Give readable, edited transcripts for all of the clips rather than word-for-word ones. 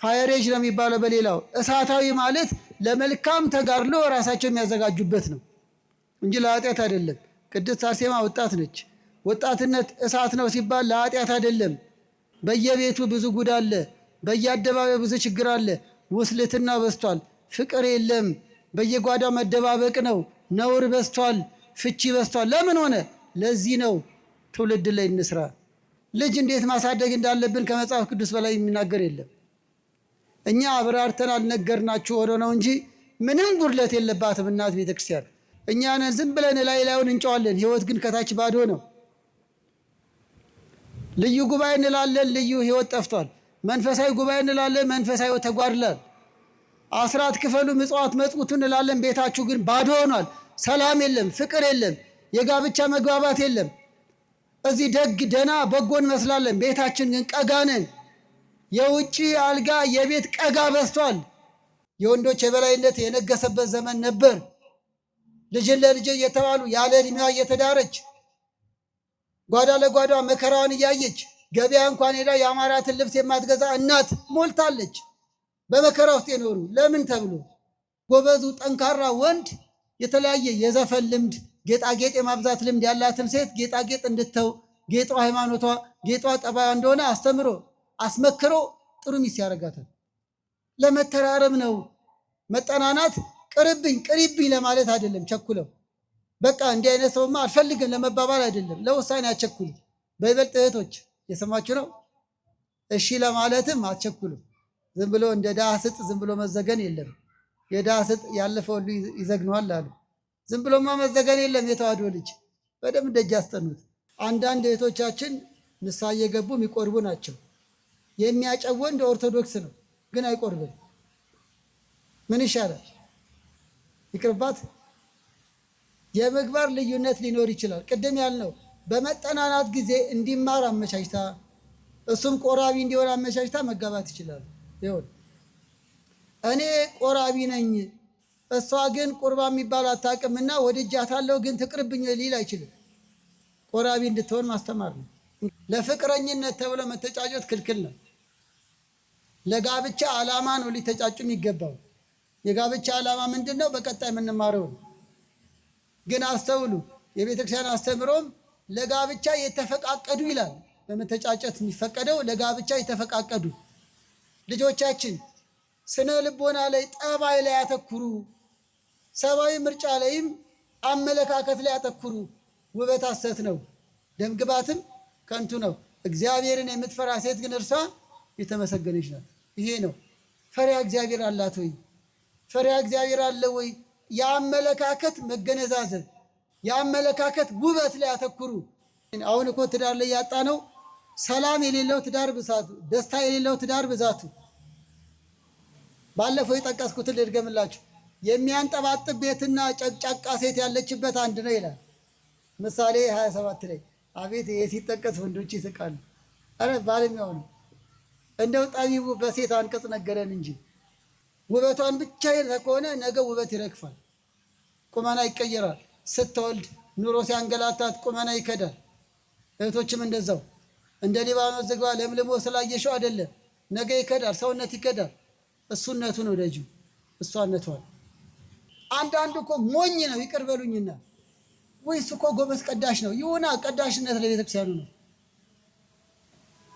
ፋየሬጅ ነው የሚባለው በሌላው። እሳታዊ ማለት ለመልካም ተጋድሎ ራሳቸው የሚያዘጋጁበት ነው እንጂ ለኃጢአት አይደለም። ቅድስት አርሴማ ወጣት ነች። ወጣትነት እሳት ነው ሲባል ለኃጢአት አይደለም። በየቤቱ ብዙ ጉድ አለ። በየአደባባዩ ብዙ ችግር አለ። ውስልትና በዝቷል። ፍቅር የለም። በየጓዳው መደባበቅ ነው። ነውር በዝቷል። ፍቺ በዝቷል። ለምን ሆነ? ለዚህ ነው ትውልድ ላይ እንስራ። ልጅ እንዴት ማሳደግ እንዳለብን ከመጽሐፍ ቅዱስ በላይ የሚናገር የለም። እኛ አብራርተን አልነገርናችሁ ሆኖ ነው እንጂ ምንም ጉድለት የለባትም እናት ቤተክርስቲያን። እኛንን ዝም ብለን ላዩን እንጨዋለን። ህይወት ግን ከታች ባዶ ነው። ልዩ ጉባኤ እንላለን፣ ልዩ ህይወት ጠፍቷል። መንፈሳዊ ጉባኤ እንላለን፣ መንፈሳዊ ህይወት ተጓድሏል። አስራት ክፈሉ፣ ምጽዋት መጽውቱ እንላለን፣ ቤታችሁ ግን ባዶ ሆኗል። ሰላም የለም፣ ፍቅር የለም፣ የጋብቻ መግባባት የለም። እዚህ ደግ ደና በጎ እንመስላለን፣ ቤታችን ግን ቀጋ ነን። የውጭ አልጋ የቤት ቀጋ በዝቷል። የወንዶች የበላይነት የነገሰበት ዘመን ነበር። ልጅን ለልጅ እየተባሉ ያለ ዕድሜዋ እየተዳረች ጓዳ ለጓዳ መከራዋን እያየች ገበያ እንኳን ሄዳ የአማራትን ልብስ የማትገዛ እናት ሞልታለች። በመከራ ውስጥ የኖሩ ለምን ተብሎ ጎበዙ ጠንካራ ወንድ የተለያየ የዘፈን ልምድ ጌጣጌጥ የማብዛት ልምድ ያላትን ሴት ጌጣጌጥ እንድተው ጌጧ ሃይማኖቷ ጌጧ ጠባያ እንደሆነ አስተምሮ አስመክሮ ጥሩ ሚስት ያደርጋታል። ለመተራረም ነው። መጠናናት ቅርብኝ ቅሪብኝ ለማለት አይደለም። ቸኩለው በቃ እንዲህ አይነት ሰውማ አልፈልግም ለመባባል አይደለም። ለውሳኔ አትቸኩሉ። በይበልጥ እህቶች የሰማችሁ ነው። እሺ ለማለትም አትቸኩሉ። ዝም ብሎ እንደ ድሃ ስጥ ዝም ብሎ መዘገን የለም። የድሃ ስጥ ያለፈው ሁሉ ይዘግነዋል አሉ። ዝም ብሎማ መዘገን የለም። የተዋህዶ ልጅ በደንብ ደጅ አስጠኑት። አንዳንድ እህቶቻችን ንስሐ እየገቡ የሚቆርቡ ናቸው። የሚያጨው ወንድ ኦርቶዶክስ ነው ግን አይቆርብም። ምን ይሻላል? ይቅርባት። የምግባር ልዩነት ሊኖር ይችላል። ቅድም ያልነው በመጠናናት ጊዜ እንዲማር አመቻችታ እሱም ቆራቢ እንዲሆን አመቻችታ መጋባት ይችላል። ይሁን እኔ ቆራቢ ነኝ እሷ ግን ቁርባ የሚባል አታውቅምና ወድጃታለሁ ግን ትቅርብኝ ሊል አይችልም። ቆራቢ እንድትሆን ማስተማር ነው። ለፍቅረኝነት ተብሎ መተጫጨት ክልክል ነው። ለጋብቻ ዓላማ ነው ሊተጫጩ የሚገባው። የጋብቻ ዓላማ ምንድን ነው? በቀጣይ የምንማረው ግን አስተውሉ። የቤተክርስቲያን አስተምሮም ለጋብቻ የተፈቃቀዱ ይላል። በመተጫጨት የሚፈቀደው ለጋብቻ የተፈቃቀዱ ልጆቻችን ስነ ልቦና ላይ ጠባይ ላይ ያተኩሩ፣ ሰብአዊ ምርጫ ላይም አመለካከት ላይ ያተኩሩ። ውበት ሐሰት ነው፣ ደምግባትም ከንቱ ነው። እግዚአብሔርን የምትፈራ ሴት ግን እርሷ የተመሰገነች ናት። ይሄ ነው። ፈሪሃ እግዚአብሔር አላት ወይ? ፈሪሃ እግዚአብሔር አለ ወይ? የአመለካከት መገነዛዘብ፣ የአመለካከት ውበት ላይ ያተኩሩ። አሁን እኮ ትዳር ላይ ያጣ ነው ሰላም የሌለው ትዳር ብዛቱ፣ ደስታ የሌለው ትዳር ብዛቱ። ባለፈው የጠቀስኩትን ልድገምላችሁ። የሚያንጠባጥብ ቤትና ጨቅጫቃ ሴት ያለችበት አንድ ነው ይላል ምሳሌ 27 ላይ። አቤት ይሄ ሲጠቀስ ወንዶች ይስቃሉ። አረ ባለሚያው ነው። እንደው ጠቢቡ በሴት አንቀጽ ነገረን እንጂ ውበቷን ብቻ ከሆነ ነገ ውበት ይረግፋል፣ ቁመና ይቀየራል። ስትወልድ ኑሮ ሲያንገላታት ቁመና ይከዳል። እህቶችም እንደዛው እንደ ሊባኖስ ዝግባ ለምልሞ ስላየሽው አይደለም፣ ነገ ይከዳል፣ ሰውነት ይከዳል። እሱነቱ ነው ደጁ፣ እሷነቷል። አንዳንዱ እኮ ሞኝ ነው ይቅር በሉኝና፣ ወይስ እኮ ጎበዝ ቀዳሽ ነው ይሁና። ቀዳሽነት ለቤተክርስቲያኑ ነው።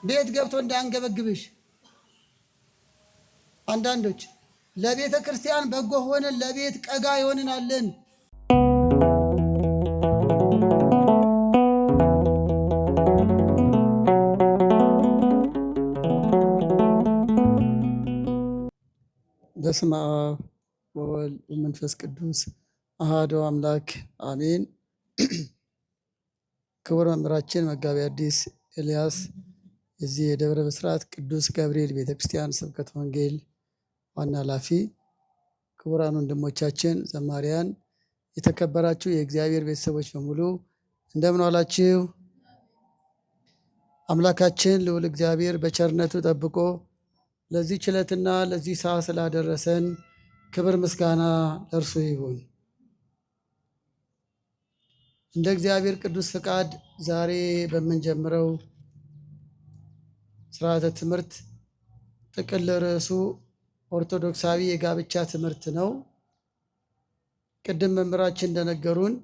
ቤት ገብቶ እንዳያንገበግብሽ። አንዳንዶች ለቤተ ክርስቲያን በጎ ሆነን ለቤት ቀጋ ይሆንናለን። በስመ አብ ወወልድ ወመንፈስ ቅዱስ አሐዱ አምላክ አሜን። ክቡር መምህራችን መጋቤ ሐዲስ ኤልያስ የዚህ የደብረ ብስራት ቅዱስ ገብርኤል ቤተክርስቲያን ስብከተ ወንጌል ዋና ኃላፊ፣ ክቡራን ወንድሞቻችን ዘማሪያን፣ የተከበራችሁ የእግዚአብሔር ቤተሰቦች በሙሉ እንደምን ዋላችሁ? አምላካችን ልዑል እግዚአብሔር በቸርነቱ ጠብቆ ለዚህ ችለትና ለዚህ ሰዓት ስላደረሰን ክብር ምስጋና ለእርሱ ይሁን። እንደ እግዚአብሔር ቅዱስ ፍቃድ ዛሬ በምንጀምረው ስርዓተ ትምህርት ጥቅል ርዕሱ ኦርቶዶክሳዊ የጋብቻ ትምህርት ነው። ቅድም መምህራችን እንደነገሩን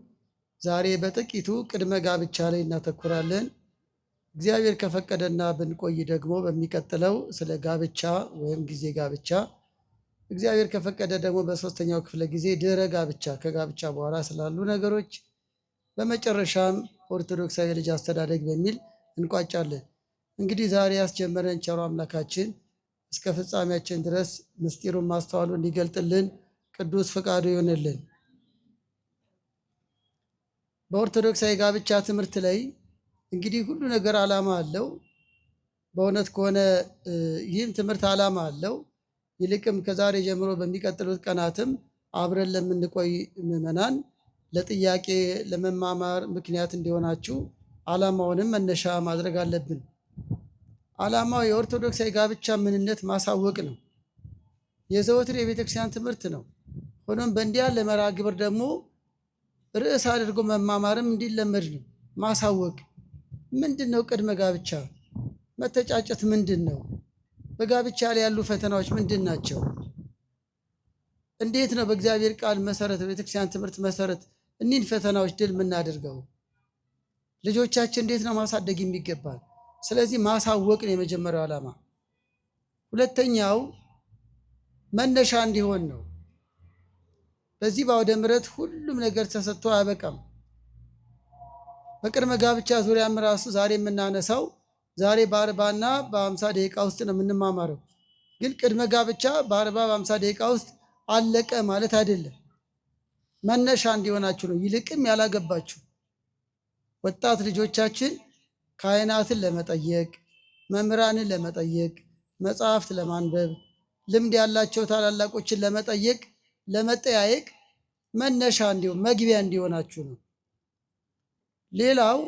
ዛሬ በጥቂቱ ቅድመ ጋብቻ ላይ እናተኩራለን። እግዚአብሔር ከፈቀደና ብንቆይ ደግሞ በሚቀጥለው ስለ ጋብቻ ወይም ጊዜ ጋብቻ፣ እግዚአብሔር ከፈቀደ ደግሞ በሶስተኛው ክፍለ ጊዜ ድህረ ጋብቻ ከጋብቻ በኋላ ስላሉ ነገሮች፣ በመጨረሻም ኦርቶዶክሳዊ ልጅ አስተዳደግ በሚል እንቋጫለን። እንግዲህ ዛሬ ያስጀመረን ቸሩ አምላካችን እስከ ፍጻሜያችን ድረስ ምስጢሩን ማስተዋሉ እንዲገልጥልን ቅዱስ ፈቃዱ ይሆንልን። በኦርቶዶክሳዊ ጋብቻ ትምህርት ላይ እንግዲህ ሁሉ ነገር ዓላማ አለው። በእውነት ከሆነ ይህም ትምህርት ዓላማ አለው። ይልቅም ከዛሬ ጀምሮ በሚቀጥሉት ቀናትም አብረን ለምንቆይ ምዕመናን ለጥያቄ ለመማማር ምክንያት እንዲሆናችሁ ዓላማውንም መነሻ ማድረግ አለብን። ዓላማው የኦርቶዶክሳዊ ጋብቻ ምንነት ማሳወቅ ነው። የዘወትር የቤተክርስቲያን ትምህርት ነው። ሆኖም በእንዲህ ያለ መርሃ ግብር ደግሞ ርዕስ አድርጎ መማማርም እንዲለመድ ነው። ማሳወቅ ምንድን ነው? ቅድመ ጋብቻ መተጫጨት ምንድን ነው? በጋብቻ ላይ ያሉ ፈተናዎች ምንድን ናቸው? እንዴት ነው በእግዚአብሔር ቃል መሰረት በቤተክርስቲያን ትምህርት መሰረት እኒህን ፈተናዎች ድል የምናደርገው? ልጆቻችን እንዴት ነው ማሳደግ የሚገባል? ስለዚህ ማሳወቅ ነው የመጀመሪያው ዓላማ። ሁለተኛው መነሻ እንዲሆን ነው። በዚህ በአውደ ምሕረት ሁሉም ነገር ተሰጥቶ አያበቃም። በቅድመ ጋብቻ ዙሪያም ራሱ ዛሬ የምናነሳው ዛሬ በ40 እና በ50 ደቂቃ ውስጥ ነው የምንማማረው። ግን ቅድመ ጋብቻ በ40 በ50 ደቂቃ ውስጥ አለቀ ማለት አይደለም። መነሻ እንዲሆናችሁ ነው። ይልቅም ያላገባችሁ ወጣት ልጆቻችን ካህናትን ለመጠየቅ፣ መምህራንን ለመጠየቅ፣ መጽሐፍት ለማንበብ፣ ልምድ ያላቸው ታላላቆችን ለመጠየቅ ለመጠያየቅ መነሻ እንዲሆን መግቢያ እንዲሆናችሁ ነው። ሌላው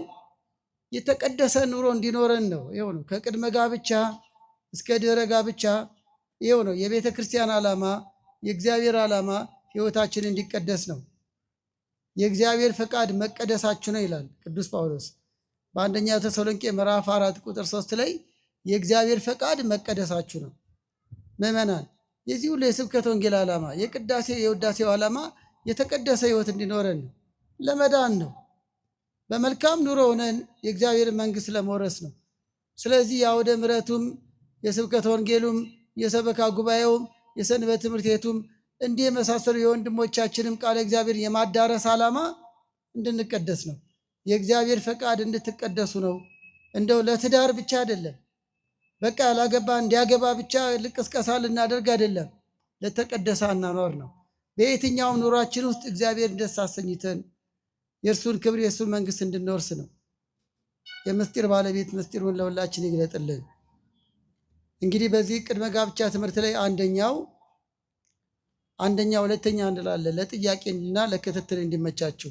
የተቀደሰ ኑሮ እንዲኖረን ነው። ይኸው ነው ከቅድመ ጋብቻ እስከ ድህረ ጋብቻ ይኸው ነው የቤተ ክርስቲያን ዓላማ፣ የእግዚአብሔር ዓላማ ሕይወታችን እንዲቀደስ ነው። የእግዚአብሔር ፈቃድ መቀደሳችሁ ነው ይላል ቅዱስ ጳውሎስ በአንደኛ ተሰሎንቄ ምዕራፍ 4 ቁጥር 3 ላይ የእግዚአብሔር ፈቃድ መቀደሳችሁ ነው። ምዕመናን የዚህ ሁሉ የስብከት ወንጌል ዓላማ የውዳሴው ዓላማ የተቀደሰ ሕይወት እንዲኖረን ነው። ለመዳን ነው። በመልካም ኑሮ ሆነን የእግዚአብሔር መንግሥት ለመውረስ ነው። ስለዚህ የአውደ ምሕረቱም የስብከት ወንጌሉም የሰበካ ጉባኤውም የሰንበት ትምህርት ቤቱም እንዲህ የመሳሰሉ የወንድሞቻችንም ቃለ እግዚአብሔር የማዳረስ ዓላማ እንድንቀደስ ነው። የእግዚአብሔር ፈቃድ እንድትቀደሱ ነው። እንደው ለትዳር ብቻ አይደለም። በቃ ያላገባ እንዲያገባ ብቻ ልቅስቀሳ ልናደርግ አይደለም። ለተቀደሰ አኗኗር ነው። በየትኛውም ኑሯችን ውስጥ እግዚአብሔር ደስ አሰኝተን የእርሱን ክብር የእርሱን መንግሥት እንድንወርስ ነው። የምስጢር ባለቤት ምስጢሩን ለሁላችን ይግለጥልን። እንግዲህ በዚህ ቅድመ ጋብቻ ትምህርት ላይ አንደኛ ሁለተኛ እንላለን ለጥያቄና ለክትትል እንዲመቻችሁ።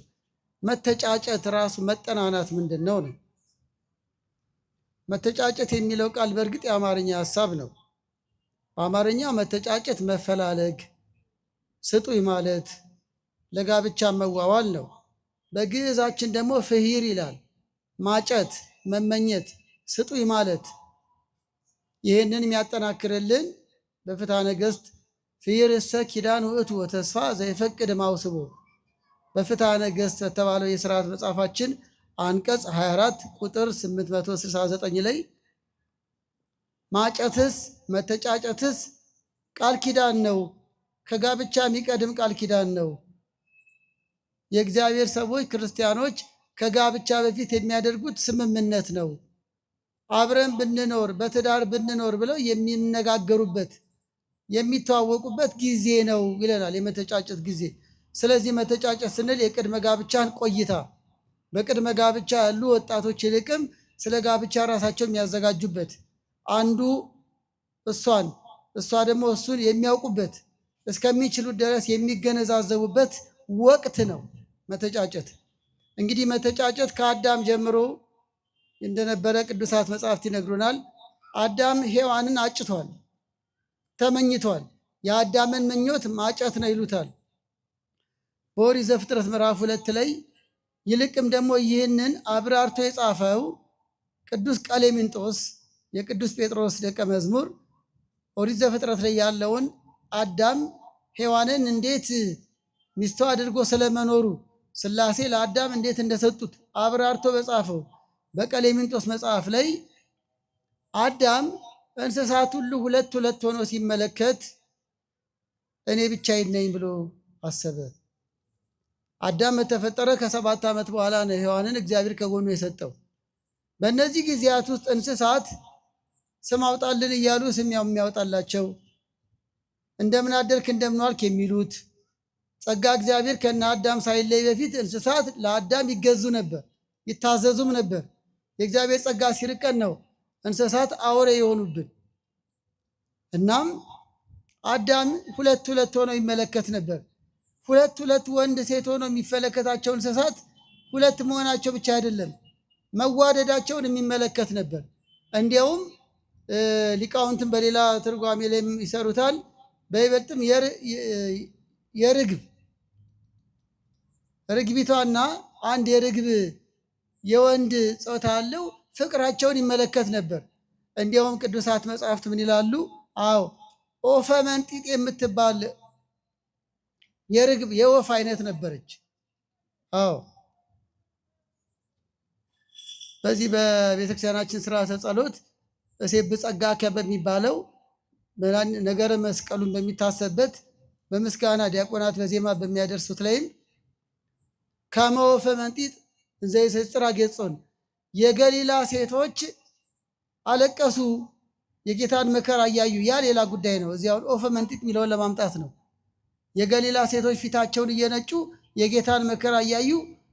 መተጫጨት ራሱ መጠናናት ምንድን ነው ነው? መተጫጨት የሚለው ቃል በእርግጥ የአማርኛ ሀሳብ ነው። በአማርኛ መተጫጨት መፈላለግ፣ ስጡኝ ማለት፣ ለጋብቻ መዋዋል ነው። በግዕዛችን ደግሞ ፍሂር ይላል። ማጨት፣ መመኘት፣ ስጡኝ ማለት። ይህንን የሚያጠናክርልን በፍትሐ ነገሥት ፍሂርሰ ኪዳን ውእቱ ወተስፋ ዘይፈቅድ ማውስቦ በፍትሐ ነገሥት በተባለው የሥርዓት መጽሐፋችን አንቀጽ 24 ቁጥር 869 ላይ ማጨትስ መተጫጨትስ ቃል ኪዳን ነው፣ ከጋብቻ የሚቀድም ቃል ኪዳን ነው። የእግዚአብሔር ሰዎች ክርስቲያኖች ከጋብቻ በፊት የሚያደርጉት ስምምነት ነው። አብረን ብንኖር በትዳር ብንኖር ብለው የሚነጋገሩበት የሚተዋወቁበት ጊዜ ነው ይለናል፣ የመተጫጨት ጊዜ። ስለዚህ መተጫጨት ስንል የቅድመ ጋብቻን ቆይታ በቅድመ ጋብቻ ያሉ ወጣቶች ይልቅም ስለ ጋብቻ ራሳቸው የሚያዘጋጁበት አንዱ እሷ ደግሞ እሱን የሚያውቁበት እስከሚችሉት ድረስ የሚገነዛዘቡበት ወቅት ነው መተጫጨት። እንግዲህ መተጫጨት ከአዳም ጀምሮ እንደነበረ ቅዱሳት መጻሕፍት ይነግሩናል። አዳም ሔዋንን አጭቷል፣ ተመኝቷል። የአዳምን ምኞት ማጨት ነው ይሉታል። በኦሪት ዘፍጥረት ምዕራፍ 2 ላይ ይልቅም ደግሞ ይህንን አብራርቶ የጻፈው ቅዱስ ቀሌምንጦስ የቅዱስ ጴጥሮስ ደቀ መዝሙር ኦሪት ዘፍጥረት ላይ ያለውን አዳም ሔዋንን እንዴት ሚስቱ አድርጎ ስለመኖሩ ሥላሴ ለአዳም እንዴት እንደሰጡት አብራርቶ በጻፈው በቀሌምንጦስ መጽሐፍ ላይ አዳም እንስሳት ሁሉ ሁለት ሁለት ሆኖ ሲመለከት እኔ ብቻዬን ነኝ ብሎ አሰበ። አዳም በተፈጠረ ከ7 ዓመት በኋላ ነው ሔዋንን እግዚአብሔር ከጎኑ የሰጠው። በእነዚህ ጊዜያት ውስጥ እንስሳት ስም አውጣልን እያሉ ስም የሚያወጣላቸው፣ እንደምን አደርክ እንደምን ዋልክ የሚሉት፣ ጸጋ እግዚአብሔር ከነ አዳም ሳይለይ በፊት እንስሳት ለአዳም ይገዙ ነበር፣ ይታዘዙም ነበር። የእግዚአብሔር ጸጋ ሲርቀን ነው እንስሳት አውሬ የሆኑብን። እናም አዳም ሁለት ሁለት ሆኖ ይመለከት ነበር። ሁለት ሁለት ወንድ ሴት ሆኖ የሚመለከታቸው እንስሳት ሁለት መሆናቸው ብቻ አይደለም መዋደዳቸውን የሚመለከት ነበር። እንዲያውም ሊቃውንትን በሌላ ትርጓሜ ላይ ይሰሩታል። በይበልጥም ርግቢቷና አንድ የርግብ የወንድ ጾታ ያለው ፍቅራቸውን ይመለከት ነበር። እንዲያውም ቅዱሳት መጽሐፍት ምን ይላሉ? አዎ ኦፈ መንጢጥ የምትባል የርግብ የወፍ አይነት ነበረች። አዎ በዚህ በቤተክርስቲያናችን ስርዓተ ጸሎት እሴብ ጸጋከ በሚባለው ነገረ መስቀሉን በሚታሰብበት በምስጋና ዲያቆናት በዜማ በሚያደርሱት ላይም ከመ ወፈ መንጢጥ እንዘ ይሰጽራ ገጾን የገሊላ ሴቶች አለቀሱ የጌታን መከራ እያዩ። ያ ሌላ ጉዳይ ነው። እዚያውን ኦፈ መንጢጥ የሚለውን ለማምጣት ነው። የገሊላ ሴቶች ፊታቸውን እየነጩ የጌታን መከራ እያዩ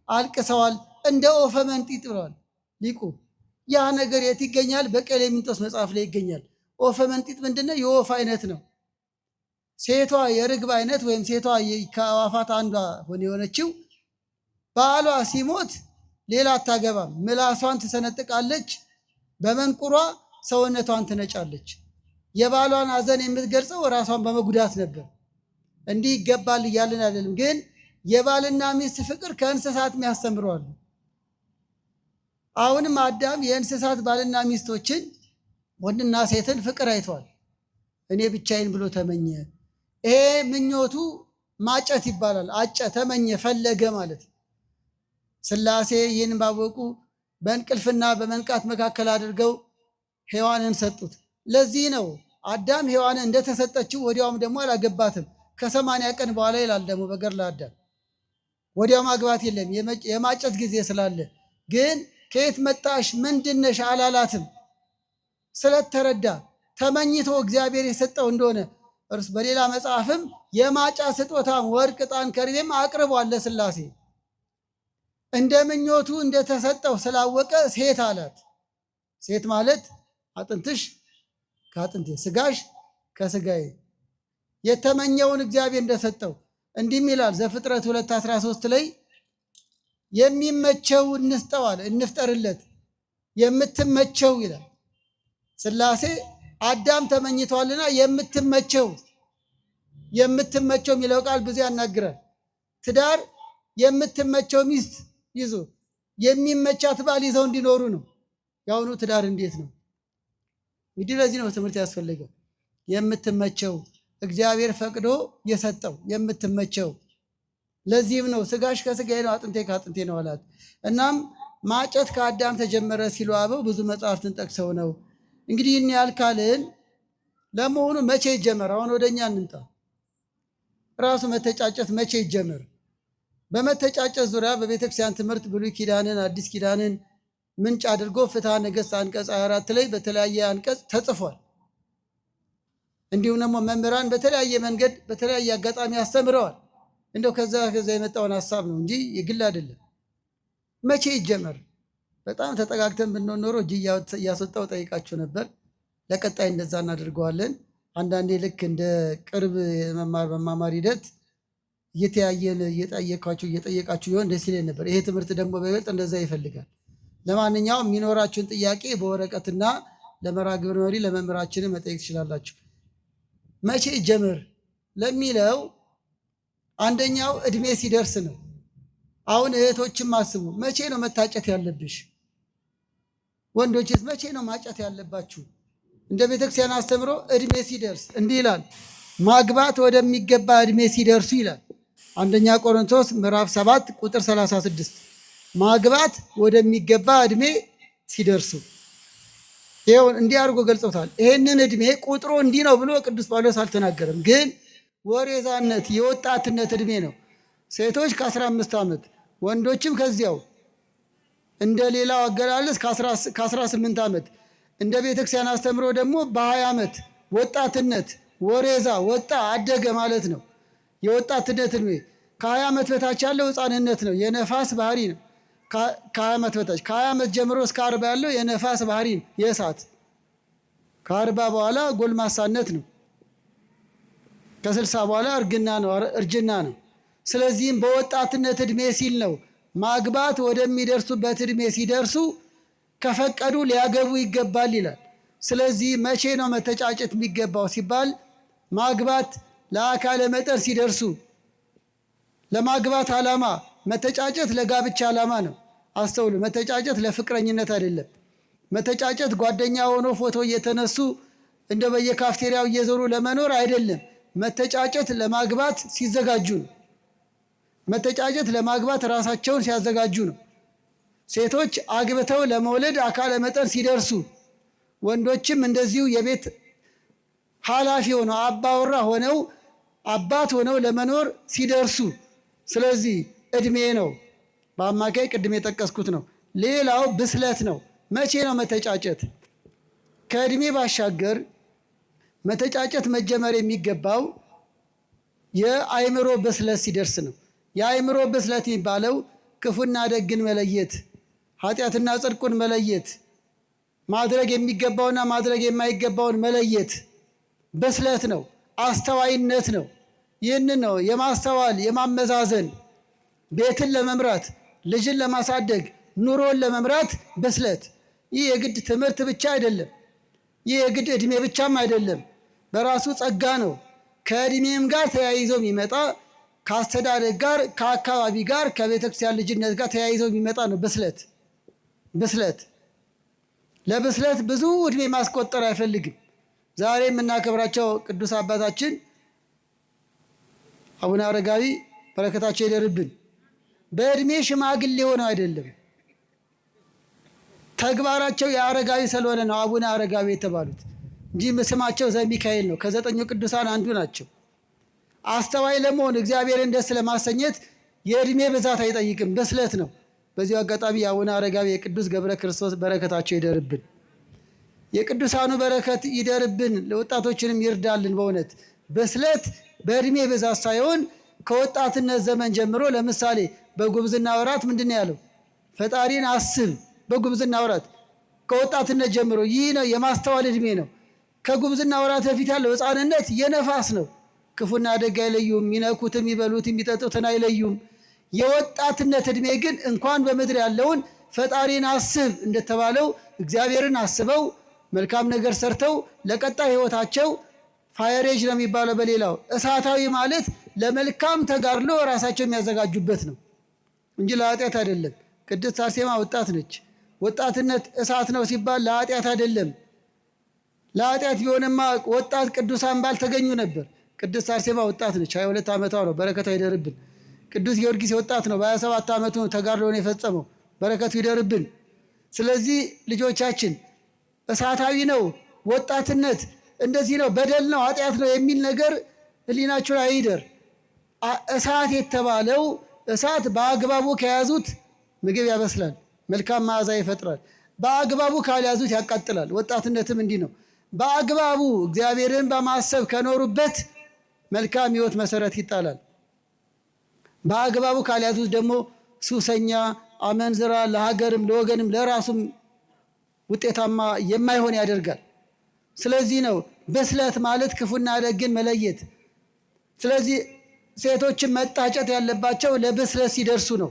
አልቅሰዋል፣ እንደ ኦፈ መንጢጥ ብለዋል ሊቁ። ያ ነገር የት ይገኛል? በቀሌምንጦስ መጽሐፍ ላይ ይገኛል። ኦፈ መንጢጥ ምንድነው? የወፍ አይነት ነው። ሴቷ የርግብ አይነት ወይም ሴቷ ከአዋፋት አንዷ የሆነችው ባሏ ሲሞት ሌላ አታገባም። ምላሷን ትሰነጥቃለች፣ በመንቁሯ ሰውነቷን ትነጫለች። የባሏን ሐዘን የምትገልጸው ራሷን በመጉዳት ነበር። እንዲህ ይገባል እያልን አይደለም፣ ግን የባልና ሚስት ፍቅር ከእንስሳት ያስተምረዋል። አሁንም አዳም የእንስሳት ባልና ሚስቶችን ወንድና ሴትን ፍቅር አይተዋል። እኔ ብቻዬን ብሎ ተመኘ። ይሄ ምኞቱ ማጨት ይባላል። አጨ፣ ተመኘ፣ ፈለገ ማለት ነው። ሥላሴ ይህን ባወቁ በእንቅልፍና በመንቃት መካከል አድርገው ሔዋንን ሰጡት። ለዚህ ነው አዳም ሔዋንን እንደተሰጠችው ወዲያውም ደግሞ አላገባትም። ከ80 ቀን በኋላ ይላል ደግሞ በገድለ አዳም። ወዲያው ማግባት የለም የማጨት ጊዜ ስላለ። ግን ከየት መጣሽ ምንድነሽ አላላትም። ስለተረዳ ተመኝቶ እግዚአብሔር የሰጠው እንደሆነ እርስ በሌላ መጽሐፍም የማጫ ስጦታም ወርቅ፣ ዕጣን፣ ከርቤም አቅርቧል ለሥላሴ። እንደ ምኞቱ እንደተሰጠው ስላወቀ ሴት አላት። ሴት ማለት አጥንትሽ ከአጥንቴ ስጋሽ ከስጋዬ የተመኘውን እግዚአብሔር እንደሰጠው እንዲህም ይላል ዘፍጥረት 2:13 ላይ የሚመቸው እንስጠው አለ፣ እንፍጠርለት የምትመቸው ይላል። ሥላሴ አዳም ተመኝቷልና የምትመቸው የሚለው ቃል ብዙ ያናግራል። ትዳር የምትመቸው ሚስት ይዞ የሚመቻት ባል ይዘው እንዲኖሩ ነው። የአሁኑ ትዳር እንዴት ነው? እንግዲህ ለዚህ ነው ትምህርት ያስፈልገው። የምትመቸው እግዚአብሔር ፈቅዶ የሰጠው የምትመቸው። ለዚህም ነው ስጋሽ ከስጋዬ ነው አጥንቴ ከአጥንቴ ነው አላት። እናም ማጨት ከአዳም ተጀመረ ሲሉ አበው ብዙ መጽሐፍትን ጠቅሰው ነው። እንግዲህ ይህን ያህል ካልን ለመሆኑ መቼ ይጀመር? አሁን ወደኛ እንምጣ። ራሱ መተጫጨት መቼ ይጀመር? በመተጫጨት ዙሪያ በቤተክርስቲያን ትምህርት ብሉይ ኪዳንን አዲስ ኪዳንን ምንጭ አድርጎ ፍትሐ ነገሥት አንቀጽ 24 ላይ በተለያየ አንቀጽ ተጽፏል። እንዲሁም ደግሞ መምህራን በተለያየ መንገድ በተለያየ አጋጣሚ አስተምረዋል። እንደው ከዛ የመጣውን ሀሳብ ነው እንጂ የግል አይደለም። መቼ ይጀመር? በጣም ተጠጋግተን ብንሆን ኖሮ እጅ እያስወጣው ጠይቃችሁ ነበር። ለቀጣይ እንደዛ እናደርገዋለን። አንዳንዴ ልክ እንደ ቅርብ መማማር ሂደት እየተያየን እየጠየቃችሁ ይሆን ደስ ይለኝ ነበር። ይሄ ትምህርት ደግሞ በይበልጥ እንደዛ ይፈልጋል። ለማንኛውም የሚኖራችሁን ጥያቄ በወረቀትና ለመርሐ ግብር መሪ ለመምህራችን መጠየቅ ትችላላችሁ። መቼ ይጀምር ለሚለው አንደኛው እድሜ ሲደርስ ነው። አሁን እህቶችም አስቡ፣ መቼ ነው መታጨት ያለብሽ? ወንዶችስ መቼ ነው ማጨት ያለባችሁ? እንደ ቤተክርስቲያን አስተምሮ እድሜ ሲደርስ እንዲህ ይላል፣ ማግባት ወደሚገባ እድሜ ሲደርሱ ይላል። አንደኛ ቆሮንቶስ ምዕራፍ 7 ቁጥር 36 ማግባት ወደሚገባ እድሜ ሲደርሱ ይሄው እንዲህ አድርጎ ገልጾታል። ይሄንን እድሜ ቁጥሩ እንዲህ ነው ብሎ ቅዱስ ጳውሎስ አልተናገረም። ግን ወሬዛነት የወጣትነት እድሜ ነው። ሴቶች ከ15 ዓመት ወንዶችም ከዚያው እንደ ሌላው አገላለጽ ከ18 ዓመት እንደ ቤተክርስቲያን አስተምሮ ደግሞ በ20 ዓመት ወጣትነት ወሬዛ ወጣ አደገ ማለት ነው። የወጣትነት እድሜ ከ20 ዓመት በታች ያለው ሕፃንነት ነው፣ የነፋስ ባህሪ ነው። ከ20 ዓመት በታች ከ20 ዓመት ጀምሮ እስከ 40 ያለው የነፋስ ባህሪ ነው፣ የእሳት። ከ40 በኋላ ጎልማሳነት ነው። ከ60 በኋላ እርጅና ነው። ስለዚህም በወጣትነት እድሜ ሲል ነው ማግባት ወደሚደርሱበት እድሜ ሲደርሱ ከፈቀዱ ሊያገቡ ይገባል ይላል። ስለዚህ መቼ ነው መተጫጨት የሚገባው ሲባል ማግባት ለአካለ መጠን ሲደርሱ። ለማግባት ዓላማ መተጫጨት ለጋብቻ ዓላማ ነው። አስተውሉ። መተጫጨት ለፍቅረኝነት አይደለም። መተጫጨት ጓደኛ ሆኖ ፎቶ እየተነሱ እንደ በየካፍቴሪያው እየዞሩ ለመኖር አይደለም። መተጫጨት ለማግባት ሲዘጋጁ ነው። መተጫጨት ለማግባት ራሳቸውን ሲያዘጋጁ ነው። ሴቶች አግብተው ለመውለድ አካለ መጠን ሲደርሱ፣ ወንዶችም እንደዚሁ የቤት ኃላፊ ሆነው አባወራ ሆነው አባት ሆነው ለመኖር ሲደርሱ። ስለዚህ እድሜ ነው። በአማካይ ቅድም የጠቀስኩት ነው። ሌላው ብስለት ነው። መቼ ነው መተጫጨት? ከእድሜ ባሻገር መተጫጨት መጀመር የሚገባው የአእምሮ ብስለት ሲደርስ ነው። የአእምሮ ብስለት የሚባለው ክፉና ደግን መለየት፣ ኃጢአትና ጽድቁን መለየት፣ ማድረግ የሚገባውና ማድረግ የማይገባውን መለየት ብስለት ነው። አስተዋይነት ነው። ይህንን ነው የማስተዋል የማመዛዘን፣ ቤትን ለመምራት ልጅን ለማሳደግ ኑሮን ለመምራት ብስለት። ይህ የግድ ትምህርት ብቻ አይደለም። ይህ የግድ ዕድሜ ብቻም አይደለም። በራሱ ጸጋ ነው። ከዕድሜም ጋር ተያይዞ የሚመጣ ከአስተዳደግ ጋር፣ ከአካባቢ ጋር፣ ከቤተክርስቲያን ልጅነት ጋር ተያይዞ የሚመጣ ነው ብስለት። ለብስለት ብዙ ዕድሜ ማስቆጠር አይፈልግም። ዛሬ የምናከብራቸው ቅዱስ አባታችን አቡነ አረጋዊ በረከታቸው ይደርብን። በዕድሜ ሽማግሌ ሆነው አይደለም፣ ተግባራቸው የአረጋዊ ስለሆነ ነው አቡነ አረጋዊ የተባሉት እንጂ ስማቸው ዘሚካኤል ነው። ከ9ኙ ቅዱሳን አንዱ ናቸው። አስተዋይ ለመሆን እግዚአብሔርን ደስ ለማሰኘት የዕድሜ ብዛት አይጠይቅም፣ ብስለት ነው። በዚሁ አጋጣሚ የአቡነ አረጋዊ የቅዱስ ገብረ ክርስቶስ በረከታቸው ይደርብን። የቅዱሳኑ በረከት ይደርብን፣ ለወጣቶችንም ይርዳልን። በእውነት ብስለት በዕድሜ ብዛት ሳይሆን ከወጣትነት ዘመን ጀምሮ። ለምሳሌ በጉብዝና ወራት ምንድን ነው ያለው? ፈጣሪን አስብ። በጉብዝና ወራት ከወጣትነት ጀምሮ ይህ ነው የማስተዋል ዕድሜ ነው። ከጉብዝና ወራት በፊት ያለው ሕፃንነት የነፋስ ነው። ክፉና ደግ አይለዩም፣ የሚነኩት የሚበሉት የሚጠጡትን አይለዩም። የወጣትነት ዕድሜ ግን እንኳን በምድር ያለውን ፈጣሪን አስብ እንደተባለው እግዚአብሔርን አስበው መልካም ነገር ሰርተው ለቀጣይ ሕይወታቸው ፋየሬጅ ነው የሚባለው በሌላው እሳታዊ ማለት ለመልካም ተጋድሎ ራሳቸው የሚያዘጋጁበት ነው እንጂ ለኃጢአት አይደለም። ቅድስት አርሴማ ወጣት ነች። ወጣትነት እሳት ነው ሲባል ለኃጢአት አይደለም። ለኃጢአት ቢሆንማ ወጣት ቅዱሳን ባልተገኙ ነበር። ቅድስት አርሴማ ወጣት ነች። 22 ዓመቷ ነው። በረከቷ ይደርብን። ቅዱስ ጊዮርጊስ ወጣት ነው። በ27 ዓመቱ ተጋድሎን የፈጸመው። በረከቱ ይደርብን። ስለዚህ ልጆቻችን እሳታዊ ነው ወጣትነት፣ እንደዚህ ነው በደል ነው ኃጢአት ነው የሚል ነገር ሕሊናችሁ ላይ አይደር። እሳት የተባለው እሳት በአግባቡ ከያዙት ምግብ ያበስላል፣ መልካም መዓዛ ይፈጥራል። በአግባቡ ካልያዙት ያቃጥላል። ወጣትነትም እንዲህ ነው። በአግባቡ እግዚአብሔርን በማሰብ ከኖሩበት መልካም ሕይወት መሰረት ይጣላል። በአግባቡ ካልያዙት ደግሞ ሱሰኛ፣ አመንዝራ፣ ለሀገርም ለወገንም ለራሱም ውጤታማ የማይሆን ያደርጋል። ስለዚህ ነው ብስለት ማለት ክፉና ደግን መለየት። ስለዚህ ሴቶችን መጣጨት ያለባቸው ለብስለት ሲደርሱ ነው።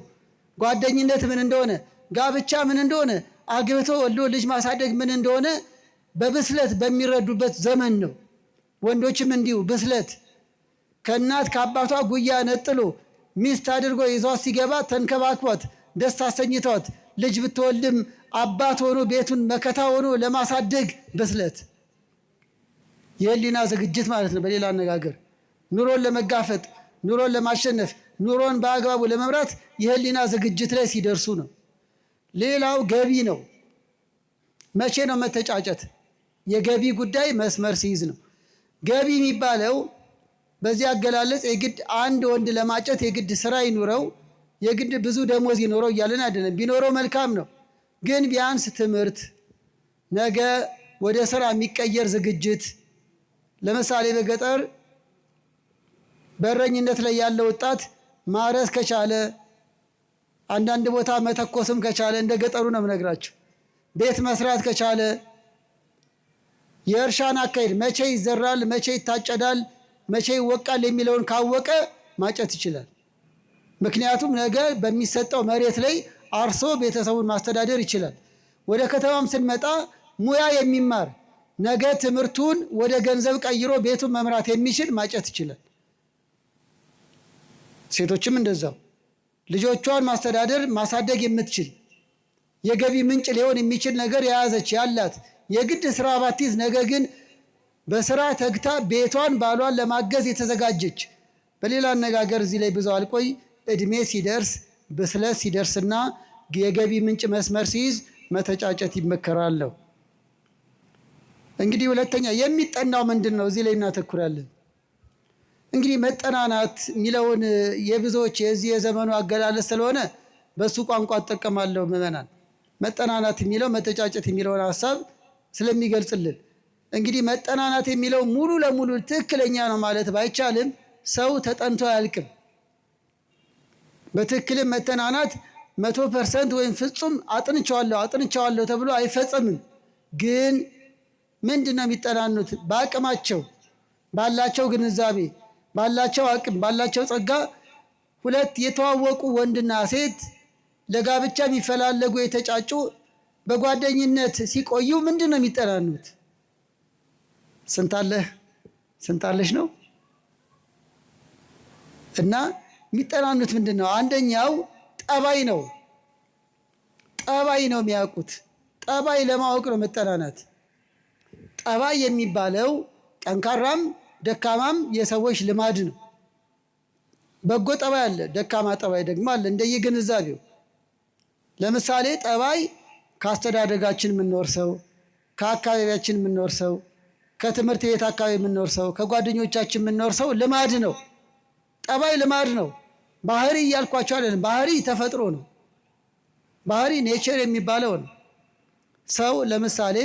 ጓደኝነት ምን እንደሆነ፣ ጋብቻ ምን እንደሆነ፣ አግብቶ ወልዶ ልጅ ማሳደግ ምን እንደሆነ በብስለት በሚረዱበት ዘመን ነው። ወንዶችም እንዲሁ ብስለት ከእናት ከአባቷ ጉያ ነጥሎ ሚስት አድርጎ ይዟት ሲገባ ተንከባክቧት ደስ አሰኝቷት ልጅ ብትወልድም አባት ሆኖ ቤቱን መከታ ሆኖ ለማሳደግ ብስለት። የህሊና ዝግጅት ማለት ነው። በሌላ አነጋገር ኑሮን ለመጋፈጥ፣ ኑሮን ለማሸነፍ፣ ኑሮን በአግባቡ ለመምራት የህሊና ዝግጅት ላይ ሲደርሱ ነው። ሌላው ገቢ ነው። መቼ ነው መተጫጨት? የገቢ ጉዳይ መስመር ሲይዝ ነው። ገቢ የሚባለው በዚህ አገላለጽ የግድ አንድ ወንድ ለማጨት የግድ ስራ ይኑረው፣ የግድ ብዙ ደሞዝ ይኖረው እያለን አይደለም። ቢኖረው መልካም ነው። ግን ቢያንስ ትምህርት፣ ነገ ወደ ስራ የሚቀየር ዝግጅት። ለምሳሌ በገጠር በእረኝነት ላይ ያለ ወጣት ማረስ ከቻለ፣ አንዳንድ ቦታ መተኮስም ከቻለ፣ እንደ ገጠሩ ነው የምነግራቸው፣ ቤት መስራት ከቻለ፣ የእርሻን አካሄድ መቼ ይዘራል፣ መቼ ይታጨዳል፣ መቼ ይወቃል የሚለውን ካወቀ ማጨት ይችላል። ምክንያቱም ነገ በሚሰጠው መሬት ላይ አርሶ ቤተሰቡን ማስተዳደር ይችላል። ወደ ከተማም ስንመጣ ሙያ የሚማር ነገ ትምህርቱን ወደ ገንዘብ ቀይሮ ቤቱን መምራት የሚችል ማጨት ይችላል። ሴቶችም እንደዛው ልጆቿን ማስተዳደር ማሳደግ የምትችል የገቢ ምንጭ ሊሆን የሚችል ነገር የያዘች ያላት የግድ ስራ ባትይዝ፣ ነገ ግን በስራ ተግታ ቤቷን ባሏን ለማገዝ የተዘጋጀች። በሌላ አነጋገር እዚህ ላይ ብዙ አልቆይ፣ እድሜ ሲደርስ ብስለት ሲደርስና የገቢ ምንጭ መስመር ሲይዝ መተጫጨት ይመከራል። እንግዲህ ሁለተኛ የሚጠናው ምንድን ነው? እዚህ ላይ እናተኩራለን። እንግዲህ መጠናናት የሚለውን የብዙዎች የዚህ የዘመኑ አገላለጽ ስለሆነ በሱ ቋንቋ እጠቀማለሁ። ምዕመናን መጠናናት የሚለው መተጫጨት የሚለውን ሀሳብ ስለሚገልጽልን እንግዲህ መጠናናት የሚለው ሙሉ ለሙሉ ትክክለኛ ነው ማለት ባይቻልም ሰው ተጠንቶ አያልቅም። በትክክልም መጠናናት 100% ወይም ፍጹም አጥንቻለሁ ተብሎ አይፈጸምም። ግን ምንድን ነው የሚጠናኑት? በአቅማቸው ባላቸው ግንዛቤ ባላቸው አቅም ባላቸው ጸጋ ሁለት የተዋወቁ ወንድና ሴት ለጋብቻ የሚፈላለጉ የተጫጩ በጓደኝነት ሲቆዩ ምንድን ነው የሚጠናኑት? ስንታለህ ስንታለሽ ነው። እና የሚጠናኑት ምንድን ነው? አንደኛው ጠባይ ነው። ጠባይ ነው የሚያውቁት። ጠባይ ለማወቅ ነው መጠናናት። ጠባይ የሚባለው ጠንካራም ደካማም የሰዎች ልማድ ነው። በጎ ጠባይ አለ፣ ደካማ ጠባይ ደግሞ አለ እንደየግንዛቤው። ለምሳሌ ጠባይ ከአስተዳደጋችን የምንወርሰው፣ ከአካባቢያችን የምንወርሰው፣ ከትምህርት ቤት አካባቢ የምንወርሰው፣ ከጓደኞቻችን የምንወርሰው ልማድ ነው። ጠባይ ልማድ ነው። ባህሪ እያልኳቸው አይደለም። ባህሪ ተፈጥሮ ነው። ባህሪ ኔቸር የሚባለው ነው። ሰው ለምሳሌ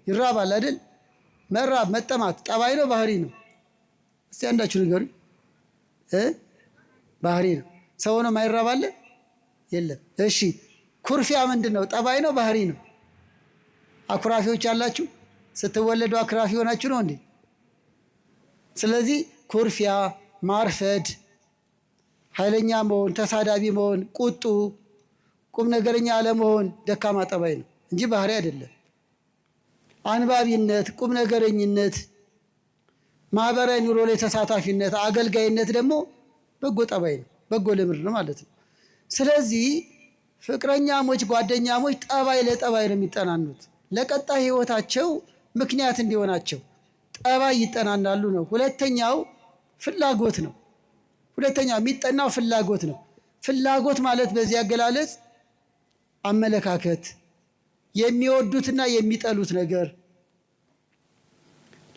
ይራባል አይደል? መራብ መጠማት ጠባይ ነው ባህሪ ነው? እስቲ አንዳችሁ ንገሩኝ። ባህሪ ነው። ሰው ነው ማይራባለ? የለም። እሺ ኩርፊያ ምንድን ነው? ጠባይ ነው ባህሪ ነው? አኩራፊዎች አላችሁ? ስትወለዱ አኩራፊ ሆናችሁ ነው እንዴ? ስለዚህ ኩርፊያ፣ ማርፈድ፣ ኃይለኛ መሆን፣ ተሳዳቢ መሆን፣ ቁጡ፣ ቁም ነገረኛ አለመሆን ደካማ ጠባይ ነው እንጂ ባህሪ አይደለም። አንባቢነት፣ ቁም ነገረኝነት፣ ማህበራዊ ኑሮ ላይ ተሳታፊነት፣ አገልጋይነት ደግሞ በጎ ጠባይ ነው፣ በጎ ልምድ ነው ማለት ነው። ስለዚህ ፍቅረኛሞች፣ ጓደኛሞች ጠባይ ለጠባይ ነው የሚጠናኑት። ለቀጣይ ህይወታቸው ምክንያት እንዲሆናቸው ጠባይ ይጠናናሉ ነው። ሁለተኛው ፍላጎት ነው። ሁለተኛው የሚጠናው ፍላጎት ነው። ፍላጎት ማለት በዚህ አገላለጽ አመለካከት፣ የሚወዱትና የሚጠሉት ነገር።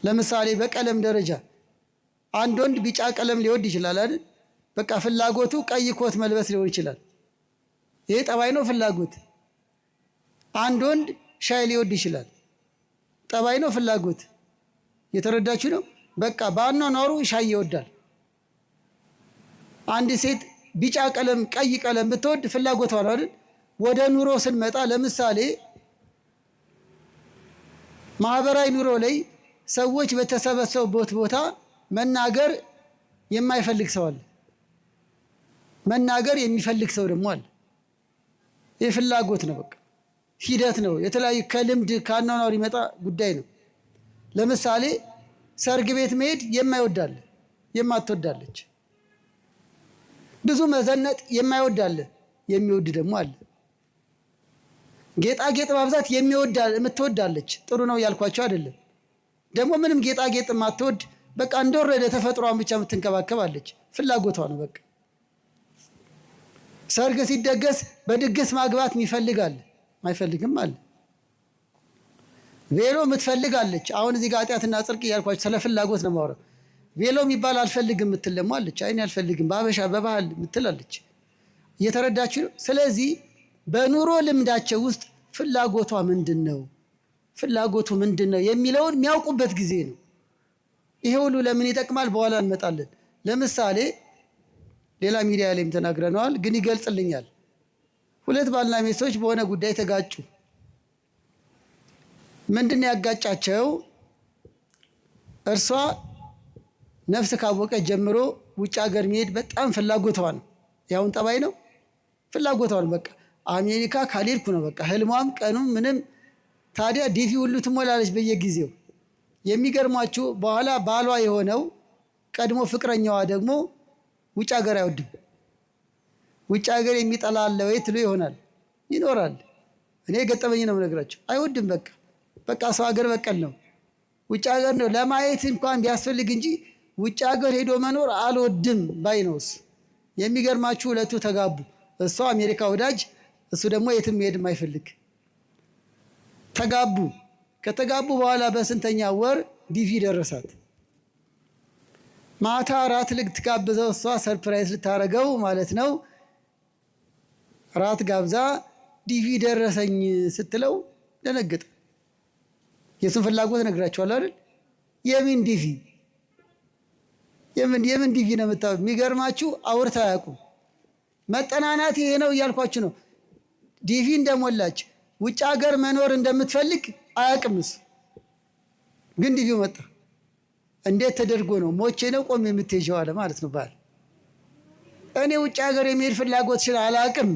ለምሳሌ በቀለም ደረጃ አንድ ወንድ ቢጫ ቀለም ሊወድ ይችላል አይደል? በቃ ፍላጎቱ ቀይ ኮት መልበስ ሊሆን ይችላል። ይሄ ጠባይ ነው፣ ፍላጎት። አንድ ወንድ ሻይ ሊወድ ይችላል። ጠባይ ነው፣ ፍላጎት። የተረዳችሁ ነው? በቃ በአኗኗሩ ሻይ ይወዳል። አንድ ሴት ቢጫ ቀለም ቀይ ቀለም ብትወድ ፍላጎቷ ነው አይደል? ወደ ኑሮ ስንመጣ ለምሳሌ ማህበራዊ ኑሮ ላይ ሰዎች በተሰበሰቡበት ቦታ መናገር የማይፈልግ ሰው አለ፣ መናገር የሚፈልግ ሰው ደግሞ አለ። ይህ ፍላጎት ነው፣ በቃ ሂደት ነው። የተለያዩ ከልምድ ከአኗኗር ይመጣ ጉዳይ ነው። ለምሳሌ ሰርግ ቤት መሄድ የማይወዳለ፣ የማትወዳለች። ብዙ መዘነጥ የማይወዳለ፣ የሚወድ ደግሞ አለ። ጌጣጌጥ ማብዛት የምትወዳለች። ጥሩ ነው ያልኳቸው አይደለም። ደግሞ ምንም ጌጣጌጥ ማትወድ በቃ እንደወረደ ተፈጥሯን ብቻ የምትንከባከባለች። ፍላጎቷ ነው በቃ። ሰርግ ሲደገስ በድግስ ማግባት የሚፈልጋል አይፈልግም አለ። ቬሎ የምትፈልጋለች። አሁን እዚህ ጋር ኃጢአትና ጽድቅ እያልኳቸው ስለ ፍላጎት ነው የማወራው። ቬሎ የሚባል አልፈልግም የምትል ደግሞ አለች። አይኔ አልፈልግም በአበሻ በባህል የምትላለች። እየተረዳችሁ ነው? ስለዚህ በኑሮ ልምዳቸው ውስጥ ፍላጎቷ ምንድን ነው፣ ፍላጎቱ ምንድን ነው የሚለውን የሚያውቁበት ጊዜ ነው። ይሄ ሁሉ ለምን ይጠቅማል? በኋላ እንመጣለን። ለምሳሌ ሌላ ሚዲያ ላይም ተናግረነዋል፣ ግን ይገልጽልኛል። ሁለት ባልና ሚስቶች በሆነ ጉዳይ ተጋጩ። ምንድን ነው ያጋጫቸው? እርሷ ነፍስ ካወቀ ጀምሮ ውጭ ሀገር መሄድ በጣም ፍላጎቷ ነው። ያውን ጠባይ ነው፣ ፍላጎቷ ነው። በቃ አሜሪካ ካልሄድኩ ነው በቃ ህልሟም ቀኑም ምንም። ታዲያ ዲቪ ሁሉ ትሞላለች በየጊዜው። የሚገርሟችሁ በኋላ ባሏ የሆነው ቀድሞ ፍቅረኛዋ ደግሞ ውጭ ሀገር አይወድም። ውጭ ሀገር የሚጠላ አለ ወይ ትሉ ይሆናል፣ ይኖራል። እኔ ገጠመኝ ነው የምነግራቸው። አይወድም በቃ ሰው ሀገር በቀል ነው። ውጭ ሀገር ነው ለማየት እንኳን ቢያስፈልግ እንጂ ውጭ ሀገር ሄዶ መኖር አልወድም ባይ ነውስ። የሚገርማችሁ ሁለቱ ተጋቡ። እሷ አሜሪካ ወዳጅ፣ እሱ ደግሞ የትም መሄድም አይፈልግ። ተጋቡ። ከተጋቡ በኋላ በስንተኛ ወር ዲቪ ደረሳት። ማታ ራት ልትጋብዘው እሷ ሰርፕራይዝ ልታረገው ማለት ነው። ራት ጋብዛ ዲቪ ደረሰኝ ስትለው ደነገጠ። የሱን ፍላጎት ነግራቸዋለሁ አይደል? የምን ዲቪ የምን ዲቪ ነው የምታው? የሚገርማችሁ አውርታ አያውቁም። መጠናናት ይሄ ነው እያልኳችሁ ነው። ዲቪ እንደሞላች ውጭ ሀገር መኖር እንደምትፈልግ አያውቅምስ። ግን ዲቪው መጣ። እንዴት ተደርጎ ነው? ሞቼ ነው ቆም የምትሄጂው አለ ማለት ነው ባል። እኔ ውጭ ሀገር የሚሄድ ፍላጎትሽን አላውቅም።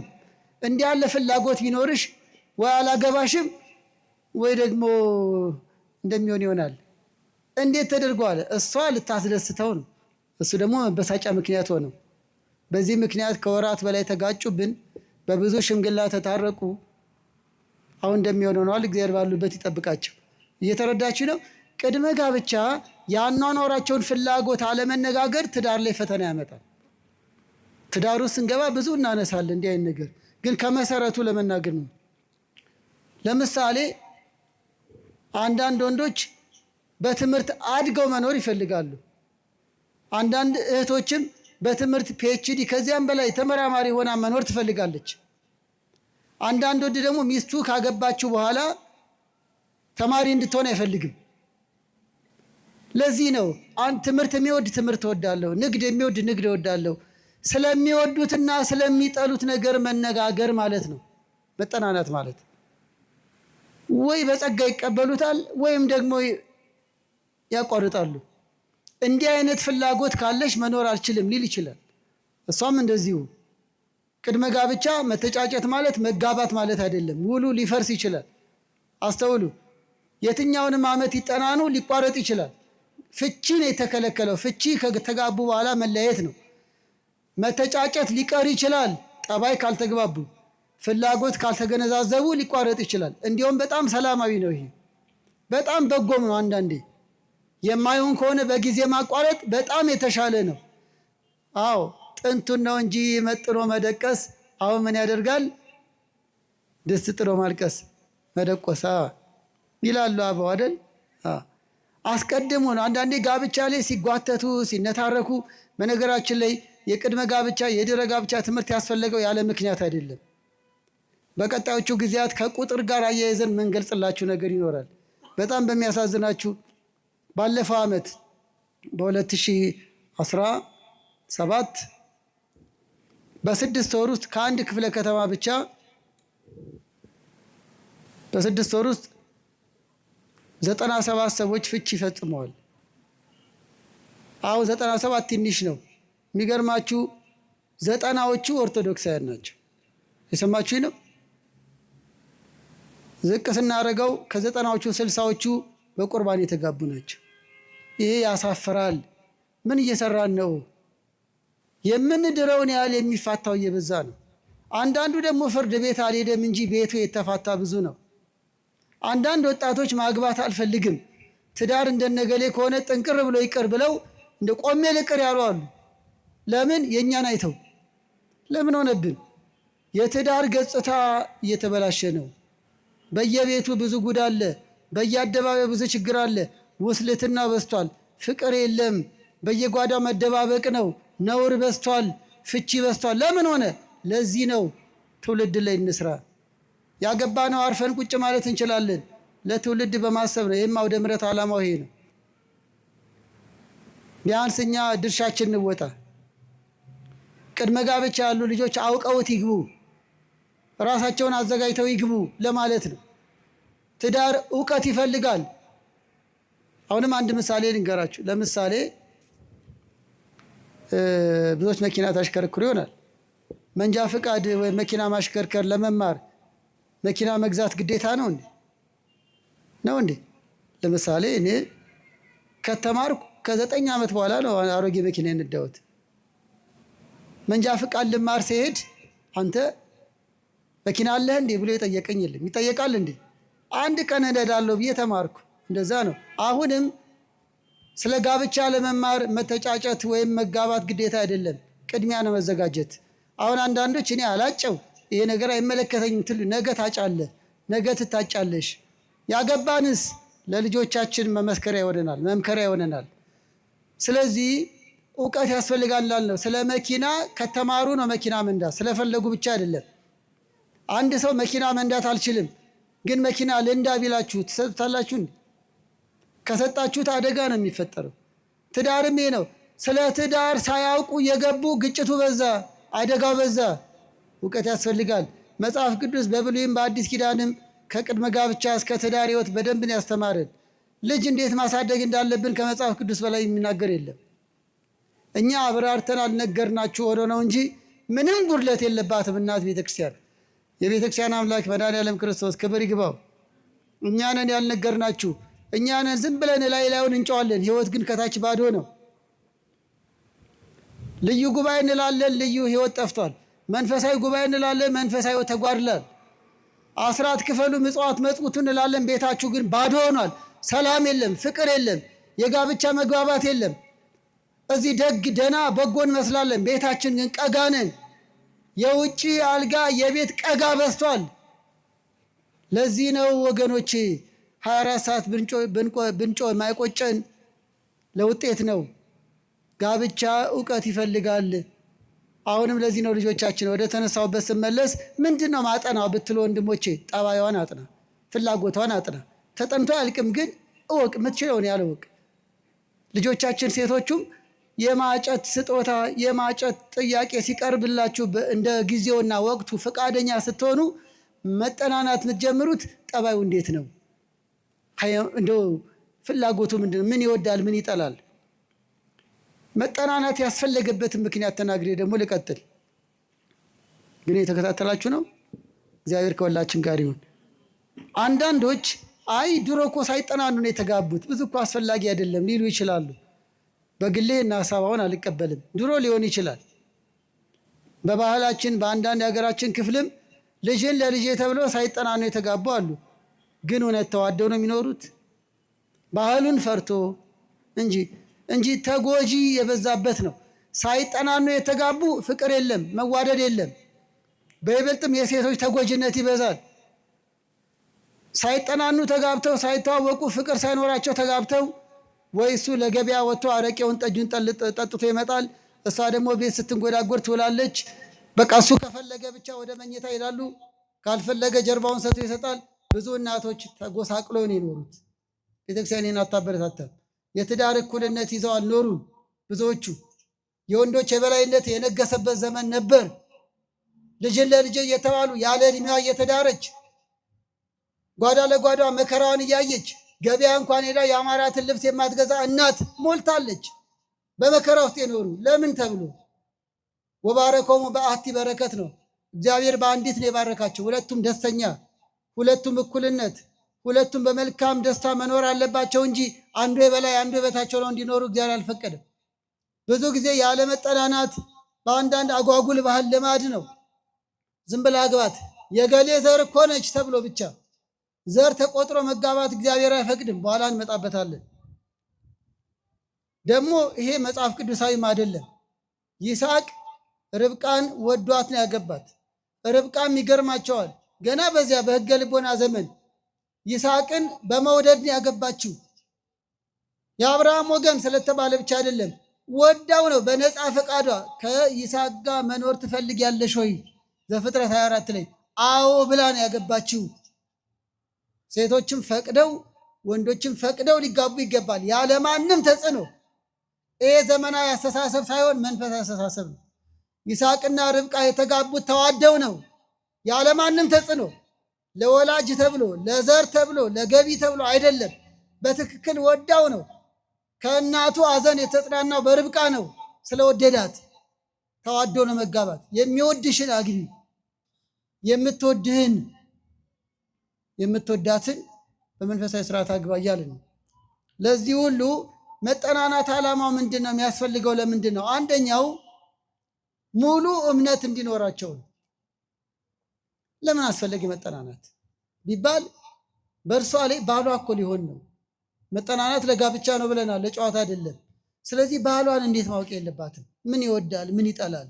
እንዲህ ያለ ፍላጎት ቢኖርሽ ወይ አላገባሽም ወይ ደግሞ እንደሚሆን ይሆናል። እንዴት ተደርጎ አለ። እሷ ልታስደስተው ነው፣ እሱ ደግሞ መበሳጫ ምክንያት ሆነው። በዚህ ምክንያት ከወራት በላይ ተጋጩብን። በብዙ ሽምግልና ተታረቁ። አሁን እንደሚሆን ሆነዋል። እግዚአብሔር ባሉበት ይጠብቃቸው። እየተረዳችሁ ነው? ቅድመ ጋብቻ የአኗኗራቸውን ፍላጎት አለመነጋገር ትዳር ላይ ፈተና ያመጣል። ትዳር ውስጥ ስንገባ ብዙ እናነሳለን እንዲህ አይነት ነገር፣ ግን ከመሰረቱ ለመናገር ነው። ለምሳሌ አንዳንድ ወንዶች በትምህርት አድገው መኖር ይፈልጋሉ። አንዳንድ እህቶችም በትምህርት ፒኤችዲ ከዚያም በላይ ተመራማሪ ሆና መኖር ትፈልጋለች። አንዳንድ ወንድ ደግሞ ሚስቱ ካገባችው በኋላ ተማሪ እንድትሆን አይፈልግም። ለዚህ ነው ትምህርት የሚወድ ትምህርት እወዳለሁ፣ ንግድ የሚወድ ንግድ እወዳለሁ። ስለሚወዱትና ስለሚጠሉት ነገር መነጋገር ማለት ነው መጠናናት ማለት። ወይ በጸጋ ይቀበሉታል ወይም ደግሞ ያቋርጣሉ። እንዲህ አይነት ፍላጎት ካለሽ መኖር አልችልም ሊል ይችላል። እሷም እንደዚሁ። ቅድመ ጋብቻ መተጫጨት ማለት መጋባት ማለት አይደለም። ውሉ ሊፈርስ ይችላል። አስተውሉ። የትኛውንም ዓመት ይጠናኑ ሊቋረጥ ይችላል። ፍቺ ነው የተከለከለው። ፍቺ ከተጋቡ በኋላ መለያየት ነው። መተጫጨት ሊቀር ይችላል። ጠባይ ካልተግባቡ፣ ፍላጎት ካልተገነዛዘቡ ሊቋረጥ ይችላል። እንዲሁም በጣም ሰላማዊ ነው። ይሄ በጣም በጎም ነው። አንዳንዴ የማይሆን ከሆነ በጊዜ ማቋረጥ በጣም የተሻለ ነው። አዎ ጥንቱን ነው እንጂ መጥኖ መደቀስ አሁን ምን ያደርጋል? ድስት ጥሎ ማልቀስ መደቆስ ይላሉ አበው አይደል? አስቀድሞ ነው። አንዳንዴ ጋብቻ ላይ ሲጓተቱ ሲነታረኩ፣ በነገራችን ላይ የቅድመ ጋብቻ የድህረ ጋብቻ ትምህርት ያስፈለገው ያለ ምክንያት አይደለም። በቀጣዮቹ ጊዜያት ከቁጥር ጋር አያይዘን የምንገልጽላችሁ ነገር ይኖራል። በጣም በሚያሳዝናችሁ ባለፈው ዓመት በ2017 በ6 ወር ውስጥ ከአንድ ክፍለ ከተማ ብቻ በ6 ወር ውስጥ 97 ሰዎች ፍቺ ፈጽመዋል። አዎ 97 ትንሽ ነው። የሚገርማችሁ 90ዎቹ ኦርቶዶክሳውያን ናቸው። የሰማችሁኝ ነው። ዝቅ ስናደርገው ከ90ዎቹ 60ዎቹ በቁርባን የተጋቡ ናቸው። ይሄ ያሳፍራል። ምን እየሰራን ነው? የምንድረውን ያህል የሚፋታው እየበዛ ነው። አንዳንዱ ደግሞ ፍርድ ቤት አልሄደም እንጂ ቤቱ የተፋታ ብዙ ነው። አንዳንድ ወጣቶች ማግባት አልፈልግም ትዳር እንደነገሌ ከሆነ ጥንቅር ብሎ ይቅር ብለው እንደ ቆሜ ልቅር ያሉ አሉ። ለምን? የእኛን አይተው። ለምን ሆነብን? የትዳር ገጽታ እየተበላሸ ነው። በየቤቱ ብዙ ጉድ አለ። በየአደባባዩ ብዙ ችግር አለ። ውስልትና በዝቷል። ፍቅር የለም። በየጓዳው መደባበቅ ነው። ነውር በዝቷል። ፍቺ በዝቷል። ለምን ሆነ? ለዚህ ነው። ትውልድ ላይ እንስራ። ያገባ ነው አርፈን ቁጭ ማለት እንችላለን። ለትውልድ በማሰብ ነው። ይህም አውደ ምሕረት ዓላማው ይሄ ነው። ቢያንስ እኛ ድርሻችን እንወጣ። ቅድመ ጋብቻ ያሉ ልጆች አውቀውት ይግቡ፣ ራሳቸውን አዘጋጅተው ይግቡ ለማለት ነው። ትዳር እውቀት ይፈልጋል። አሁንም አንድ ምሳሌ ልንገራችሁ። ለምሳሌ ብዙዎች መኪና ታሽከረክሩ ይሆናል። መንጃ ፍቃድ ወይ መኪና ማሽከርከር ለመማር መኪና መግዛት ግዴታ ነው እንዴ? ነው እንዴ? ለምሳሌ እኔ ከተማርኩ ከ9 ዓመት በኋላ ነው አሮጌ መኪና የነዳሁት። መንጃ ፍቃድ ልማር ሲሄድ አንተ መኪና አለህ እንዴ ብሎ የጠየቀኝ የለም። ይጠየቃል እንዴ? አንድ ቀን እነዳለሁ ብዬ ተማርኩ። እንደዛ ነው። አሁንም ስለ ጋብቻ ለመማር መተጫጨት ወይም መጋባት ግዴታ አይደለም። ቅድሚያ ነው መዘጋጀት። አሁን አንዳንዶች እኔ አላጨው ይሄ ነገር አይመለከተኝም ትሉ፣ ነገ ታጫለህ፣ ነገ ትታጫለሽ። ያገባንስ ለልጆቻችን መመስከሪያ ይሆነናል፣ መምከሪያ ይሆነናል። ስለዚህ እውቀት ያስፈልጋል ነው። ስለ መኪና ከተማሩ ነው መኪና መንዳት፣ ስለፈለጉ ብቻ አይደለም። አንድ ሰው መኪና መንዳት አልችልም ግን መኪና ልንዳ ቢላችሁ ትሰጡታላችሁ? ከሰጣችሁት አደጋ ነው የሚፈጠረው። ትዳርም ይሄ ነው። ስለ ትዳር ሳያውቁ የገቡ ግጭቱ በዛ፣ አደጋው በዛ። እውቀት ያስፈልጋል። መጽሐፍ ቅዱስ በብሉይም በአዲስ ኪዳንም ከቅድመ ጋብቻ እስከ ትዳር ሕይወት በደንብ ያስተማረን። ልጅ እንዴት ማሳደግ እንዳለብን ከመጽሐፍ ቅዱስ በላይ የሚናገር የለም። እኛ አብራርተን አልነገርናችሁ ሆኖ ነው እንጂ ምንም ጉድለት የለባትም እናት ቤተክርስቲያን። የቤተክርስቲያን አምላክ መድኃኔዓለም ክርስቶስ ክብር ይግባው። እኛንን ያልነገርናችሁ፣ እኛንን ዝም ብለን ላዩን እንጨዋለን። ሕይወት ግን ከታች ባዶ ነው። ልዩ ጉባኤ እንላለን፣ ልዩ ሕይወት ጠፍቷል። መንፈሳዊ ጉባኤ እንላለን፣ መንፈሳዊ ሕይወት ተጓድሏል። አስራት ክፈሉ፣ ምጽዋት መጽውቱ እንላለን፣ ቤታችሁ ግን ባዶ ሆኗል። ሰላም የለም፣ ፍቅር የለም፣ የጋብቻ መግባባት የለም። እዚህ ደግ ደና በጎ እንመስላለን፣ ቤታችን ግን ቀጋ ነን። የውጭ አልጋ የቤት ቀጋ በዝቷል። ለዚህ ነው ወገኖቼ 24 ሰዓት ብንጮ የማይቆጨን ለውጤት ነው። ጋብቻ እውቀት ይፈልጋል። አሁንም ለዚህ ነው ልጆቻችን ወደ ተነሳውበት ስመለስ ምንድን ነው ማጠናው ብትሉ ወንድሞቼ፣ ጠባይዋን አጥና፣ ፍላጎቷን አጥና። ተጠንቶ አያልቅም፣ ግን እወቅ፣ የምትችለውን ያለውቅ። ልጆቻችን ሴቶቹም የማጨት ስጦታ የማጨት ጥያቄ ሲቀርብላችሁ እንደ ጊዜውና ወቅቱ ፈቃደኛ ስትሆኑ መጠናናት የምትጀምሩት ጠባዩ እንዴት ነው? እንደው ፍላጎቱ ምንድን ነው? ምን ይወዳል? ምን ይጠላል? መጠናናት ያስፈለገበትን ምክንያት ተናግሬ ደግሞ ልቀጥል። ግን የተከታተላችሁ ነው። እግዚአብሔር ከሁላችን ጋር ይሁን። አንዳንዶች አይ ድሮ እኮ ሳይጠናኑ ነው የተጋቡት፣ ብዙ እኮ አስፈላጊ አይደለም ሊሉ ይችላሉ። በግሌ እና ሀሳባውን አልቀበልም። ድሮ ሊሆን ይችላል። በባህላችን በአንዳንድ የሀገራችን ክፍልም ልጅን ለልጄ ተብሎ ሳይጠናኑ የተጋቡ አሉ። ግን እውነት ተዋደው ነው የሚኖሩት? ባህሉን ፈርቶ እንጂ ተጎጂ የበዛበት ነው። ሳይጠናኑ የተጋቡ ፍቅር የለም፣ መዋደድ የለም። በይበልጥም የሴቶች ተጎጂነት ይበዛል። ሳይጠናኑ ተጋብተው ሳይተዋወቁ ፍቅር ሳይኖራቸው ተጋብተው ወይ እሱ ለገበያ ወጥቶ አረቄውን ጠጁን ጠጥቶ ይመጣል፣ እሷ ደግሞ ቤት ስትንጎዳጎር ትውላለች። በቃ እሱ ከፈለገ ብቻ ወደ መኝታ ይላሉ፣ ካልፈለገ ጀርባውን ሰጥቶ ይሰጣል። ብዙ እናቶች ተጎሳቅለው ነው የኖሩት። ቤተክርስቲያንን አታበረታታም። የትዳር እኩልነት ይዘው አልኖሩም። ብዙዎቹ የወንዶች የበላይነት የነገሰበት ዘመን ነበር። ልጅን ለልጅ እየተባሉ ያለ ዕድሜዋ እየተዳረች ጓዳ ለጓዳ መከራዋን እያየች ገበያ እንኳን ሄዳ የአማራትን ልብስ የማትገዛ እናት ሞልታለች። በመከራ ውስጥ የኖሩ ለምን ተብሎ ወባረኮሙ በአሐቲ በረከት ነው። እግዚአብሔር በአንዲት ነው የባረካቸው። ሁለቱም ደስተኛ፣ ሁለቱም እኩልነት፣ ሁለቱም በመልካም ደስታ መኖር አለባቸው እንጂ አንዱ የበላይ አንዱ የበታቸው ነው እንዲኖሩ እግዚአብሔር አልፈቀደም። ብዙ ጊዜ ያለመጠናናት በአንዳንድ አጓጉል ባህል ልማድ ነው። ዝም ብላ አግባት የገሌ ዘር እኮ ነች ተብሎ ብቻ ዘር ተቆጥሮ መጋባት እግዚአብሔር አይፈቅድም። በኋላ እንመጣበታለን። ደግሞ ይሄ መጽሐፍ ቅዱሳዊም አይደለም። ይስሐቅ ርብቃን ወዷት ነው ያገባት። ርብቃም ይገርማቸዋል፣ ገና በዚያ በሕገ ልቦና ዘመን ይስሐቅን በመውደድ ነው ያገባችው። የአብርሃም ወገን ስለተባለ ብቻ አይደለም፣ ወዳው ነው በነፃ ፈቃዷ። ከይስሐቅ ጋር መኖር ትፈልጊያለሽ ወይ? ዘፍጥረት 24 ላይ አዎ ብላ ነው ያገባችው። ሴቶችም ፈቅደው ወንዶችም ፈቅደው ሊጋቡ ይገባል፣ ያለማንም ተጽዕኖ። ይሄ ዘመናዊ አስተሳሰብ ሳይሆን መንፈሳዊ አስተሳሰብ ነው። ይስሐቅና ርብቃ የተጋቡት ተዋደው ነው፣ ያለማንም ተጽዕኖ። ለወላጅ ተብሎ፣ ለዘር ተብሎ፣ ለገቢ ተብሎ አይደለም። በትክክል ወዳው ነው። ከእናቱ ሐዘን የተጽናናው በርብቃ ነው። ስለወደዳት ተዋዶ ነው መጋባት። የሚወድሽን አግቢ፣ የምትወድህን የምትወዳትን በመንፈሳዊ ስርዓት አግባ እያለ ነው። ለዚህ ሁሉ መጠናናት ዓላማው ምንድን ነው? የሚያስፈልገው ለምንድን ነው? አንደኛው ሙሉ እምነት እንዲኖራቸው ነው። ለምን አስፈለገ መጠናናት ቢባል በእርሷ ላይ ባሏ እኮ ሊሆን ነው። መጠናናት ለጋብቻ ነው ብለናል፣ ለጨዋታ አይደለም። ስለዚህ ባሏን እንዴት ማወቅ የለባትም? ምን ይወዳል፣ ምን ይጠላል፣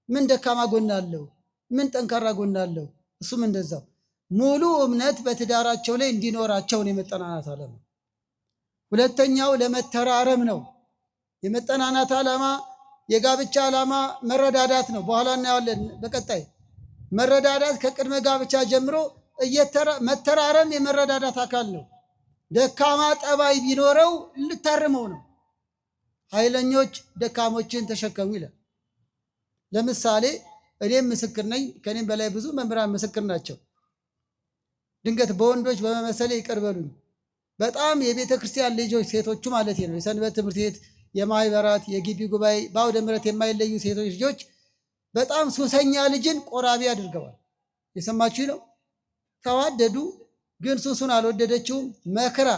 ምን ደካማ ጎን አለው፣ ምን ጠንካራ ጎን አለው። እሱም እንደዛው ሙሉ እምነት በትዳራቸው ላይ እንዲኖራቸው ነው የመጠናናት ዓላማ። ሁለተኛው ለመተራረም ነው። የመጠናናት ዓላማ፣ የጋብቻ ዓላማ መረዳዳት ነው። በኋላ እናያለን በቀጣይ። መረዳዳት ከቅድመ ጋብቻ ጀምሮ መተራረም የመረዳዳት አካል ነው። ደካማ ጠባይ ቢኖረው ልታርመው ነው። ኃይለኞች ደካሞችን ተሸከሙ ይላል። ለምሳሌ እኔም ምስክር ነኝ፣ ከኔም በላይ ብዙ መምህራን ምስክር ናቸው። ድንገት በወንዶች በመመሰሌ ይቅር በሉኝ። በጣም የቤተ ክርስቲያን ልጆች ሴቶቹ ማለት ነው፣ የሰንበት ትምህርት ቤት፣ የማህበራት፣ የግቢ ጉባኤ፣ በአውደ ምሕረት የማይለዩ ሴቶች ልጆች በጣም ሱሰኛ ልጅን ቆራቢ አድርገዋል። የሰማችሁ ነው። ተዋደዱ፣ ግን ሱሱን አልወደደችውም። መክራ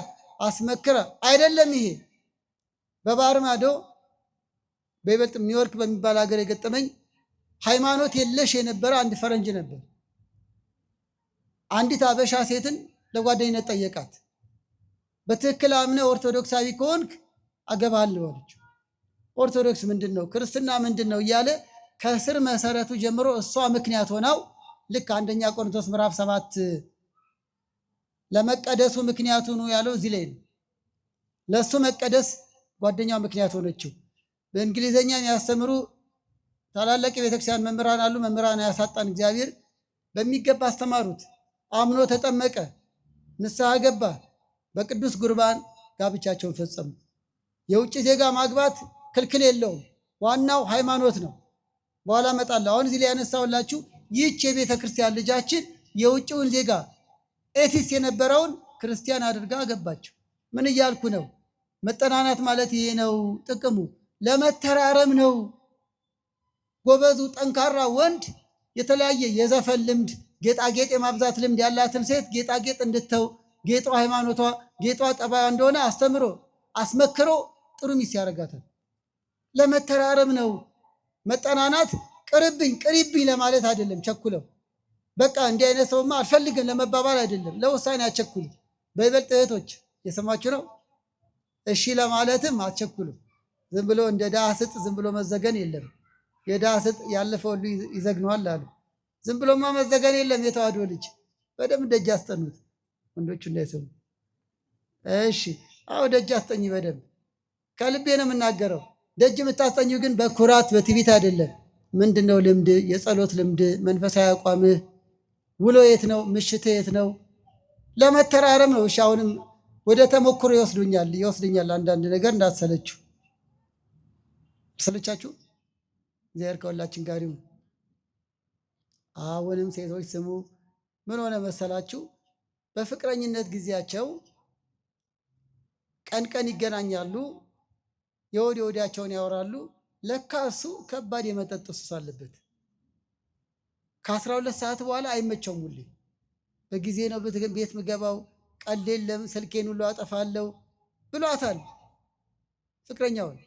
አስመክራ አይደለም። ይሄ በባህር ማዶ በይበልጥ ኒውዮርክ በሚባል ሀገር የገጠመኝ ሃይማኖት የለሽ የነበረ አንድ ፈረንጅ ነበር። አንዲት አበሻ ሴትን ለጓደኝነት ጠየቃት። በትክክል አምነ ኦርቶዶክሳዊ ከሆንክ አገባለሁ አለችው። ኦርቶዶክስ ምንድን ነው? ክርስትና ምንድን ነው? እያለ ከስር መሰረቱ ጀምሮ እሷ ምክንያት ሆናው ልክ አንደኛ ቆሮንቶስ ምዕራፍ 7 ለመቀደሱ ምክንያቱ ነው ያለው እዚህ ላይ ነው። ለእሱ መቀደስ ጓደኛው ምክንያት ሆነችው። በእንግሊዘኛ የሚያስተምሩ ታላላቅ የቤተክርስቲያን መምህራን አሉ። መምህራን ያሳጣን እግዚአብሔር። በሚገባ አስተማሩት። አምኖ ተጠመቀ፣ ንስሐ ገባ፣ በቅዱስ ቁርባን ጋብቻቸውን ፈጸሙ። የውጭ ዜጋ ማግባት ክልክል የለውም። ዋናው ሃይማኖት ነው። በኋላ እመጣለሁ። አሁን እዚህ ላይ ያነሳሁላችሁ ይህች የቤተ ክርስቲያን ልጃችን የውጭውን ዜጋ ኤቲስት የነበረውን ክርስቲያን አድርጋ አገባቸው። ምን እያልኩ ነው? መጠናናት ማለት ይሄ ነው ጥቅሙ። ለመተራረም ነው። ጎበዙ ጠንካራ ወንድ የተለያየ የዘፈን ልምድ፣ ጌጣጌጥ የማብዛት ልምድ ያላትን ሴት ጌጣጌጥ እንድተው፣ ጌጧ ሃይማኖቷ፣ ጌጧ ጠባያ እንደሆነ አስተምሮ አስመክሮ ጥሩ ሚስት ያደርጋታል። ለመተራረም ነው። መጠናናት ቅርብኝ ቅሪብኝ ለማለት አይደለም። ቸኩለው በቃ እንዲህ አይነት ሰውማ አልፈልግም ለመባባል አይደለም። ለውሳኔ አቸኩሉ። በይበልጥ እህቶች የሰማችሁ ነው። እሺ ለማለትም አትቸኩሉ። ዝም ብሎ እንደ ድሃ ስጥ ዝም ብሎ መዘገን የለም። የድሃ ስጥ ያለፈው ሁሉ ይዘግነዋል አሉ። ዝም ብሎማ መዘገን የለም። የተዋህዶ ልጅ በደንብ ደጅ አስጠኑት፣ ወንዶቹ እንዳይሰሙ። እሺ አዎ ደጅ አስጠኝ በደንብ። ከልቤ ነው የምናገረው። ደጅ የምታስጠኙ ግን በኩራት በትዕቢት አይደለም። ምንድነው ልምድ? የጸሎት ልምድ፣ መንፈሳዊ አቋምህ፣ ውሎ የት ነው? ምሽት የት ነው? ለመተራረም ነው። እሺ አሁንም ወደ ተሞክሮ ይወስዱኛል። አንዳንድ ነገር እንዳትሰለችው። ሰለቻችሁ? እግዚአብሔር ከሁላችን ጋር ይሁን። አሁንም ሴቶች ስሙ። ምን ሆነ መሰላችሁ? በፍቅረኝነት ጊዜያቸው ቀን ቀን ይገናኛሉ፣ የወዲ ወዲያቸውን ያወራሉ። ለካ እሱ ከባድ የመጠጥ ሱስ አለበት። ከ12 ሰዓት በኋላ አይመቸውም። ሁሌ በጊዜ ነው ቤት ምገባው፣ ቀልድ የለም፣ ስልኬን ሁሉ አጠፋለሁ ብሏታል ፍቅረኛውን።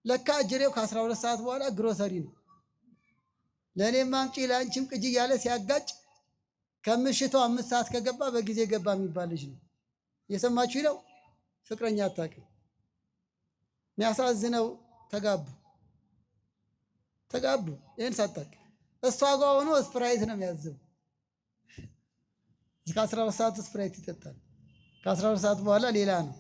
ለካ እጅሬው ከ12 ሰዓት በኋላ ግሮሰሪ ነው። ለእኔም አምጪ ለአንቺም ቅጂ እያለ ሲያጋጭ ከምሽቱ 5 ሰዓት ከገባ በጊዜ ገባ የሚባል ልጅ ነው። የሰማችሁ ነው። ፍቅረኛ አታውቅም። የሚያሳዝነው ተጋቡ ይህን ሳታውቅ እሷ ጋር ሆኖ ስፕራይት ነው የሚያዘው። እስከ 12 ሰዓት ስፕራይት ይጠጣል። ከ12 ሰዓት በኋላ ሌላ ነው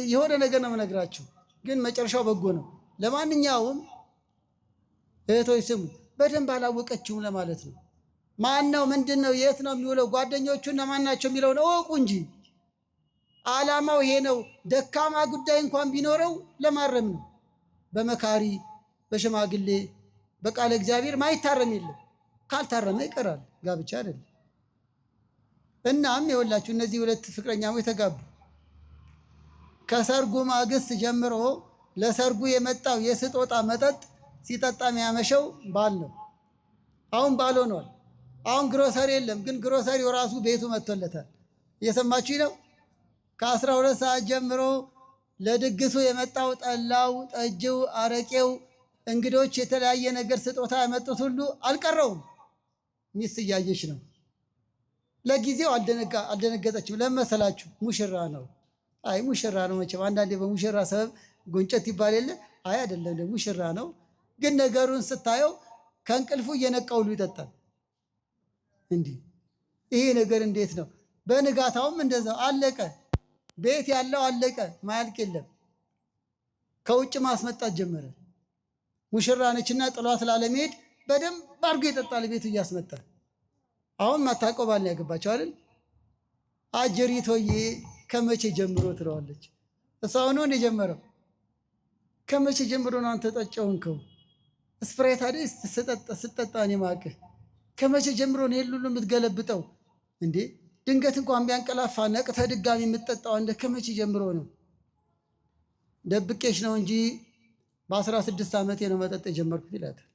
የሆነ ነገር ነው የምነግራችሁ፣ ግን መጨረሻው በጎ ነው። ለማንኛውም እህቶች ስሙ፣ በደንብ አላወቀችውም ለማለት ነው። ማን ነው ምንድን ነው የት ነው የሚውለው ጓደኞቹ እነማን ናቸው የሚለውን እወቁ እንጂ ዓላማው ይሄ ነው። ደካማ ጉዳይ እንኳን ቢኖረው ለማረም ነው። በመካሪ በሽማግሌ በቃለ እግዚአብሔር ማይታረም የለም። ካልታረመ ይቀራል፣ ጋብቻ አይደለም። እናም የወላችሁ እነዚህ ሁለት ፍቅረኛሞች ተጋቡ። ከሰርጉ ማግስት ጀምሮ ለሰርጉ የመጣው የስጦታ መጠጥ ሲጠጣ የሚያመሸው ባል ነው። አሁን ባል ሆኗል። አሁን ግሮሰሪ የለም፣ ግን ግሮሰሪው ራሱ ቤቱ መጥቶለታል። እየሰማችሁ ነው። ከ12 ሰዓት ጀምሮ ለድግሱ የመጣው ጠላው፣ ጠጅው፣ አረቄው፣ እንግዶች የተለያየ ነገር ስጦታ ያመጡት ሁሉ አልቀረውም። ሚስት እያየች ነው። ለጊዜው አልደነገጠችም። ለመሰላችሁ ሙሽራ ነው። አይ ሙሽራ ነው መቼም አንዳንዴ በሙሽራ ሰበብ ጎንጨት ይባል የለ። አይ አይደለም ሙሽራ ነው። ግን ነገሩን ስታየው ከእንቅልፉ እየነቃ ሁሉ ይጠጣል። እንዲህ ይሄ ነገር እንዴት ነው? በንጋታውም እንደዛው አለቀ። ቤት ያለው አለቀ፣ ማያልቅ የለም። ከውጭ ማስመጣት ጀመረ። ሙሽራ ነችና ጥሏት ላለመሄድ በደንብ አድርጎ ይጠጣል ቤቱ እያስመጣ። አሁን ማታውቀው ባል ነው ያገባቸው አይደል? አጀሪቶዬ ከመቼ ጀምሮ ትለዋለች። እሷ ነው የጀመረው። ከመቼ ጀምሮ ነው አንተ ጠጫውንከው? ስፕራይት አይደል ስጠጣ እኔ ማቅህ። ከመቼ ጀምሮ ነው ሁሉ የምትገለብጠው እንዴ? ድንገት እንኳን ቢያንቀላፋ ነቅተህ ድጋሚ የምትጠጣው እንደ ከመቼ ጀምሮ ነው? ደብቄሽ ነው እንጂ በ16 ዓመቴ ነው መጠጥ የጀመርኩት ይላታል።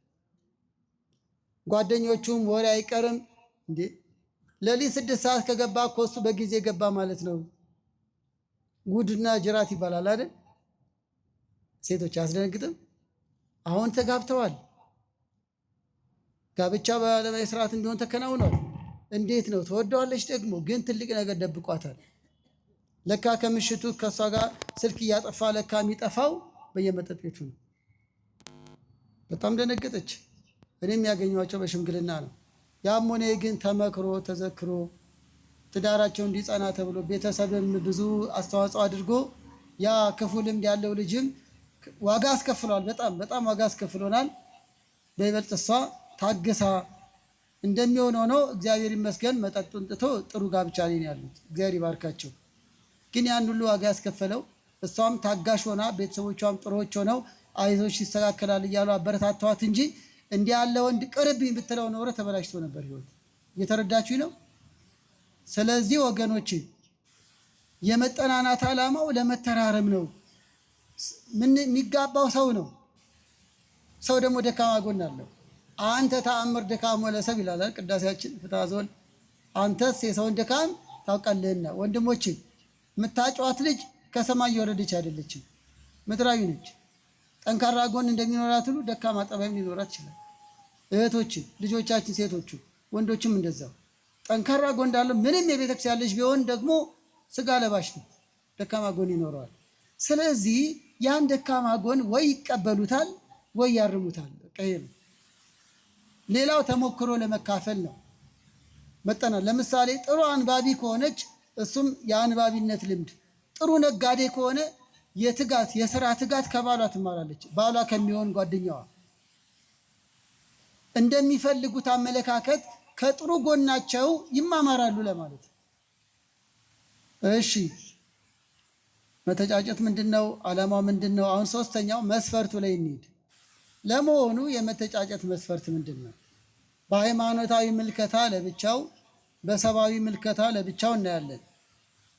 ጓደኞቹም ወሬ አይቀርም እንዴ ሌሊት 6 ሰዓት ከገባ እኮ እሱ በጊዜ ገባ ማለት ነው። ጉድና ጅራት ይባላል አይደል? ሴቶች አያስደነግጥም? አሁን ተጋብተዋል። ጋብቻ ባለማዊ ስርዓት እንዲሆን ተከናውኗል። እንዴት ነው ተወደዋለች። ደግሞ ግን ትልቅ ነገር ደብቋታል። ለካ ከምሽቱ ከሷ ጋር ስልክ እያጠፋ ለካ የሚጠፋው በየመጠጥ ቤቱ ነው። በጣም ደነገጠች። እኔም ያገኟቸው በሽምግልና ነው። ያም ሆነ ግን ተመክሮ ተዘክሮ ትዳራቸው እንዲጸና ተብሎ ቤተሰብም ብዙ አስተዋጽኦ አድርጎ ያ ክፉ ልምድ ያለው ልጅም ዋጋ አስከፍሏል። በጣም ዋጋ አስከፍሎናል። በይበልጥ እሷ ታግሳ እንደሚሆን ሆኖ እግዚአብሔር ይመስገን መጠጡን ጥቶ ጥሩ ጋብቻ ላይ ነው ያሉት። እግዚአብሔር ይባርካቸው። ግን ያን ሁሉ ዋጋ ያስከፈለው እሷም ታጋሽ ሆና ቤተሰቦቿም ጥሩዎች ሆነው አይዞሽ ይስተካከላል እያሉ አበረታተዋት እንጂ እንዲህ ያለ ወንድ ቅርብኝ ብትለው ኖሮ ተበላሽቶ ነበር ህይወት። እየተረዳችሁ ነው? ስለዚህ ወገኖች የመጠናናት ዓላማው ለመተራረም ነው። ምን የሚጋባው ሰው ነው። ሰው ደግሞ ደካማ ጎን አለው። አንተ ተአምር ድካም ወለሰብ ይላል ቅዳሴያችን ፍትሐ ዘወልድ። አንተስ የሰውን ድካም ታውቃለህና። ወንድሞች የምታጫዋት ልጅ ከሰማይ የወረደች አይደለችም፣ ምድራዊ ነች። ጠንካራ ጎን እንደሚኖራት ሁሉ ደካማ ጠባይም ሊኖራት ይችላል። እህቶች ልጆቻችን፣ ሴቶቹ ወንዶችም እንደዛው ጠንካራ ጎን እንዳለው ምንም የቤተክርስቲያን ልጅ ቢሆን ደግሞ ስጋ ለባሽ ነው፣ ደካማ ጎን ይኖረዋል። ስለዚህ ያን ደካማ ጎን ወይ ይቀበሉታል ወይ ያርሙታል። ቀይ ነው። ሌላው ተሞክሮ ለመካፈል ነው። መጠናል። ለምሳሌ ጥሩ አንባቢ ከሆነች እሱም የአንባቢነት ልምድ፣ ጥሩ ነጋዴ ከሆነ የትጋት የሥራ ትጋት ከባሏ ትማራለች። ባሏ ከሚሆን ጓደኛዋ እንደሚፈልጉት አመለካከት ከጥሩ ጎናቸው ይማማራሉ ለማለት። እሺ መተጫጨት ምንድነው? ዓላማው ምንድነው? አሁን ሶስተኛው መስፈርቱ ላይ እንሂድ። ለመሆኑ የመተጫጨት መስፈርት ምንድነው? በሃይማኖታዊ ምልከታ ለብቻው፣ በሰብአዊ ምልከታ ለብቻው እናያለን።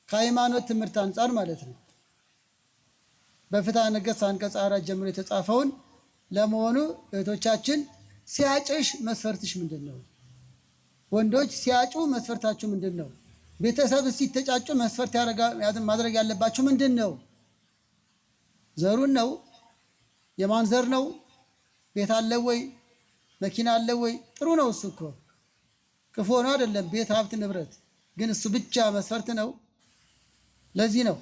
ከሃይማኖት ትምህርት አንጻር ማለት ነው። በፍትሐ ነገሥት አንቀጽ 4 ጀምሮ የተጻፈውን ለመሆኑ እህቶቻችን ሲያጭሽ መስፈርትሽ ምንድነው? ወንዶች ሲያጩ መስፈርታችሁ ምንድነው? ቤተሰብ ሲተጫጩ መስፈርት ማድረግ ያለባችሁ ምንድነው? ዘሩን ነው? የማን ዘር ነው? ቤት አለ ወይ? መኪና አለ ወይ? ጥሩ ነው እሱ እኮ። ክፉ ሆኖ አይደለም፣ ቤት፣ ሀብት፣ ንብረት ግን እሱ ብቻ መስፈርት ነው። ለዚህ ነው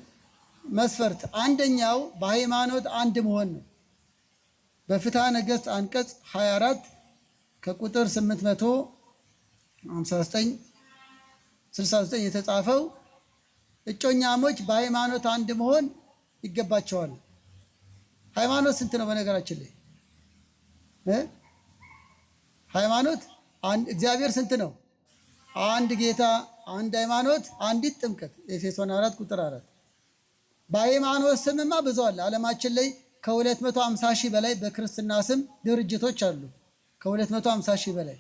መስፈርት አንደኛው በሃይማኖት አንድ መሆን ነው። በፍትሐ ነገሥት አንቀጽ 24 ከቁጥር 859-69 የተጻፈው እጮኛሞች በሃይማኖት አንድ መሆን ይገባቸዋል። ሃይማኖት ስንት ነው? በነገራችን ላይ ሃይማኖት እግዚአብሔር ስንት ነው? አንድ ጌታ፣ አንድ ሃይማኖት፣ አንዲት ጥምቀት ኤፌሶን 4 ቁጥር 4። በሃይማኖት ስምማ ብዙ አለ። ዓለማችን ላይ ከ250 ሺህ በላይ በክርስትና ስም ድርጅቶች አሉ። ከ250 ሺህ በላይ።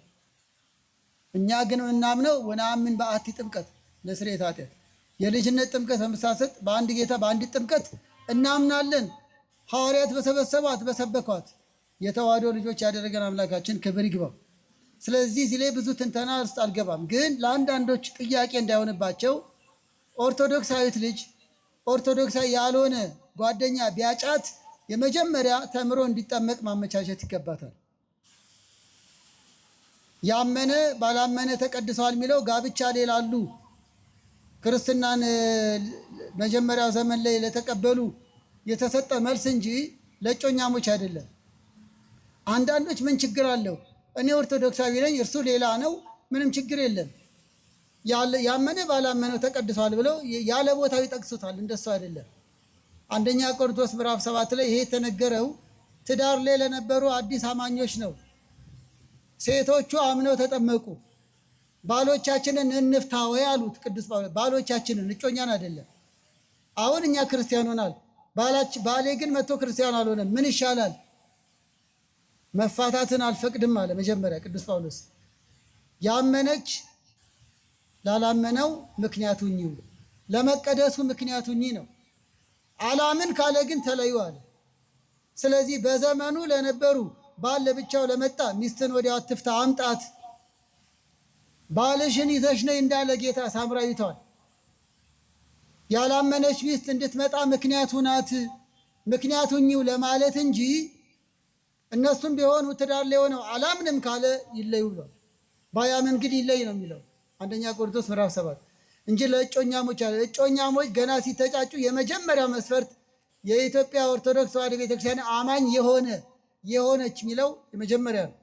እኛ ግን የምናምነው ወነአምን በአሐቲ ጥምቀት ለስርየተ ኃጢአት፣ የልጅነት ጥምቀት በመሳሰጥ በአንድ ጌታ በአንዲት ጥምቀት እናምናለን። ሐዋርያት በሰበሰቧት በሰበኳት የተዋሕዶ ልጆች ያደረገን አምላካችን ክብር ይግባው። ስለዚህ እዚህ ላይ ብዙ ትንተና ውስጥ አልገባም፣ ግን ለአንዳንዶች ጥያቄ እንዳይሆንባቸው ኦርቶዶክሳዊት ልጅ ኦርቶዶክሳዊ ያልሆነ ጓደኛ ቢያጫት የመጀመሪያ ተምሮ እንዲጠመቅ ማመቻቸት ይገባታል። ያመነ ባላመነ ተቀድሰዋል የሚለው ጋብቻ ሌላ አሉ። ክርስትናን መጀመሪያው ዘመን ላይ ለተቀበሉ የተሰጠ መልስ እንጂ ለእጮኛሞች አይደለም። አንዳንዶች ምን ችግር አለው? እኔ ኦርቶዶክሳዊ ነኝ፣ እርሱ ሌላ ነው፣ ምንም ችግር የለም፣ ያመነ ባላመነው ተቀድሷል ብለው ያለ ቦታው ይጠቅሱታል። እንደሱ አይደለም። አንደኛ ቆሮንቶስ ምዕራፍ 7 ላይ ይሄ የተነገረው ትዳር ላይ ለነበሩ አዲስ አማኞች ነው። ሴቶቹ አምነው ተጠመቁ። ባሎቻችንን እንፍታ ወይ አሉት ቅዱስ ጳውሎስ። ባሎቻችንን፣ እጮኛን አይደለም። አሁን እኛ ክርስቲያን ሆናል፣ ባሌ ግን መጥቶ ክርስቲያን አልሆነም፣ ምን ይሻላል? መፋታትን አልፈቅድም አለ መጀመሪያ ቅዱስ ጳውሎስ። ያመነች ላላመነው ምክንያቱ ሁኚ፣ ለመቀደሱ ምክንያቱ ሁኚ ነው። አላምን ካለ ግን ተለዩ አለ። ስለዚህ በዘመኑ ለነበሩ ባል ለብቻው ለመጣ ሚስትን ወዲያው አትፍታ፣ አምጣት፣ ባልሽን ይዘሽ ነይ እንዳለ ጌታ ሳምራዊቷን ያላመነች ሚስት እንድትመጣ ምክንያቱ ናት፣ ምክንያቱ ሁኚው ለማለት እንጂ እነሱም ቢሆኑ ትዳር ላይ ሆነው አላምንም ካለ ይለዩ ብሏል። ባያምን ግን ይለይ ነው የሚለው አንደኛ ቆሮንቶስ ምዕራፍ 7 እንጂ ለእጮኛሞች አለ። እጮኛሞች ገና ሲተጫጩ የመጀመሪያው መስፈርት የኢትዮጵያ ኦርቶዶክስ ተዋሕዶ ቤተክርስቲያን አማኝ የሆነች የሚለው የመጀመሪያ ነው።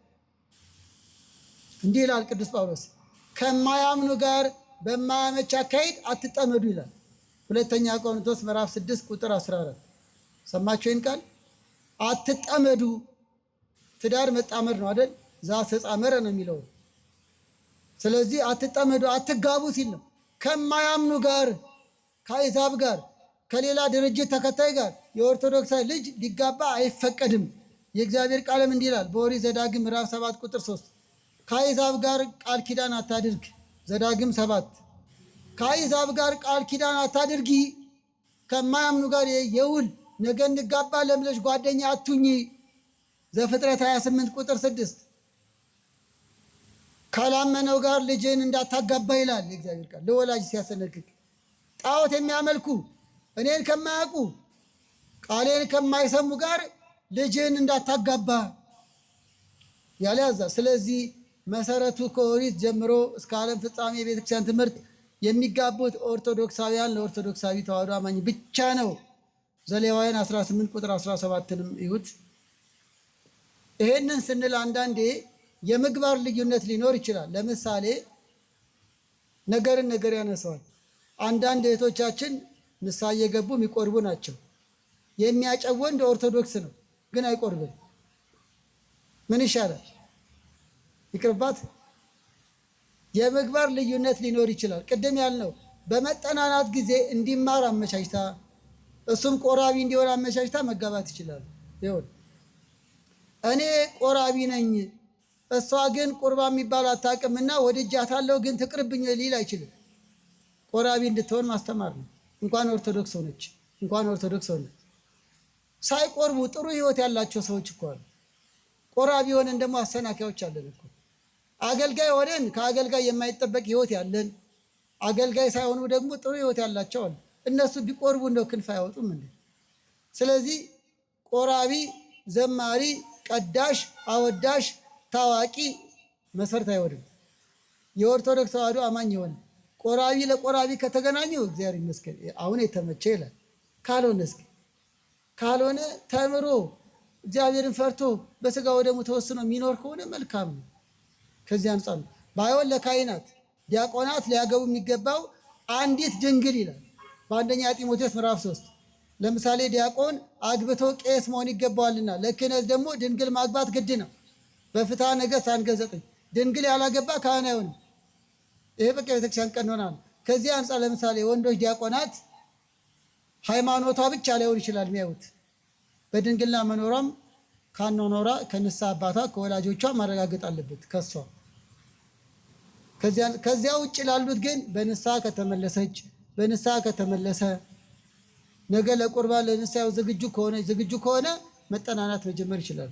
እንዲህ ይላል ቅዱስ ጳውሎስ፣ ከማያምኑ ጋር በማያመች አካሄድ አትጠመዱ ይላል። ሁለተኛ ቆሮንቶስ ምዕራፍ 6 ቁጥር 14 ሰማችሁ ይህን ቃል? አትጠመዱ። ትዳር መጣመድ ነው አይደል? ዘአስተጻመረ ነው የሚለው። ስለዚህ አትጠመዱ፣ አትጋቡ ሲል ነው። ከማያምኑ ጋር፣ ከአሕዛብ ጋር፣ ከሌላ ድርጅት ተከታይ ጋር የኦርቶዶክሳዊ ልጅ ሊጋባ አይፈቀድም። የእግዚአብሔር ቃልም እንዲህ ይላል በኦሪት ዘዳግም ምዕራፍ 7 ቁጥር 3 ከአሕዛብ ጋር ቃል ኪዳን አታድርግ። ዘዳግም 7 ከአሕዛብ ጋር ቃል ኪዳን አታድርጊ፣ ከማያምኑ ጋር የውል ነገ እንጋባለን ብለሽ ጓደኛ አትሁኚ። ዘፍጥረት 28 ቁጥር 6 ካላመነው ጋር ልጅን እንዳታጋባ ይላል የእግዚአብሔር ቃል ለወላጅ ሲያስጠነቅቅ። ጣዖት የሚያመልኩ እኔን ከማያውቁ ቃሌን ከማይሰሙ ጋር ልጅን እንዳታጋባ ያለ ያዛል። ስለዚህ መሰረቱ ከኦሪት ጀምሮ እስከ ዓለም ፍጻሜ የቤተክርስቲያን ትምህርት የሚጋቡት ኦርቶዶክሳውያን ለኦርቶዶክሳዊ ተዋሕዶ አማኝ ብቻ ነው። ዘሌዋውያን 18 ቁጥር 17ንም ይሁት። ይሄንን ስንል አንዳንዴ የምግባር ልዩነት ሊኖር ይችላል። ለምሳሌ ነገርን ነገር ያነሳዋል። አንዳንድ እህቶቻችን ንስሐ እየገቡ የሚቆርቡ ናቸው። የሚያጨው ወንድ ኦርቶዶክስ ነው ግን አይቆርብም። ምን ይሻላል? ይቅርባት። የምግባር ልዩነት ሊኖር ይችላል። ቅድም ያልነው በመጠናናት ጊዜ እንዲማር አመቻችታ እሱም ቆራቢ እንዲሆን አመቻችታ መጋባት ይችላል። ይሁን እኔ ቆራቢ ነኝ እሷ ግን ቁርባ የሚባል አታውቅምና ወድጃታለሁ ግን ትቅርብኝ ሊል አይችልም። ቆራቢ እንድትሆን ማስተማር ነው። እንኳን ኦርቶዶክስ ሆነች እንኳን ኦርቶዶክስ ሆነ ሳይቆርቡ ጥሩ ህይወት ያላቸው ሰዎች እኮ አሉ። ቆራቢ ሆነን ደግሞ አሰናካዮች አለን እኮ። አገልጋይ ሆነን ከአገልጋይ የማይጠበቅ ህይወት ያለን፣ አገልጋይ ሳይሆኑ ደግሞ ጥሩ ህይወት ያላቸው አሉ። እነሱ ቢቆርቡ እንደው ክንፍ አያወጡም እንዴ? ስለዚህ ቆራቢ፣ ዘማሪ፣ ቀዳሽ፣ አወዳሽ፣ ታዋቂ መሰረት አይወድም። የኦርቶዶክስ ተዋሕዶ አማኝ የሆነ ቆራቢ ለቆራቢ ከተገናኙ እግዚአብሔር ይመስገን አሁን የተመቸ ይላል። ካልሆነ ተምሮ እግዚአብሔርን ፈርቶ በስጋ ወደሙ ተወስኖ የሚኖር ከሆነ መልካም ነው። ከዚህ አንጻር ነው ባይሆን ለካህናት ዲያቆናት ሊያገቡ የሚገባው አንዲት ድንግል ይላል በአንደኛ ጢሞቴዎስ ምዕራፍ 3 ለምሳሌ ዲያቆን አግብቶ ቄስ መሆን ይገባዋልና ለክህነት ደግሞ ድንግል ማግባት ግድ ነው። በፍትሐ ነገሥት አንቀጽ 9 ድንግል ያላገባ ካህን አይሆንም። ይሄ በቃ ቤተክርስቲያን ቀኖና ነው። ከዚህ አንጻር ለምሳሌ ወንዶች ዲያቆናት ሃይማኖቷ ብቻ ላይሆን ይችላል የሚያዩት በድንግልና መኖሯም ካኗኗሯ ከንስሐ አባቷ ከወላጆቿ ማረጋገጥ አለበት ከሷ። ከዚያ ውጭ ላሉት ግን በንስሐ ከተመለሰ ነገ ለቁርባን ለንስሐው ዝግጁ ከሆነ መጠናናት መጀመር ይችላል።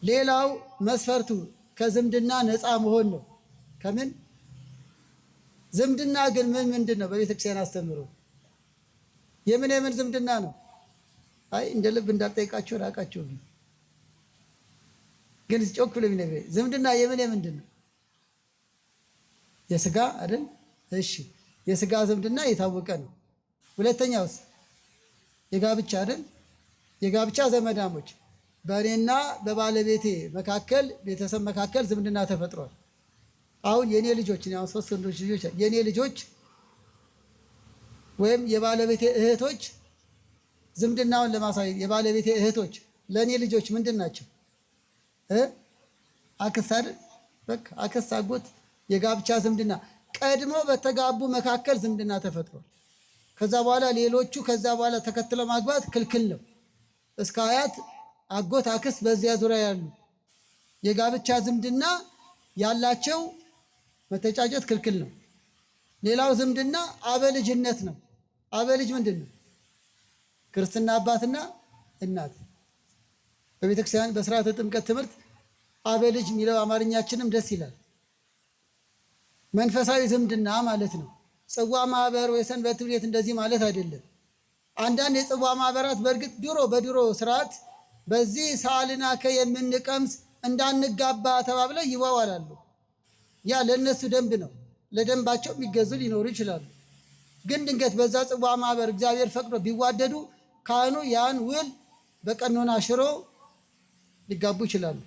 ሌላው መስፈርቱ ከዝምድና ነፃ መሆን ነው። ከምን ዝምድና ግን ምንድን ነው? በቤተክርስቲያን አስተምሮ የምን ዝምድና ነው? አይ እንደ ልብ እንዳልጠይቃችሁ ራቃችሁ ግን ጮክ ብሎ የሚነግረኝ ዝምድና ምንድን ነው? የስጋ አይደል? እሺ የስጋ ዝምድና የታወቀ ነው። ሁለተኛውስ የጋብቻ አይደል? የጋብቻ ዘመዳሞች በእኔና በባለቤቴ መካከል ቤተሰብ መካከል ዝምድና ተፈጥሯል። አሁን የኔ ልጆች ነው 3 ወንዶች ልጆች የኔ ልጆች ወይም የባለቤቴ እህቶች ዝምድናውን ለማሳየት የባለቤቴ እህቶች ለኔ ልጆች ምንድን ናቸው? አክስት አይደል? በቃ አክስት፣ አጎት፣ የጋብቻ ዝምድና ቀድሞ በተጋቡ መካከል ዝምድና ተፈጥሯል። ከዛ በኋላ ሌሎቹ ከዛ በኋላ ተከትለው ማግባት ክልክል ነው። እስከ አያት፣ አጎት፣ አክስት በዚያ ዙሪያ ያሉ የጋብቻ ዝምድና ያላቸው መተጫጨት ክልክል ነው። ሌላው ዝምድና አበልጅነት ነው። አበልጅ ምንድን ነው? ክርስትና አባትና እናት። በቤተክርስቲያን በስርዓተ ጥምቀት ትምህርት አበልጅ የሚለው አማርኛችንም ደስ ይላል። መንፈሳዊ ዝምድና ማለት ነው። ጽዋ ማህበር ወይ ሰንበት ትምህርት ቤት እንደዚህ ማለት አይደለም። አንዳንድ የጽዋ ማህበራት በእርግጥ በድሮ ስርዓት በዚህ ሳልናከ የምንቀምስ እንዳንጋባ ተባብለው ይዋዋላሉ። ያ ለነሱ ደንብ ነው። ለደንባቸው የሚገዙ ሊኖሩ ይችላሉ። ግን ድንገት በዛ ጽዋ ማህበር እግዚአብሔር ፈቅዶ ቢዋደዱ ካህኑ ያን ውል በቀኖና ሽሮ ሊጋቡ ይችላሉ።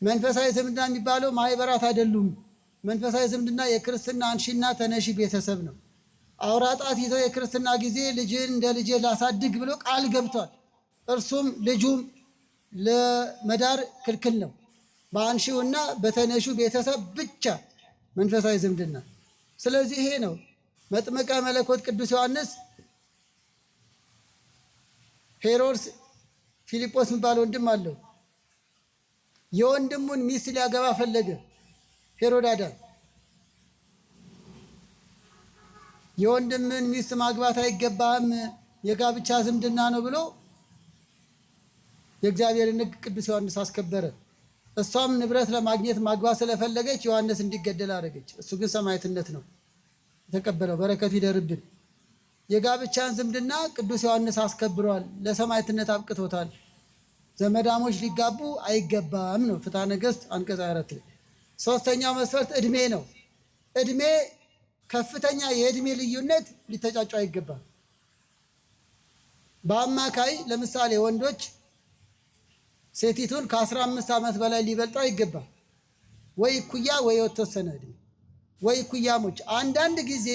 መንፈሳዊ ዝምድና የሚባለው ማህበራት አይደሉም። መንፈሳዊ ዝምድና የክርስትና አንሺና ተነሺ ቤተሰብ ነው። አውራጣት ይዘው የክርስትና ጊዜ ልጅን እንደ ልጄ ላሳድግ ብሎ ቃል ገብቷል። እርሱም ልጁም ለመዳር ክልክል ነው። በአንሺውና በተነሹ ቤተሰብ ብቻ መንፈሳዊ ዝምድና። ስለዚህ ይሄ ነው መጥምቀ መለኮት ቅዱስ ዮሐንስ ሄሮድስ ፊልጶስ የሚባል ወንድም አለው። የወንድሙን ሚስት ሊያገባ ፈለገ። ሄሮዳዳ የወንድምን ሚስት ማግባት አይገባም የጋብቻ ዝምድና ነው ብሎ የእግዚአብሔርን ሕግ ቅዱስ ዮሐንስ አስከበረ። እሷም ንብረት ለማግኘት ማግባት ስለፈለገች ዮሐንስ እንዲገደል አደረገች። እሱ ግን ሰማዕትነት ነው የተቀበለው። በረከቱ ይደርብን። የጋብቻን ዝምድና ቅዱስ ዮሐንስ አስከብሯል፣ ለሰማዕትነት አብቅቶታል። ዘመዳሞች ሊጋቡ አይገባም ነው ፍትሐ ነገሥት አንቀጽ 24 ላይ። ሶስተኛው መስፈርት እድሜ ነው። እድሜ ከፍተኛ የእድሜ ልዩነት ሊተጫጩ አይገባም። በአማካይ ለምሳሌ ወንዶች ሴቲቱን ከ15 ዓመት በላይ ሊበልጡ አይገባም። ወይ እኩያ ወይ የተወሰነ እድሜ ወይ እኩያሞች። አንዳንድ ጊዜ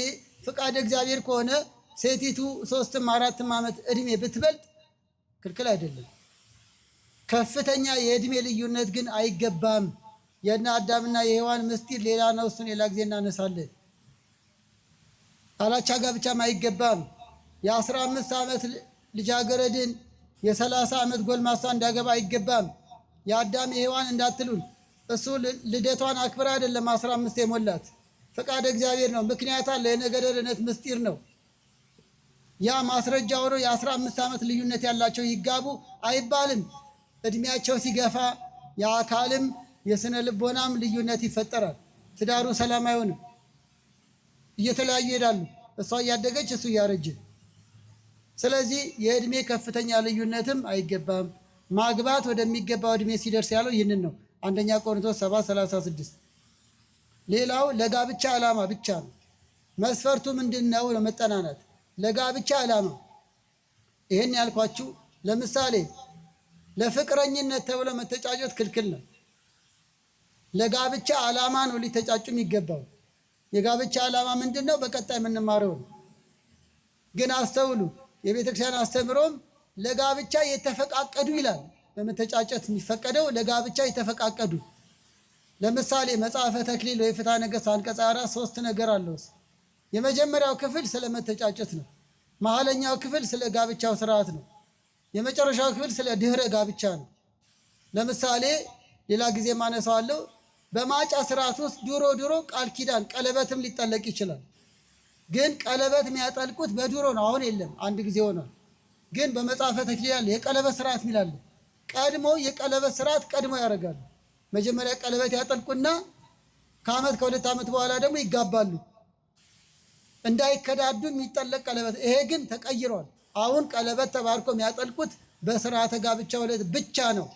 ፍቃድ እግዚአብሔር ከሆነ ሴቲቱ 3ም 4ም ዓመት እድሜ ብትበልጥ ክልክል አይደለም። ከፍተኛ የእድሜ ልዩነት ግን አይገባም። የእነ አዳምና የሔዋን ምስጢር ሌላ ነው። እሱን ሌላ ጊዜ እናነሳለን። አላቻ ጋብቻም አይገባም። የ15 ዓመት ልጃገረድን የ30 ዓመት ጎልማሳ እንዳገባ አይገባም። የአዳም የሔዋን እንዳትሉን፣ እሱ ልደቷን አክብራ አይደለም 15 የሞላት ፈቃድ እግዚአብሔር ነው። ምክንያት አለ። የነገረ ድኅነት ምስጢር ነው። ያ ማስረጃ ሆኖ የ15 ዓመት ልዩነት ያላቸው ይጋቡ አይባልም። እድሜያቸው ሲገፋ የአካልም የስነ ልቦናም ልዩነት ይፈጠራል። ትዳሩ ሰላም አይሆንም። እየተለያዩ ይሄዳሉ። እሷ እያደገች እሱ እያረጀ። ስለዚህ የእድሜ ከፍተኛ ልዩነትም አይገባም። ማግባት ወደሚገባው እድሜ ሲደርስ ያለው ይህንን ነው። አንደኛ ቆሮንቶስ 7:36 ሌላው ለጋብቻ ዓላማ ብቻ ነው። መስፈርቱ ምንድነው? ለመጠናናት ለጋብቻ ዓላማ። ይሄን ያልኳችሁ ለምሳሌ ለፍቅረኝነት ተብሎ መተጫጨት ክልክል ነው። ለጋብቻ ዓላማ ነው ሊተጫጩ የሚገባው። የጋብቻ ዓላማ ምንድነው? በቀጣይ የምንማረው ነው። ግን አስተውሉ፣ የቤተክርስቲያን አስተምሮም ለጋብቻ የተፈቃቀዱ ይላል። በመተጫጨት የሚፈቀደው ለጋብቻ የተፈቃቀዱ። ለምሳሌ መጽሐፈ ተክሊል ወይ ፍትሐ ነገሥት አንቀጽ 4 3 ነገር አለው። የመጀመሪያው ክፍል ስለ መተጫጨት ነው። መሀለኛው ክፍል ስለ ጋብቻው ስርዓት ነው። የመጨረሻው ክፍል ስለ ድህረ ጋብቻ ነው። ለምሳሌ ሌላ ጊዜ ማነሳዋለሁ። በማጫ ስርዓት ውስጥ ድሮ ቃል ኪዳን ቀለበትም ሊጠለቅ ይችላል። ግን ቀለበት የሚያጠልቁት በድሮ ነው። አሁን የለም፣ አንድ ጊዜ ሆኗል። ግን በመጽሐፈ ተክሊል ያለ የቀለበት ስርዓት ሚላለ ቀድሞ የቀለበት ስርዓት ቀድሞ ያደርጋሉ። መጀመሪያ ቀለበት ያጠልቁና ከአመት ከሁለት ዓመት በኋላ ደግሞ ይጋባሉ። እንዳይከዳዱ የሚጠለቅ ቀለበት። ይሄ ግን ተቀይሯል። አሁን ቀለበት ተባርኮ የሚያጠልቁት በስርዓተ ጋብቻው ላይ ብቻ ነው።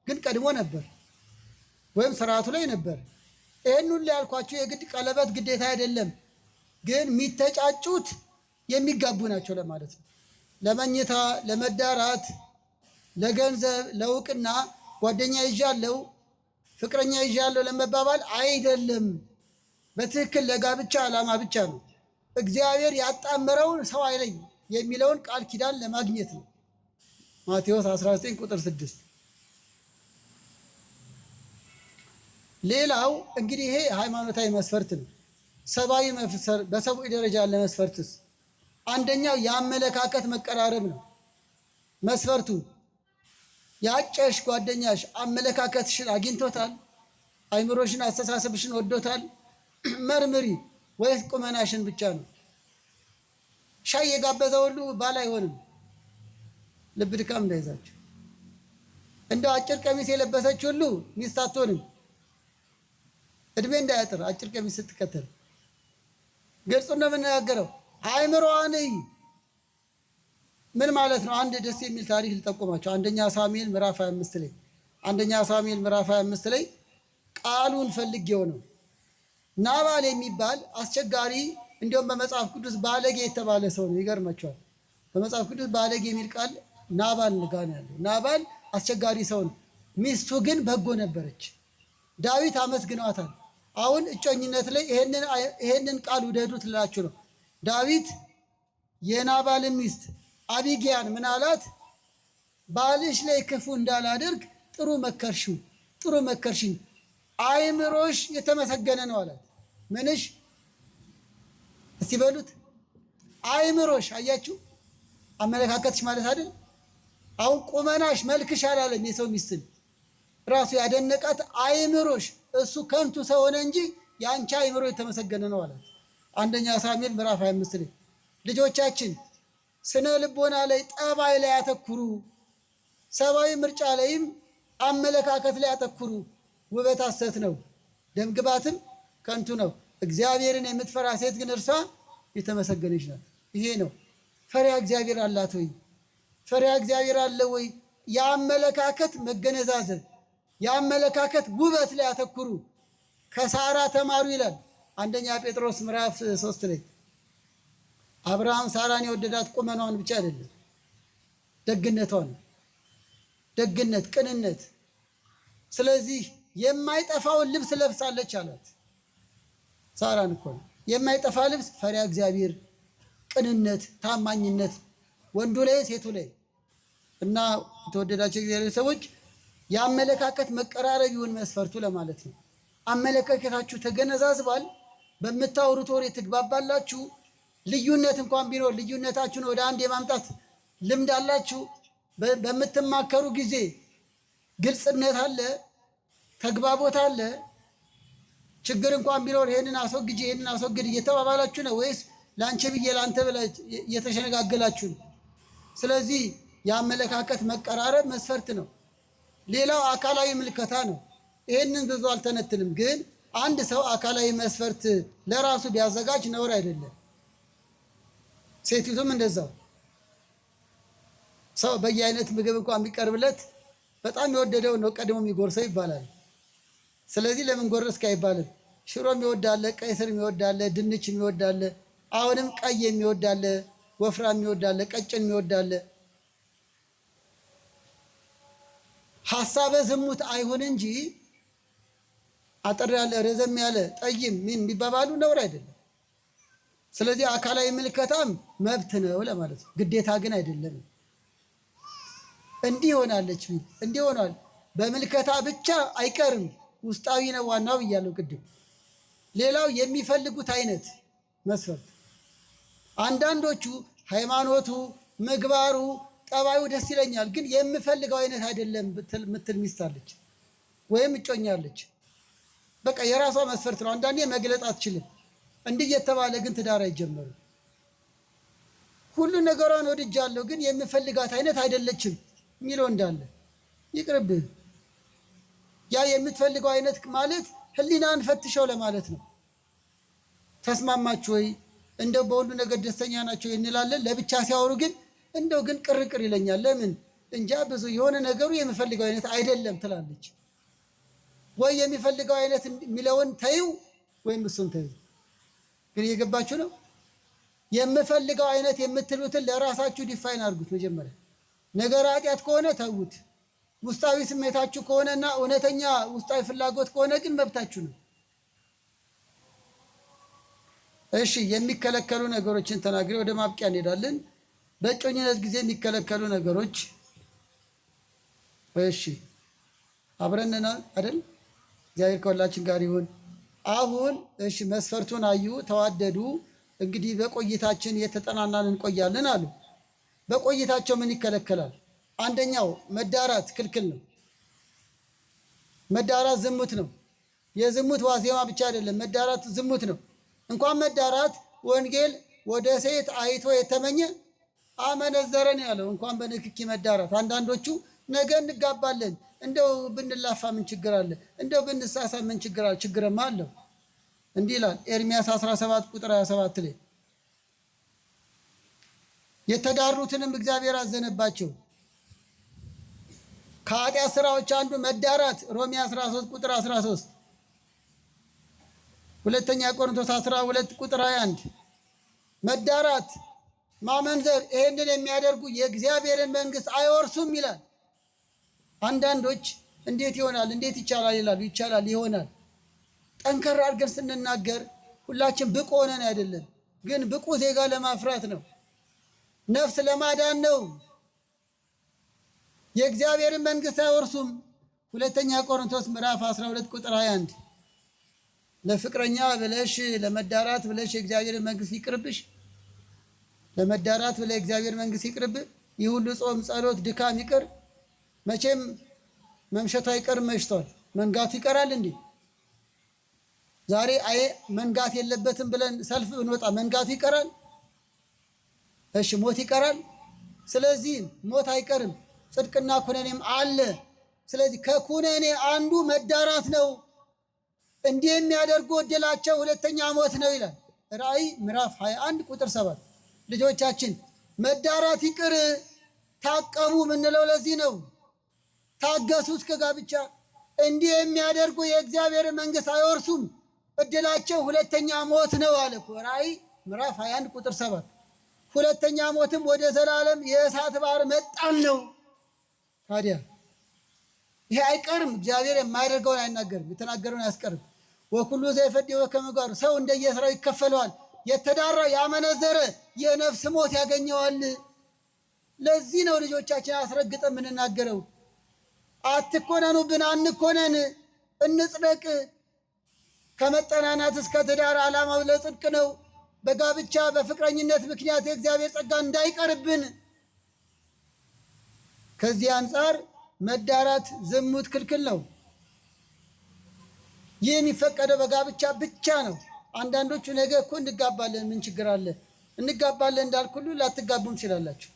ግን ቀድሞ ነበር ወይም ስርዓቱ ላይ ነበር። ይህን ሁሉ ያልኳቸው የግድ ቀለበት ግዴታ አይደለም። ግን የሚተጫጩት የሚጋቡ ናቸው ለማለት ነው። ለመኝታ፣ ለመዳራት፣ ለገንዘብ፣ ለእውቅና ጓደኛ ይዣለሁ፣ ፍቅረኛ ይዣለሁ ለመባባል አይደለም። በትክክል ለጋብቻ ዓላማ ብቻ ነው። እግዚአብሔር ያጣመረውን ሰው አይለይ የሚለውን ቃል ኪዳን ለማግኘት ነው። ማቴዎስ 19 ቁጥር 6። ሌላው እንግዲህ ይሄ ሃይማኖታዊ መስፈርት ነው። ሰብአዊ መስፈርት፣ በሰብአዊ ደረጃ ያለ መስፈርትስ አንደኛው የአመለካከት መቀራረብ ነው። መስፈርቱ ያጨሽ ጓደኛሽ አመለካከትሽን አግኝቶታል? አይምሮሽን፣ አስተሳሰብሽን ወዶታል? መርምሪ። ወይስ ቁመናሽን ብቻ ነው? ሻይ የጋበዘ ሁሉ ባል አይሆንም። ልብ ድካም እንዳይዛችሁ። እንደው አጭር ቀሚስ የለበሰች ሁሉ ሚስት አትሆንም። እድሜ እንዳያጥር አጭር ቀሚስ ስትከተል። ግልጹ ነው የምንናገረው። አይምሮዋን ምን ማለት ነው? አንድ ደስ የሚል ታሪክ ልጠቁማቸው። አንደኛ ሳሙኤል ምዕራፍ 25 ላይ ቃሉን ፈልጌው ነው። ናባል የሚባል አስቸጋሪ፣ እንዲሁም በመጽሐፍ ቅዱስ ባለጌ የተባለ ሰው ነው። ይገርማቸዋል። በመጽሐፍ ቅዱስ ባለጌ የሚል ቃል ናባል ጋር ነው ያለው። ናባል አስቸጋሪ ሰው ነው። ሚስቱ ግን በጎ ነበረች። ዳዊት አመስግኗታል። አሁን እጮኝነት ላይ ይሄንን ቃል ውደዱት ልላችሁ ነው። ዳዊት የናባልን ሚስት አቢጊያን ምን አላት? ባልሽ ላይ ክፉ እንዳላደርግ ጥሩ መከርሽኝ፣ አይምሮሽ የተመሰገነ ነው አላት። ምንሽ? እስቲ በሉት። አይምሮሽ። አያችሁ፣ አመለካከትሽ ማለት አይደል? አሁን ቁመናሽ፣ መልክሽ አላለም። የሰው ሚስትን ራሱ ያደነቃት አይምሮሽ፣ እሱ ከንቱ ሰው ሆነ እንጂ የአንቺ አይምሮ የተመሰገነ ነው አላት። አንደኛ ሳሙኤል ምዕራፍ 25 ላይ ልጆቻችን ስነ ልቦና ላይ፣ ጠባይ ላይ ያተኩሩ፣ ሰብአዊ ምርጫ ላይም አመለካከት ላይ ያተኩሩ። ውበት ሐሰት ነው፣ ደምግባትም ከንቱ ነው። እግዚአብሔርን የምትፈራ ሴት ግን እርሷ የተመሰገነች ናት። ይሄ ነው። ፈሪሃ እግዚአብሔር አላት ወይ? ፈሪሃ እግዚአብሔር አለ ወይ? የአመለካከት መገነዛዘብ፣ የአመለካከት ውበት ላይ ያተኩሩ። ከሳራ ተማሩ ይላል አንደኛ ጴጥሮስ ምዕራፍ 3 ላይ። አብርሃም ሳራን የወደዳት ቁመናዋን ብቻ አይደለም፣ ደግነቷን፣ ደግነት፣ ቅንነት። ስለዚህ የማይጠፋውን ልብስ ለብሳለች አላት። ሳራን እኮ ነው የማይጠፋ ልብስ፣ ፈሪሃ እግዚአብሔር፣ ቅንነት፣ ታማኝነት፣ ወንዱ ላይ ሴቱ ላይ። እና የተወደዳቸው እግዚአብሔር ሰዎች የአመለካከት መቀራረብ ይሁን መስፈርቱ ለማለት ነው። አመለካከታችሁ ተገነዛዝባል፣ በምታወሩት ወሬ ትግባባላችሁ። ልዩነት እንኳን ቢኖር ልዩነታችሁን ወደ አንድ የማምጣት ልምድ አላችሁ። በምትማከሩ ጊዜ ግልጽነት አለ፣ ተግባቦት አለ። ችግር እንኳን ቢኖር ይሄንን አስወግጅ፣ ይሄንን አስወግድ እየተባባላችሁ ነው ወይስ ለአንቺ ብዬ ለአንተ ብለህ እየተሸነጋገላችሁ ነው? ስለዚህ የአመለካከት መቀራረብ መስፈርት ነው። ሌላው አካላዊ ምልከታ ነው። ይሄንን ብዙ አልተነትንም፣ ግን አንድ ሰው አካላዊ መስፈርት ለራሱ ቢያዘጋጅ ነውር አይደለም። ሴቲቱም እንደዛው። ሰው በየአይነት ምግብ እንኳን የሚቀርብለት በጣም የወደደው ነው ቀድሞ የሚጎርሰው ይባላል። ስለዚህ ለምን ጎረስክ አይባልም። ሽሮም ይወዳለ፣ ቀይ ስርም ይወዳለ፣ ድንችም ይወዳለ፣ አሁንም ቀይ የሚወዳለ፣ ወፍራም ይወዳለ፣ ቀጭን ይወዳለ። ሐሳበ ዝሙት አይሁን እንጂ አጠር ያለ ረዘም ያለ ጠይም ምን ቢባባሉ ነውር አይደለም። ስለዚህ አካላዊ ምልከታም መብት ነው ለማለት ነው፣ ግዴታ ግን አይደለም። እንዲህ ሆናለች ቢል እንዲህ ሆኗል በምልከታ ብቻ አይቀርም፣ ውስጣዊ ነው ዋናው ብያለሁ ቅድም። ሌላው የሚፈልጉት አይነት መስፈርት፣ አንዳንዶቹ ሃይማኖቱ፣ ምግባሩ፣ ጠባዩ ደስ ይለኛል ግን የምፈልገው አይነት አይደለም ምትል ሚስት አለች ወይም እጮኛለች። በቃ የራሷ መስፈርት ነው። አንዳንዴ መግለጥ አትችልም። እንዲህ እየተባለ ግን ትዳር አይጀመርም። ሁሉ ነገሯን ወድጃለሁ ግን የምፈልጋት አይነት አይደለችም የሚለው እንዳለ ይቅርብህ። ያ የምትፈልገው አይነት ማለት ህሊናን ፈትሸው ለማለት ነው። ተስማማችሁ ወይ? እንደው በሁሉ ነገር ደስተኛ ናቸው እንላለን። ለብቻ ሲያወሩ ግን እንደው ግን ቅርቅር ይለኛል። ለምን እንጃ ብዙ የሆነ ነገሩ የምፈልገው አይነት አይደለም ትላለች። ወይ የሚፈልገው አይነት የሚለውን ተይው ወይም እሱን ተይው። ግን እየገባችሁ ነው? የምፈልገው አይነት የምትሉትን ለራሳችሁ ዲፋይን አድርጉት መጀመሪያ። ነገር ኃጢአት ከሆነ ተዉት። ውስጣዊ ስሜታችሁ ከሆነና እውነተኛ ውስጣዊ ፍላጎት ከሆነ ግን መብታችሁ ነው። እሺ፣ የሚከለከሉ ነገሮችን ተናግሬ ወደ ማብቂያ እንሄዳለን። በእጮኝነት ጊዜ የሚከለከሉ ነገሮች። እሺ፣ አብረንና አይደል? እግዚአብሔር ከሁላችን ጋር ይሁን። አሁን እሺ፣ መስፈርቱን አዩ፣ ተዋደዱ። እንግዲህ በቆይታችን የተጠናናን እንቆያለን አሉ። በቆይታቸው ምን ይከለከላል? አንደኛው መዳራት ክልክል ነው። መዳራት ዝሙት ነው። የዝሙት ዋዜማ ብቻ አይደለም፣ መዳራት ዝሙት ነው። እንኳን መዳራት ወንጌል ወደ ሴት አይቶ የተመኘ አመነዘረን ያለው እንኳን በንክኪ መዳራት። አንዳንዶቹ ነገ እንጋባለን እንደው ብንላፋ ምን ችግር አለ? እንደው ብንሳሳ ምን ችግር አለ? ችግርማ አለው። እንዲህ ይላል ኤርምያስ 17 ቁጥር 27 ላይ የተዳሩትንም እግዚአብሔር አዘነባቸው። ከኃጢአት ስራዎች አንዱ መዳራት። ሮሜ 13 ቁጥር 13፣ ሁለተኛ ቆሮንቶስ 12 ቁጥር 21 መዳራት፣ ማመንዘር፣ ይሄንን የሚያደርጉ የእግዚአብሔርን መንግስት አይወርሱም ይላል። አንዳንዶች እንዴት ይሆናል እንዴት ይቻላል ይላሉ። ይቻላል ይሆናል። ጠንከር አድርገን ስንናገር ሁላችን ብቁ ሆነን አይደለም፣ ግን ብቁ ዜጋ ለማፍራት ነው፣ ነፍስ ለማዳን ነው። የእግዚአብሔርን መንግስት አይወርሱም። ሁለተኛ ቆሮንቶስ ምዕራፍ 12 ቁጥር 21 ለፍቅረኛ ብለሽ ለመዳራት ብለሽ የእግዚአብሔርን መንግስት ይቅርብሽ፣ ለመዳራት ብለሽ የእግዚአብሔር መንግስት ይቅርብ። ይህ ሁሉ ጾም፣ ጸሎት፣ ድካም ይቅር። መቼም መምሸቱ አይቀርም፣ መሽቷል። መንጋቱ ይቀራል እንዴ? ዛሬ አይ መንጋት የለበትም ብለን ሰልፍ ብንወጣ መንጋቱ ይቀራል? እሺ ሞት ይቀራል። ስለዚህ ሞት አይቀርም፣ ጽድቅና ኩነኔም አለ። ስለዚህ ከኩነኔ አንዱ መዳራት ነው። እንዲህ የሚያደርጉ ዕድላቸው ሁለተኛ ሞት ነው ይላል ራእይ ምዕራፍ 21 ቁጥር 7። ልጆቻችን መዳራት ይቅር ታቀቡ ምንለው ለዚህ ነው። ታገሱት ከጋብቻ። እንዲህ የሚያደርጉ የእግዚአብሔር መንግስት አይወርሱም፣ ዕድላቸው ሁለተኛ ሞት ነው አለ እኮ ራእይ ምዕራፍ 21 ቁጥር 7። ሁለተኛ ሞትም ወደ ዘላለም የእሳት ባህር መጣል ነው። ታዲያ ይሄ አይቀርም። እግዚአብሔር የማያደርገውን አይናገርም፣ የተናገረውን አያስቀርም። ወኩሉ ዘይፈድዮ ከመጓሩ፣ ሰው እንደየስራው ይከፈለዋል። የተዳራ ያመነዘረ የነፍስ ሞት ያገኘዋል። ለዚህ ነው ልጆቻችን አስረግጠ የምንናገረው። አትኮነኑብን፣ አንኮነን፣ እንጽደቅ። ከመጠናናት እስከ ትዳር ዓላማው ለጽድቅ ነው። በጋብቻ በፍቅረኝነት ምክንያት የእግዚአብሔር ጸጋ እንዳይቀርብን። ከዚህ አንጻር መዳራት ዝሙት ክልክል ነው። ይህ የሚፈቀደው በጋብቻ ብቻ ነው። አንዳንዶቹ ነገ እኮ እንጋባለን ምን ችግር አለ? እንጋባለን እንዳልኩሉ ላትጋቡም ትችላላችሁ።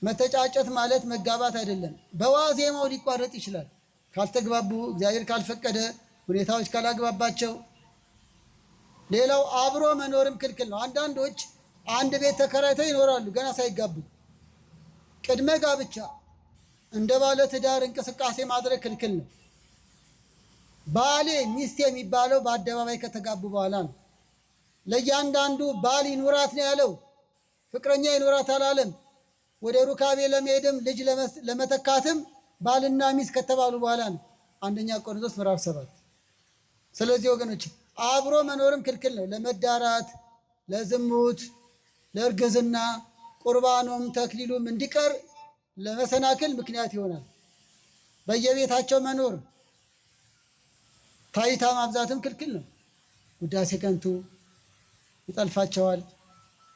መተጫጨት ማለት መጋባት አይደለም። በዋዜማው ሊቋረጥ ይችላል ካልተግባቡ፣ እግዚአብሔር ካልፈቀደ፣ ሁኔታዎች ካላግባባቸው። ሌላው አብሮ መኖርም ክልክል ነው። አንዳንዶች አንድ ቤት ተከራይተው ይኖራሉ ገና ሳይጋቡ። ቅድመ ጋብቻ እንደ ባለ ትዳር እንቅስቃሴ ማድረግ ክልክል ነው። ባሌ ሚስቴ የሚባለው በአደባባይ ከተጋቡ በኋላ ነው። ለእያንዳንዱ ባል ይኑራት ነው ያለው። ፍቅረኛ ይኑራት አላለም። ወደ ሩካቤ ለመሄድም ልጅ ለመተካትም ባልና ሚስት ከተባሉ በኋላ ነው። አንደኛ ቆሮንቶስ ምዕራፍ 7። ስለዚህ ወገኖች አብሮ መኖርም ክልክል ነው። ለመዳራት፣ ለዝሙት፣ ለእርግዝና ቁርባኑም ተክሊሉም እንዲቀር ለመሰናክል ምክንያት ይሆናል። በየቤታቸው መኖር ታይታ ማብዛትም ክልክል ነው። ውዳሴ ከንቱ ይጠልፋቸዋል፣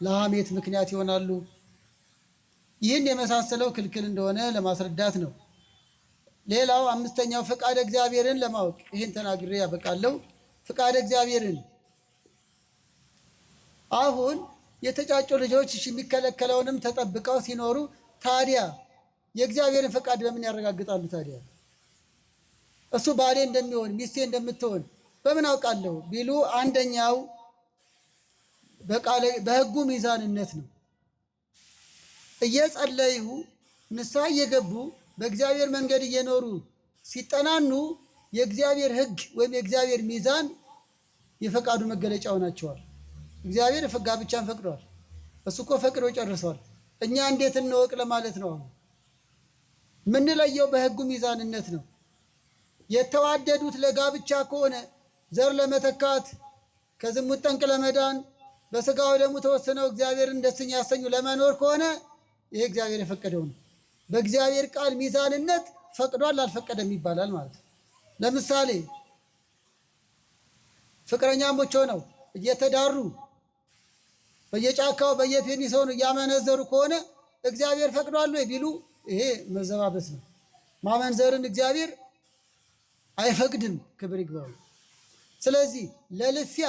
ለሐሜት ምክንያት ይሆናሉ። ይህን የመሳሰለው ክልክል እንደሆነ ለማስረዳት ነው። ሌላው አምስተኛው ፈቃደ እግዚአብሔርን ለማወቅ ይህን ተናግሬ ያበቃለሁ። ፈቃደ እግዚአብሔርን አሁን የተጫጩ ልጆች የሚከለከለውንም ተጠብቀው ሲኖሩ ታዲያ የእግዚአብሔርን ፈቃድ በምን ያረጋግጣሉ? ታዲያ እሱ ባሌ እንደሚሆን ሚስቴ እንደምትሆን በምን አውቃለሁ ቢሉ አንደኛው በሕጉ ሚዛንነት ነው። እየጸለዩ ንስሐ እየገቡ በእግዚአብሔር መንገድ እየኖሩ ሲጠናኑ የእግዚአብሔር ሕግ ወይም የእግዚአብሔር ሚዛን የፈቃዱ መገለጫው ናቸዋል። እግዚአብሔር ጋብቻን ፈቅዷል። እሱ እኮ ፈቅዶ ጨርሷል። እኛ እንዴት እንወቅ ለማለት ነው። አሁን የምንለየው በሕጉ ሚዛንነት ነው። የተዋደዱት ለጋብቻ ከሆነ ዘር ለመተካት ከዝሙት ጠንቅ ለመዳን በስጋው ደግሞ ተወስነው እግዚአብሔርን ደስ ያሰኙ ለመኖር ከሆነ ይሄ እግዚአብሔር የፈቀደው ነው። በእግዚአብሔር ቃል ሚዛንነት ፈቅዷል አልፈቀደም ይባላል ማለት ነው። ለምሳሌ ፍቅረኛሞች ሆነው እየተዳሩ በየጫካው በየፔኒሶኑ እያመነዘሩ ከሆነ እግዚአብሔር ፈቅዷል ወይ ቢሉ ይሄ መዘባበስ ነው። ማመንዘርን እግዚአብሔር አይፈቅድም፣ ክብር ይግባው። ስለዚህ ለልፊያ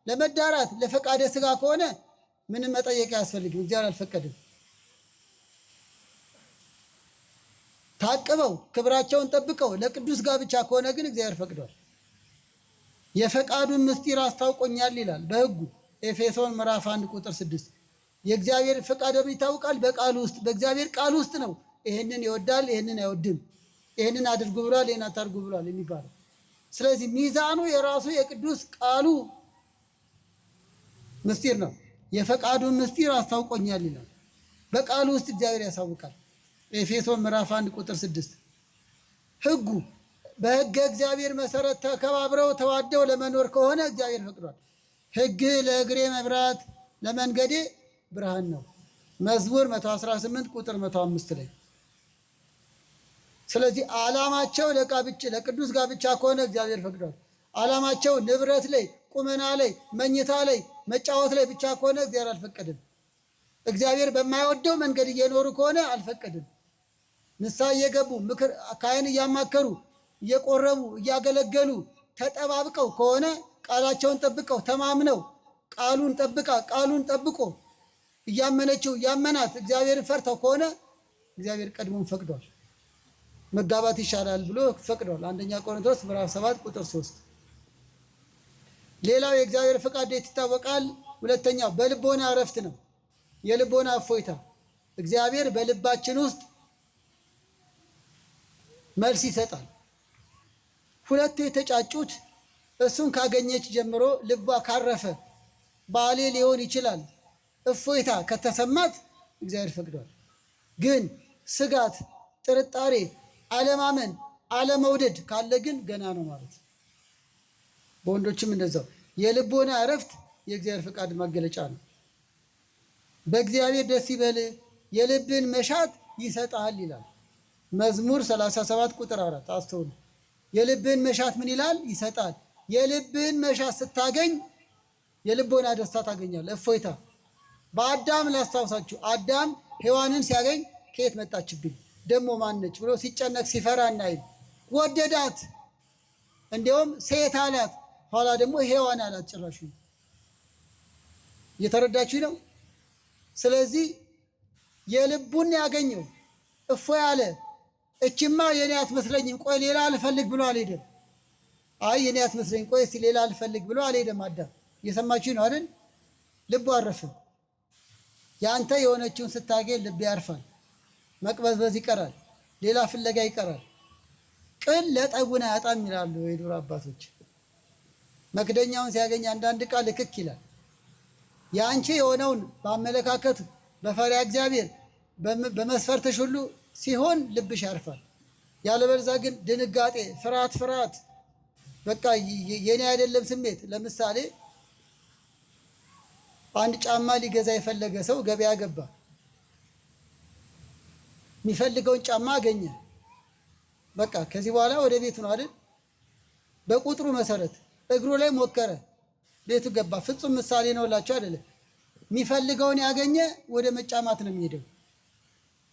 ለመዳራት ለፈቃደ ስጋ ከሆነ ምንም መጠየቅ አያስፈልግም፣ እግዚአብሔር አልፈቀድም። ታቅበው ክብራቸውን ጠብቀው ለቅዱስ ጋብቻ ከሆነ ግን እግዚአብሔር ፈቅዷል። የፈቃዱን ምስጢር አስታውቆኛል ይላል በሕጉ ኤፌሶን ምዕራፍ 1 ቁጥር 6። የእግዚአብሔር ፈቃድ ይታወቃል በቃሉ ውስጥ በእግዚአብሔር ቃል ውስጥ ነው። ይህንን ይወዳል፣ ይህንን አይወድም፣ ይህንን አድርጉ ብሏል፣ ይህን አታድርጉ ብሏል የሚባለው። ስለዚህ ሚዛኑ የራሱ የቅዱስ ቃሉ ምስጢር ነው። የፈቃዱን ምስጢር አስታውቆኛል ይላል። በቃሉ ውስጥ እግዚአብሔር ያሳውቃል። ኤፌሶን ምዕራፍ 1 ቁጥር 6። ሕጉ በሕገ እግዚአብሔር መሰረት ተከባብረው ተዋደው ለመኖር ከሆነ እግዚአብሔር ፈቅዷል። ሕግ ለእግሬ መብራት ለመንገዴ ብርሃን ነው፣ መዝሙር 118 ቁጥር 105 ላይ። ስለዚህ ዓላማቸው ለቅዱስ ጋብቻ ከሆነ እግዚአብሔር ፈቅዷል። ዓላማቸው ንብረት ላይ፣ ቁመና ላይ፣ መኝታ ላይ፣ መጫወት ላይ ብቻ ከሆነ እግዚአብሔር አልፈቀድም። እግዚአብሔር በማይወደው መንገድ እየኖሩ ከሆነ አልፈቀድም። ንስሐ እየገቡ ምክር ካህን እያማከሩ እየቆረቡ እያገለገሉ ተጠባብቀው ከሆነ ቃላቸውን ጠብቀው ተማምነው ቃሉን ጠብቆ እያመነችው እያመናት እግዚአብሔርን ፈርተው ከሆነ እግዚአብሔር ቀድሞን ፈቅዷል። መጋባት ይሻላል ብሎ ፈቅዷል። አንደኛ ቆሮንቶስ ምዕራፍ 7 ቁጥር 3። ሌላው የእግዚአብሔር ፈቃድ እንዴት ይታወቃል? ሁለተኛው በልቦና እረፍት ነው። የልቦና እፎይታ እግዚአብሔር በልባችን ውስጥ መልስ ይሰጣል። ሁለቱ የተጫጩት እሱን ካገኘች ጀምሮ ልቧ ካረፈ ባሌ ሊሆን ይችላል እፎይታ ከተሰማት እግዚአብሔር ፈቅዷል። ግን ስጋት፣ ጥርጣሬ፣ አለማመን፣ አለመውደድ ካለ ግን ገና ነው ማለት ነው። በወንዶችም እንደዛው የልቦና እረፍት የእግዚአብሔር ፈቃድ መገለጫ ነው። በእግዚአብሔር ደስ ይበል የልብን መሻት ይሰጣል ይላል መዝሙር 37 ቁጥር 4። አስተውሉ። የልብን መሻት ምን ይላል? ይሰጣል። የልብን መሻት ስታገኝ የልቦና ደስታ ታገኛለህ፣ እፎይታ። በአዳም ላስታውሳችሁ፣ አዳም ሔዋንን ሲያገኝ ከየት መጣችብኝ ደግሞ ማነች ብሎ ሲጨነቅ ሲፈራ እናይል። ወደዳት፣ እንዲያውም ሴት አላት፣ ኋላ ደግሞ ሔዋን አላት። ጭራሹ እየተረዳችሁ ነው። ስለዚህ የልቡን ያገኘው እፎይ አለ። እችማ የኔ አትመስለኝም፣ ቆይ ሌላ አልፈልግ ብሎ አልሄደም። አይ የኔ አትመስለኝ፣ ቆይ እስቲ ሌላ አልፈልግ ብሎ አልሄደም። አዳም እየሰማችሁ ነው አይደል? ልቡ አረፈ። ያንተ የሆነችውን ስታገኝ ልብ ያርፋል፣ መቅበዝበዝ ይቀራል፣ ሌላ ፍለጋ ይቀራል። ቅል ለጠቡን አያጣም ይላሉ የዱር አባቶች። መክደኛውን ሲያገኝ አንዳንድ ቃል ልክክ ይላል። የአንቺ የሆነውን በአመለካከት በፈሪያ እግዚአብሔር በመስፈርትሽ ሁሉ ሲሆን ልብሽ ያርፋል። ያለበለዚያ ግን ድንጋጤ፣ ፍርሃት በቃ የኔ አይደለም ስሜት። ለምሳሌ አንድ ጫማ ሊገዛ የፈለገ ሰው ገበያ ገባ። የሚፈልገውን ጫማ አገኘ። በቃ ከዚህ በኋላ ወደ ቤቱ ነው አይደል? በቁጥሩ መሰረት እግሩ ላይ ሞከረ፣ ቤቱ ገባ። ፍጹም ምሳሌ ነው እላችሁ አይደለም። የሚፈልገውን ያገኘ ወደ መጫማት ነው የሚሄደው።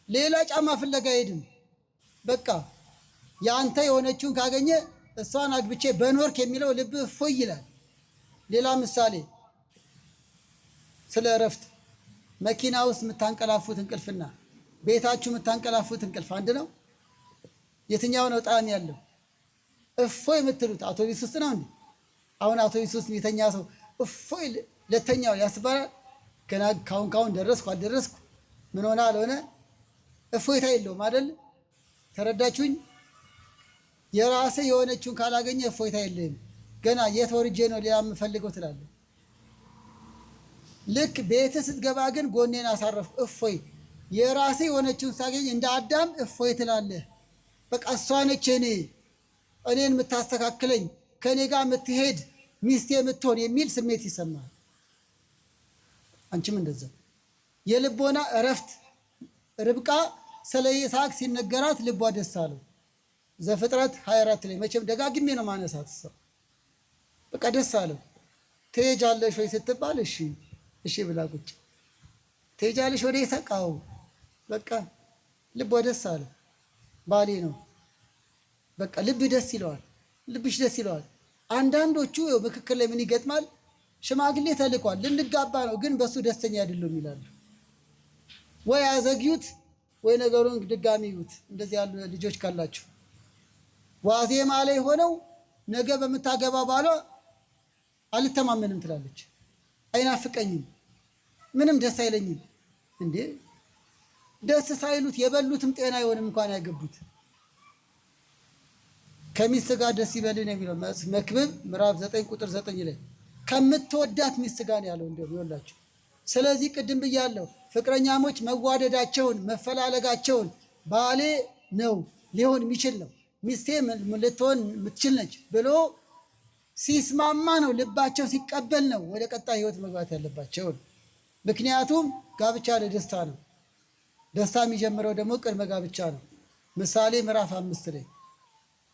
ሌላ ጫማ ፍለጋ አይሄድም። በቃ ያንተ የሆነችውን ካገኘ እሷን አግብቼ በኖርክ የሚለው ልብ እፎይ ይላል። ሌላ ምሳሌ ስለ እረፍት፣ መኪና ውስጥ የምታንቀላፉት እንቅልፍና ቤታችሁ የምታንቀላፉት እንቅልፍ አንድ ነው? የትኛው ነው ጣዕም ያለው? እፎይ የምትሉት አውቶቢስ ውስጥ ነው እንዴ? አሁን አውቶቢስ ውስጥ የተኛ ሰው እፎይ ለተኛው ያስባላል። ገና ካሁን ደረስኩ አልደረስኩ ምን ሆነ አልሆነ እፎይታ የለውም አይደል? ተረዳችሁኝ? የራስህ የሆነችውን ካላገኘ እፎይታ የለህም። ገና የት ወርጄ ነው ሌላ የምፈልገው ትላለህ። ልክ ቤትህ ስትገባ ግን ጎኔን አሳረፍኩ እፎይ። የራስህ የሆነችውን ሳገኝ እንደ አዳም እፎይ ትላለህ። በቃ እሷ ነች እኔን የምታስተካክለኝ ከኔ ጋር የምትሄድ ሚስቴ የምትሆን የሚል ስሜት ይሰማል። አንቺም እንደዛ የልቦና እረፍት። ርብቃ ስለ ይስሐቅ ሲነገራት ልቧ ደስ አለው። ዘፍጥረት 24 ላይ መቼም ደጋግሜ ነው ማነሳት። ሰው በቃ ደስ አለው። ትሄጃለሽ ወይ ስትባል እሺ ብላ ቁጭ። ትሄጃለሽ ወደ ይስሐቅ? አዎ። በቃ ልቧ ደስ አለው። ባሌ ነው በቃ ልብ ደስ ይለዋል። ልብሽ ደስ ይለዋል። አንዳንዶቹ ምክክር ላይ ምን ይገጥማል? ሽማግሌ ተልኳል ልንጋባ ነው ግን በሱ ደስተኛ አይደሉም ይላሉ። ወይ አዘግዩት ወይ ነገሩን ድጋሚ ይዩት። እንደዚህ ያሉ ልጆች ካላችሁ ዋዜማ ላይ ሆነው ነገ በምታገባ ባሏ አልተማመንም ትላለች። አይናፍቀኝም፣ ምንም ደስ አይለኝም። እንዴ ደስ ሳይሉት የበሉትም ጤና አይሆንም እንኳን ያገቡት። ከሚስት ጋር ደስ ይበልን የሚለው መክብብ ምዕራፍ 9 ቁጥር 9 ላይ ከምትወዳት ሚስት ጋር ያለው እንደው ይወላችሁ። ስለዚህ ቅድም ብያለሁ ፍቅረኛሞች መዋደዳቸውን መፈላለጋቸውን ባሌ ነው ሊሆን የሚችል ነው ሚስቴ ልትሆን የምትችል ነች ብሎ ሲስማማ ነው ልባቸው ሲቀበል ነው ወደ ቀጣይ ህይወት መግባት ያለባቸው። ምክንያቱም ጋብቻ ለደስታ ነው። ደስታ የሚጀምረው ደግሞ ቅድመ ጋብቻ ነው። ምሳሌ ምዕራፍ 5 ላይ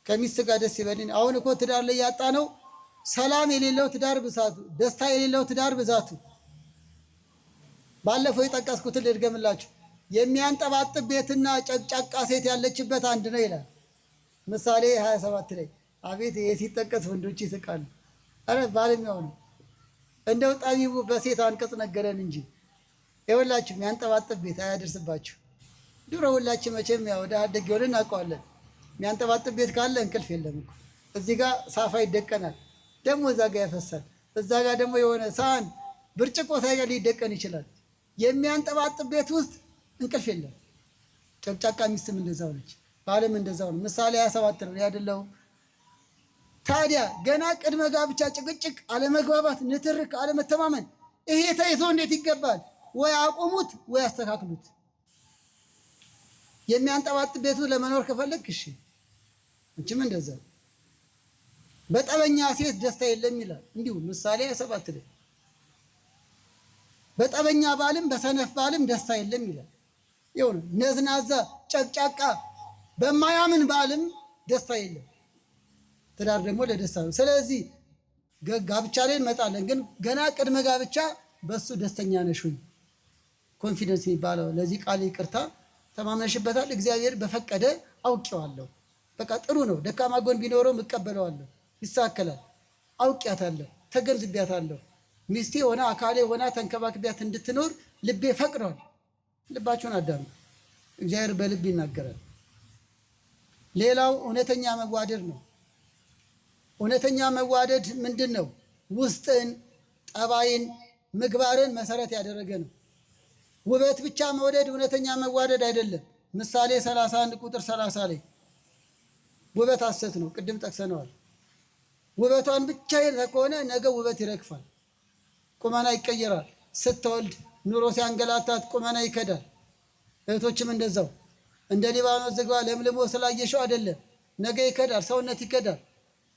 ከሚስት ጋር ደስ ይበልን። አሁን እኮ ትዳር ላይ ያጣ ነው ሰላም የሌለው ትዳር ብዛቱ፣ ደስታ የሌለው ትዳር ብዛቱ። ባለፈው የጠቀስኩትን ልድገምላችሁ። የሚያንጠባጥብ ቤትና ጨቅጫቃ ሴት ያለችበት አንድ ነው ይላል ምሳሌ 27 ላይ። አቤት ይሄ ሲጠቀስ ወንዶች ይስቃሉ። አረ ባለሚያው ነው። እንደው ጠቢቡ በሴት አንቀጽ ነገረን እንጂ ይኸውላችሁ የሚያንጠባጥብ ቤት አያደርስባችሁ። ድሮ ሁላችን መቼም ያው ወደ አደግ ይሆን እናውቀዋለን። የሚያንጠባጥብ ቤት ካለ እንቅልፍ የለም እኮ። እዚህ ጋር ሳፋ ይደቀናል፣ ደግሞ እዛ ጋር ያፈሳል፣ እዛ ጋር ደግሞ የሆነ ሳህን ብርጭቆ ሳይቀር ሊደቀን ይችላል። የሚያንጠባጥብ ቤት ውስጥ እንቅልፍ የለም። ጨቅጫቃ ሚስትም እንደዛው ነች፣ ባልም እንደዛው ነው። ምሳሌ 27 ነው ያደለው። ታዲያ ገና ቅድመ ጋብቻ ጭቅጭቅ፣ አለመግባባት፣ ንትርክ፣ አለመተማመን ይሄ ተይዞ እንዴት ይገባል? ወይ አቁሙት ወይ አስተካክሉት። የሚያንጠባጥብ ቤቱ ለመኖር ከፈለግ እሺ፣ አንቺም እንደዛ። በጠበኛ ሴት ደስታ የለም ይላል እንዲሁ ምሳሌ 27 ላይ። በጠበኛ ባልም በሰነፍ ባልም ደስታ የለም ይላል። ይሁን ነዝናዛ ጨቅጫቃ በማያምን ባልም ደስታ የለም። ትዳር ደግሞ ለደስታ ነው። ስለዚህ ጋብቻ ላይ እንመጣለን፣ ግን ገና ቅድመ ጋብቻ በሱ ደስተኛ ነሽ ወይ? ኮንፊደንስ የሚባለው ለዚህ ቃል ይቅርታ ተማምነሽበታል? እግዚአብሔር በፈቀደ አውቄዋለሁ፣ በቃ ጥሩ ነው። ደካማ ጎን ቢኖረው እቀበለዋለሁ፣ ይሳከላል። አውቄያታለሁ፣ ተገንዝቤያታለሁ። ሚስቴ ሆና አካሌ ሆና ተንከባክቢያት እንድትኖር ልቤ ፈቅዷል። ልባችሁን አዳምጡ። እግዚአብሔር በልብ ይናገራል። ሌላው እውነተኛ መዋደድ ነው። እውነተኛ መዋደድ ምንድን ነው? ውስጥን፣ ጠባይን፣ ምግባርን መሰረት ያደረገ ነው። ውበት ብቻ መውደድ እውነተኛ መዋደድ አይደለም። ምሳሌ 31 ቁጥር 30 ላይ ውበት ሐሰት ነው። ቅድም ጠቅሰነዋል። ውበቷን ብቻ ከሆነ ነገ ውበት ይረግፋል፣ ቁመና ይቀየራል። ስትወልድ ኑሮ ሲያንገላታት ቁመና ይከዳል። እህቶችም እንደዛው እንደ ሊባኖስ ዝግባ ለምልሞ ስላየሽው አይደለም፣ ነገ ይከዳል፣ ሰውነት ይከዳል።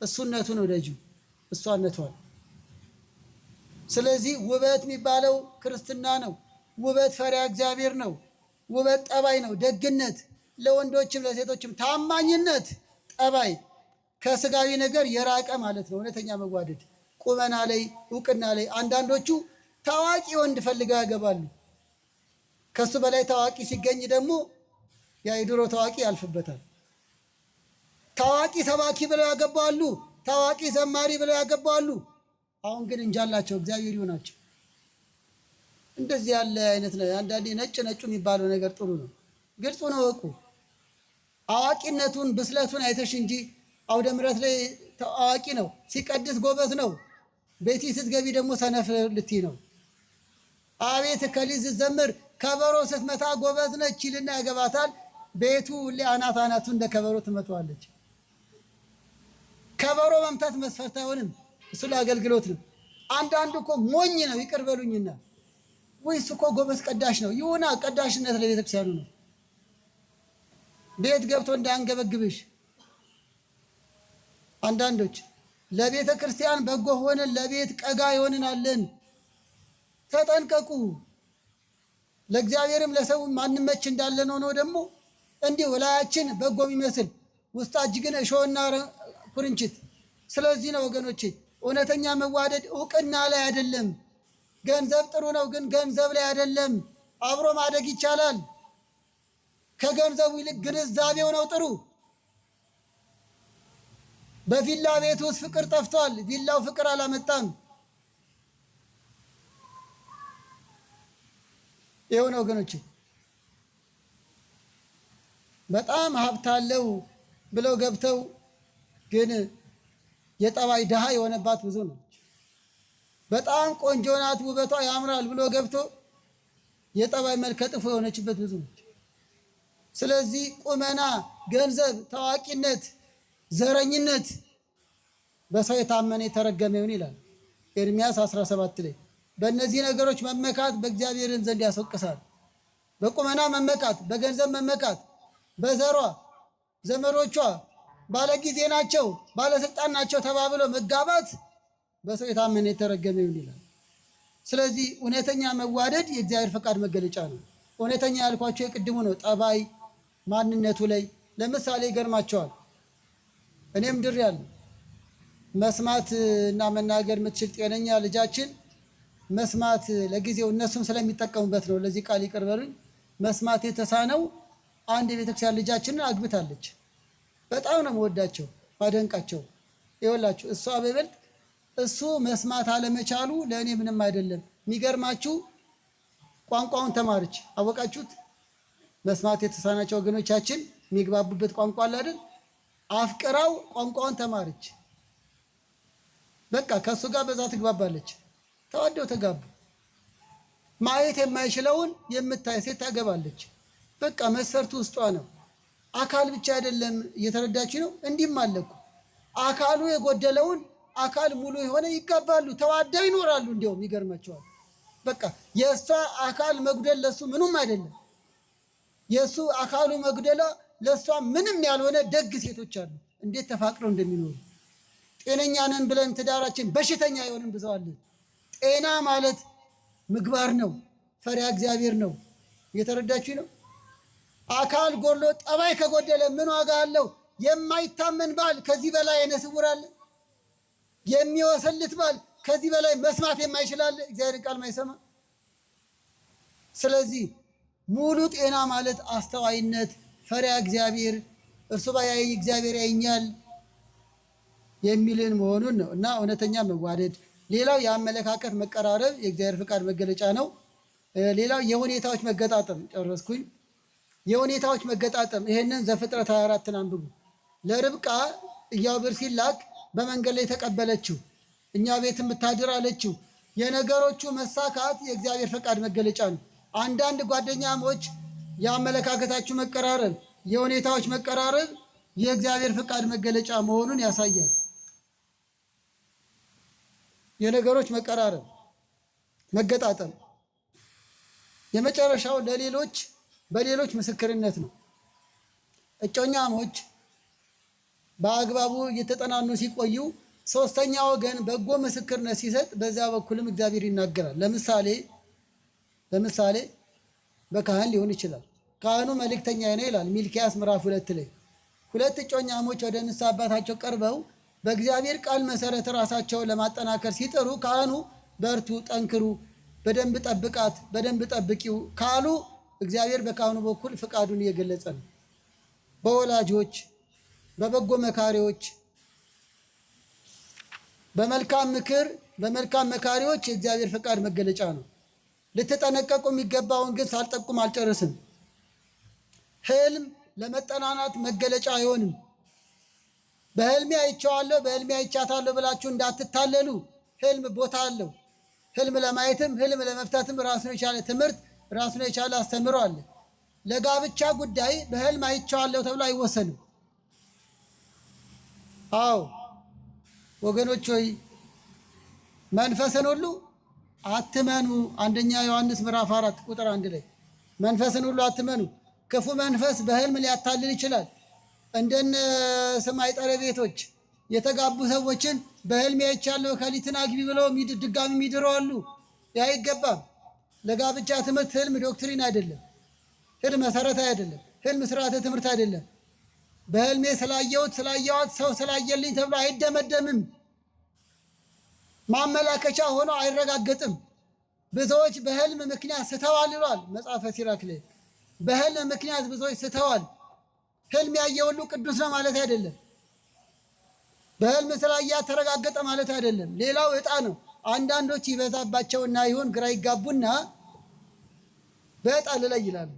እሱነቱን ወደጁ እሷነቷን። ስለዚህ ውበት የሚባለው ክርስትና ነው። ውበት ፈሪሃ እግዚአብሔር ነው። ውበት ጠባይ ነው፣ ደግነት፣ ለወንዶችም ለሴቶችም ታማኝነት፣ ጠባይ፣ ከስጋዊ ነገር የራቀ ማለት ነው። እውነተኛ መዋደድ ቁመና ላይ እውቅና ላይ። አንዳንዶቹ ታዋቂ ወንድ ፈልገው ያገባሉ። ከሱ በላይ ታዋቂ ሲገኝ ደግሞ ያ የድሮ ታዋቂ ያልፍበታል። ታዋቂ ሰባኪ ብለው ያገባሉ፣ ታዋቂ ዘማሪ ብለው ያገባሉ። አሁን ግን እንጃላቸው እግዚአብሔር ይሆናቸው። እንደዚህ ያለ አይነት ነው። አንዳንዴ ነጭ ነጩ የሚባለው ነገር ጥሩ ነው። ግልጹ ነው እቁ አዋቂነቱን ብስለቱን አይተሽ እንጂ አውደ ምሕረት ላይ አዋቂ ነው፣ ሲቀድስ ጎበዝ ነው። ቤቲ ስትገቢ ደግሞ ሰነፍ ልትይ ነው። አቤት ከሊዝ ዘምር ከበሮ ስትመታ ጎበዝ ነች ይልና ያገባታል። ቤቱ አናት አናቱ እንደ ከበሮ ትመታዋለች። ከበሮ መምታት መስፈርት አይሆንም፣ እሱ ለአገልግሎት ነው። አንዳንዱ እኮ ሞኝ ነው፣ ይቅር በሉኝና ወይስ እኮ ጎበዝ ቀዳሽ ነው። ይሁና ቀዳሽነት ለቤተክርስቲያኑ ነው። ቤት ገብቶ እንዳያንገበግብሽ። አንዳንዶች ለቤተ ክርስቲያን በጎ ሆነን ለቤት ቀጋ ይሆንናለን። ተጠንቀቁ። ለእግዚአብሔርም ለሰው ማንመች እንዳለን ሆኖ ደግሞ እንዲሁ ላያችን በጎ የሚመስል ውስጣችን ግን እሾህና ኩርንችት። ስለዚህ ነው ወገኖቼ እውነተኛ መዋደድ እውቅና ላይ አይደለም። ገንዘብ ጥሩ ነው፣ ግን ገንዘብ ላይ አይደለም። አብሮ ማደግ ይቻላል። ከገንዘቡ ይልቅ ግንዛቤው ነው ጥሩ። በቪላ ቤት ውስጥ ፍቅር ጠፍቷል። ቪላው ፍቅር አላመጣም። ይኸው ነው ወገኖቼ። በጣም ሀብት አለው ብለው ገብተው ግን የጠባይ ድሃ የሆነባት ብዙ ነው። በጣም ቆንጆ ናት ውበቷ ያምራል ብሎ ገብቶ የጠባይ መልከ ጥፉ የሆነችበት ብዙ ነች። ስለዚህ ቁመና፣ ገንዘብ፣ ታዋቂነት፣ ዘረኝነት በሰው የታመነ የተረገመ ይሁን ይላል ኤርምያስ 17 ላይ። በእነዚህ ነገሮች መመካት በእግዚአብሔርን ዘንድ ያስወቅሳል። በቁመና መመካት፣ በገንዘብ መመካት፣ በዘሯ ዘመዶቿ ባለጊዜ ናቸው ባለስልጣን ናቸው ተባብሎ መጋባት በሰው የታመነ የተረገመ ይሁን ይላል። ስለዚህ እውነተኛ መዋደድ የእግዚአብሔር ፈቃድ መገለጫ ነው። እውነተኛ ያልኳቸው የቅድሙ ነው። ጠባይ ማንነቱ ላይ ለምሳሌ ይገርማቸዋል። እኔም ድር ያለ መስማት እና መናገር የምትችል ጤነኛ ልጃችን መስማት ለጊዜው እነሱም ስለሚጠቀሙበት ነው። ለዚህ ቃል ይቅር በሉኝ። መስማት የተሳነው አንድ የቤተክርስቲያን ልጃችንን አግብታለች። በጣም ነው መወዳቸው ማደንቃቸው። ይኸውላችሁ እሷ በይበልጥ እሱ መስማት አለመቻሉ ለእኔ ምንም አይደለም። የሚገርማችሁ ቋንቋውን ተማረች። አወቃችሁት? መስማት የተሳናቸው ወገኖቻችን የሚግባቡበት ቋንቋ አለ አይደል? አፍቅራው ቋንቋውን ተማረች። በቃ ከእሱ ጋር በዛ ትግባባለች። ተዋደው ተጋቡ። ማየት የማይችለውን የምታይ ሴት ታገባለች። በቃ መስፈርቱ ውስጧ ነው። አካል ብቻ አይደለም። እየተረዳችሁ ነው? እንዲህም አለኩ አካሉ የጎደለውን አካል ሙሉ የሆነ ይጋባሉ፣ ተዋደው ይኖራሉ። እንዲያውም ይገርማቸዋል። በቃ የእሷ አካል መጉደል ለሱ ምንም አይደለም። የእሱ አካሉ መጉደላ ለእሷ ምንም ያልሆነ ደግ ሴቶች አሉ። እንዴት ተፋቅረው እንደሚኖሩ። ጤነኛ ነን ብለን ትዳራችን በሽተኛ የሆንን ብዙዋለን። ጤና ማለት ምግባር ነው፣ ፈሪሃ እግዚአብሔር ነው። እየተረዳችሁ ነው? አካል ጎሎ ጠባይ ከጎደለ ምን ዋጋ አለው? የማይታመን ባል ከዚህ በላይ አይነ ስውር አለ? የሚወሰልት ባል ከዚህ በላይ መስማት የማይችላል? እግዚአብሔር ቃል ማይሰማ። ስለዚህ ሙሉ ጤና ማለት አስተዋይነት፣ ፈሪሃ እግዚአብሔር፣ እርሱ ባያይ እግዚአብሔር ያየኛል የሚልን መሆኑን ነው። እና እውነተኛ መዋደድ። ሌላው የአመለካከት መቀራረብ የእግዚአብሔር ፍቃድ መገለጫ ነው። ሌላው የሁኔታዎች መገጣጠም። ጨረስኩኝ። የሁኔታዎች መገጣጠም። ይሄንን ዘፍጥረት 24ን አንብቡ። ለርብቃ ኢያዕር ሲላክ በመንገድ ላይ ተቀበለችው። እኛ ቤት የምታድር አለችው። የነገሮቹ መሳካት የእግዚአብሔር ፈቃድ መገለጫ ነው። አንዳንድ ጓደኛሞች የአመለካከታችሁ መቀራረብ፣ የሁኔታዎች መቀራረብ የእግዚአብሔር ፈቃድ መገለጫ መሆኑን ያሳያል። የነገሮች መቀራረብ፣ መገጣጠም። የመጨረሻው በሌሎች ምስክርነት ነው። እጮኛሞች በአግባቡ እየተጠናኑ ሲቆዩ ሶስተኛ ወገን በጎ ምስክርነት ሲሰጥ በዚያ በኩልም እግዚአብሔር ይናገራል። ለምሳሌ በካህን ሊሆን ይችላል። ካህኑ መልእክተኛ ነው ይላል ሚልክያስ ምዕራፍ 2 ላይ። ሁለት እጮኛሞች ወደ ንስሐ አባታቸው ቀርበው በእግዚአብሔር ቃል መሰረት ራሳቸውን ለማጠናከር ሲጥሩ ካህኑ በርቱ፣ ጠንክሩ፣ በደንብ ጠብቃት፣ በደንብ ጠብቂው ካሉ እግዚአብሔር በካህኑ በኩል ፍቃዱን እየገለጸ ነው። በወላጆች፣ በበጎ መካሪዎች፣ በመልካም መካሪዎች የእግዚአብሔር ፍቃድ መገለጫ ነው። ልትጠነቀቁ የሚገባውን ግን ሳልጠቁም አልጨርስም። ህልም ለመጠናናት መገለጫ አይሆንም። በህልሜ አይቼዋለሁ፣ በህልሜ አይቻታለሁ ብላችሁ እንዳትታለሉ። ህልም ቦታ አለው። ህልም ለማየትም ህልም ለመፍታትም ራሱን የቻለ ትምህርት፣ ራሱን የቻለ አስተምሮ አለ። ለጋብቻ ጉዳይ በህልም አይቼዋለሁ ተብሎ አይወሰንም። አዎ ወገኖች ሆይ መንፈስን ሁሉ አትመኑ። አንደኛ ዮሐንስ ምዕራፍ 4 ቁጥር 1 ላይ መንፈስን ሁሉ አትመኑ፣ ክፉ መንፈስ በህልም ሊያታልል ይችላል። እንደነ ሰማይ ጠረቤቶች የተጋቡ ሰዎችን በህልም አይቻለሁ ከሊትን አግቢ ብለው ድጋሚ የሚድሩ አሉ። ያ አይገባም። ለጋብቻ ትምህርት ህልም ዶክትሪን አይደለም። ህልም መሰረታዊ አይደለም። ህልም ስርዓተ ትምህርት አይደለም። በህልሜ ስላየዋት ሰው ስላየልኝ ተብሎ አይደመደምም። ማመላከቻ ሆኖ አይረጋገጥም። ብዙዎች በህልም ምክንያት ስተዋል ይሏል መጽሐፈ ሲራክ ላይ። በህልም ምክንያት ብዙዎች ስተዋል። ህልም ያየ ሁሉ ቅዱስ ነው ማለት አይደለም። በህልም ስላያት ተረጋገጠ ማለት አይደለም። ሌላው ዕጣ ነው። አንዳንዶች ይበዛባቸውና ይሆን ግራ ይጋቡና በዕጣ ልለይ ይላሉ።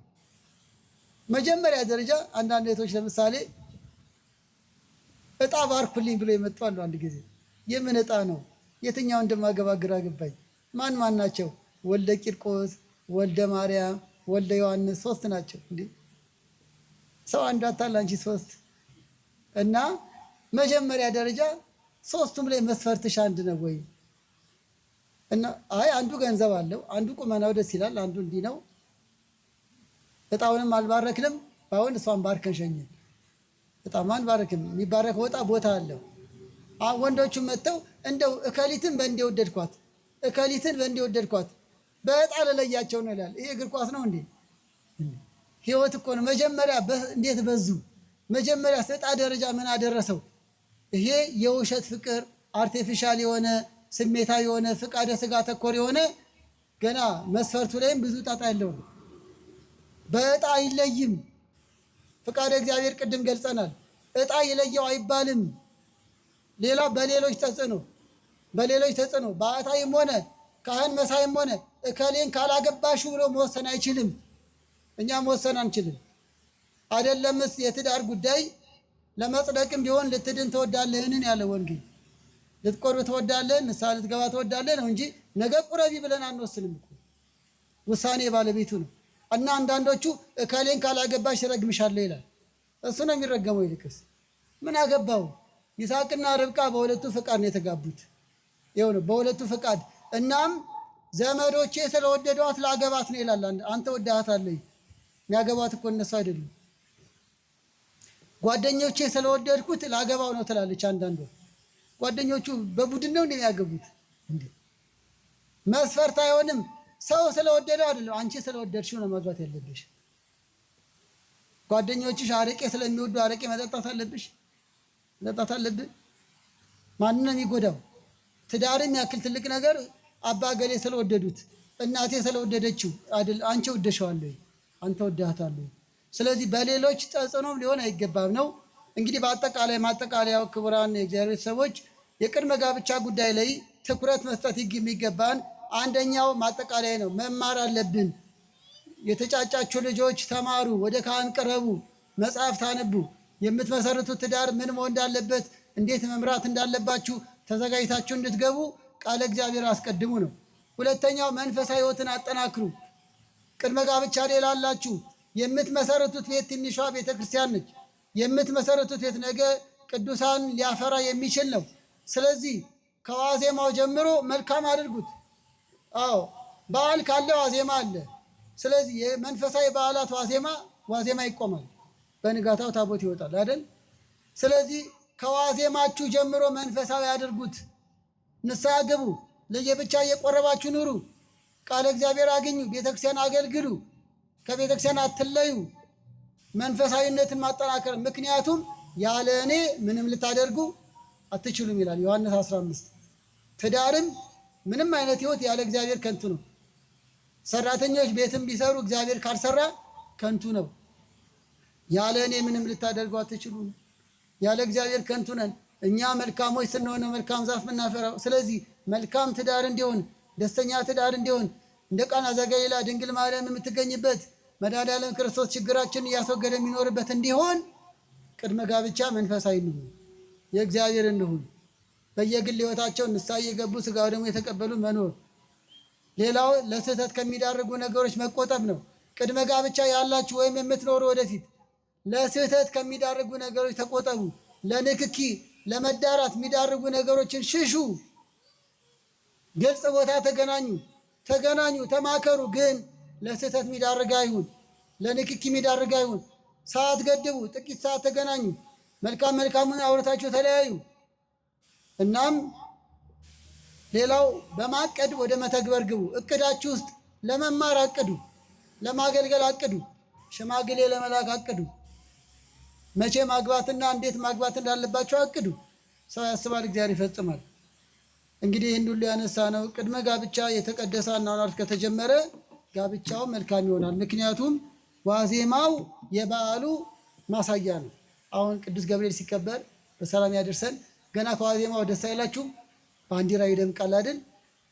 መጀመሪያ ደረጃ አንዳንድ ቤቶች ለምሳሌ ዕጣ ባርኩልኝ ብሎ የመጡ አሉ። አንድ ጊዜ የምን ዕጣ ነው? የትኛው እንደማገባ ግራ ገባኝ። ማን ናቸው? ወልደ ቂርቆስ፣ ወልደ ማርያም፣ ወልደ ዮሐንስ 3 ናቸው። እንዴ ሰው አንዱ አታል አንቺ 3 እና መጀመሪያ ደረጃ ሶስቱም ላይ መስፈርትሽ አንድ ነው ወይ? እና አይ አንዱ ገንዘብ አለው፣ አንዱ ቁመናው ደስ ይላል፣ አንዱ እንዲህ ነው። ዕጣውንም አልባረክንም፣ ባውን እሷን ባርከን ሸኘን። ዕጣም አንባረክም። የሚባረከው ዕጣ ቦታ አለው። ወንዶቹም መጥተው እንደው እከሊትን በእንዲህ ወደድኳት፣ እከሊትን በእንዲህ ወደድኳት፣ በዕጣ ለለያቸው ነው ይላል። ይሄ እግር ኳስ ነው እንዴ? ህይወት እኮ ነው። መጀመሪያ እንዴት በዙ? መጀመሪያ ዕጣ ደረጃ ምን አደረሰው? ይሄ የውሸት ፍቅር፣ አርቲፊሻል የሆነ ስሜታዊ የሆነ ፍቃደ ስጋ ተኮር የሆነ ገና መስፈርቱ ላይም ብዙ ጣጣ ያለው ነው። በዕጣ አይለይም። ፍቃደ እግዚአብሔር ቅድም ገልጸናል። ዕጣ ይለየው አይባልም። ሌላ በሌሎች ተጽዕኖ በአታይም ሆነ ካህን መሳይም ሆነ እከሌን ካላገባሹ ብሎ መወሰን አይችልም። እኛ መወሰን አንችልም። አይደለምስ የትዳር ጉዳይ ለመጽደቅም ቢሆን ልትድን ትወዳለህን ያለ ወንጌል። ልትቆርብ ትወዳለህ፣ ንስሐ ልትገባ ትወዳለህ ነው እንጂ ነገ ቁረቢ ብለን አንወስንም እኮ። ውሳኔ ባለቤቱ ነው። እና አንዳንዶቹ እከሌን ካላገባሽ ረግምሻለሁ ይላል። እሱ ነው የሚረገመው። ይልቅስ ምን አገባው? ይስሐቅና ርብቃ በሁለቱ ፈቃድ ነው የተጋቡት። ይኸው ነው በሁለቱ ፈቃድ። እናም ዘመዶቼ ስለወደዷት ላገባት ነው ይላል። አንተ ወደሃታለህ። የሚያገባት እኮ እነሱ አይደሉም። ጓደኞቼ ስለወደድኩት ላገባው ነው ትላለች። አንዳንዱ ጓደኞቹ በቡድን ነው እንደሚያገቡት። እንዴ መስፈርት አይሆንም። ሰው ስለወደደው አይደለም፣ አንቺ ስለወደድሽው ነው ማግባት ያለብሽ። ጓደኞችሽ አረቄ ስለሚወዱ አረቄ መጠጣት አለብሽ፣ መጠጣት አለብህ። ማንን ነው የሚጎዳው? ትዳርም ያክል ትልቅ ነገር አባ ገሌ ስለወደዱት እናቴ ስለወደደችው አይደል? አንቺ ወደሽዋለሁ፣ አንተ ወደሃታለህ። ስለዚህ በሌሎች ተጽዕኖም ሊሆን አይገባም ነው። እንግዲህ በአጠቃላይ ማጠቃለያው ክቡራን የእግዚአብሔር ቤተሰቦች የቅድመ ጋብቻ ጉዳይ ላይ ትኩረት መስጠት የሚገባን አንደኛው ማጠቃለያ ነው። መማር አለብን። የተጫጫችሁ ልጆች ተማሩ፣ ወደ ካህን ቅረቡ፣ መጽሐፍ ታነቡ። የምትመሰርቱት ትዳር ምን መሆን እንዳለበት፣ እንዴት መምራት እንዳለባችሁ ተዘጋጅታችሁ እንድትገቡ ቃለ እግዚአብሔር አስቀድሙ ነው። ሁለተኛው መንፈሳዊ ሕይወትን አጠናክሩ። ቅድመ ጋብቻ ላይ ላላችሁ የምትመሰርቱት ቤት ትንሿ ቤተ ክርስቲያን ነች። የምትመሰረቱት ቤት ነገ ቅዱሳን ሊያፈራ የሚችል ነው። ስለዚህ ከዋዜማው ጀምሮ መልካም አድርጉት። አዎ በዓል ካለ ዋዜማ አለ። ስለዚህ የመንፈሳዊ በዓላት ዋዜማ ይቆማል። በንጋታው ታቦት ይወጣል አይደል? ስለዚህ ከዋዜማችሁ ጀምሮ መንፈሳዊ አድርጉት። ንስሐ ግቡ። ለየብቻ እየቆረባችሁ ኑሩ። ቃለ እግዚአብሔር አግኙ። ቤተክርስቲያን አገልግሉ። ከቤተክርስቲያን አትለዩ። መንፈሳዊነትን ማጠናከር። ምክንያቱም ያለ እኔ ምንም ልታደርጉ አትችሉም ይላል ዮሐንስ 15። ትዳርም ምንም አይነት ህይወት ያለ እግዚአብሔር ከንቱ ነው። ሰራተኞች ቤትም ቢሰሩ እግዚአብሔር ካልሰራ ከንቱ ነው። ያለ እኔ ምንም ልታደርጉ አትችሉም። ያለ እግዚአብሔር ከንቱ ነን። እኛ መልካሞች ስንሆን መልካም ዛፍ የምናፈራው። ስለዚህ መልካም ትዳር እንዲሆን፣ ደስተኛ ትዳር እንዲሆን፣ እንደ ቃና ዘገሊላ ድንግል ማርያም የምትገኝበት መድኃኔዓለም ክርስቶስ ችግራችንን እያስወገደ የሚኖርበት እንዲሆን ቅድመ ጋብቻ መንፈሳዊ እንሁን፣ የእግዚአብሔር እንሁን። በየግል ህይወታቸው ንስሐ እየገቡ ሥጋው ደግሞ የተቀበሉ መኖር። ሌላው ለስህተት ከሚዳርጉ ነገሮች መቆጠብ ነው። ቅድመ ጋብቻ ያላችሁ ወይም የምትኖሩ ወደፊት ለስህተት ከሚዳርጉ ነገሮች ተቆጠቡ። ለንክኪ ለመዳራት የሚዳርጉ ነገሮችን ሽሹ። ግልጽ ቦታ ተገናኙ፣ ተማከሩ። ግን ለስህተት የሚዳርግ አይሁን፣ ለንክኪ የሚዳርግ አይሁን። ሰዓት ገድቡ። ጥቂት ሰዓት ተገናኙ። መልካሙን አውርታችሁ ተለያዩ። እናም ሌላው በማቀድ ወደ መተግበር ግቡ። እቅዳችሁ ውስጥ ለመማር አቅዱ፣ ለማገልገል አቅዱ፣ ሽማግሌ ለመላክ አቅዱ፣ መቼ ማግባትና እንዴት ማግባት እንዳለባቸው አቅዱ። ሰው ያስባል፣ እግዚአብሔር ይፈጽማል። እንግዲህ ይህን ሁሉ ያነሳ ነው ቅድመ ጋብቻ የተቀደሰ አኗኗር ከተጀመረ ጋብቻው መልካም ይሆናል። ምክንያቱም ዋዜማው የበዓሉ ማሳያ ነው። አሁን ቅዱስ ገብርኤል ሲከበር በሰላም ያደርሰን። ገና ከዋዜማው ደስ አይላችሁም? ባንዲራ ይደምቃል አይደል?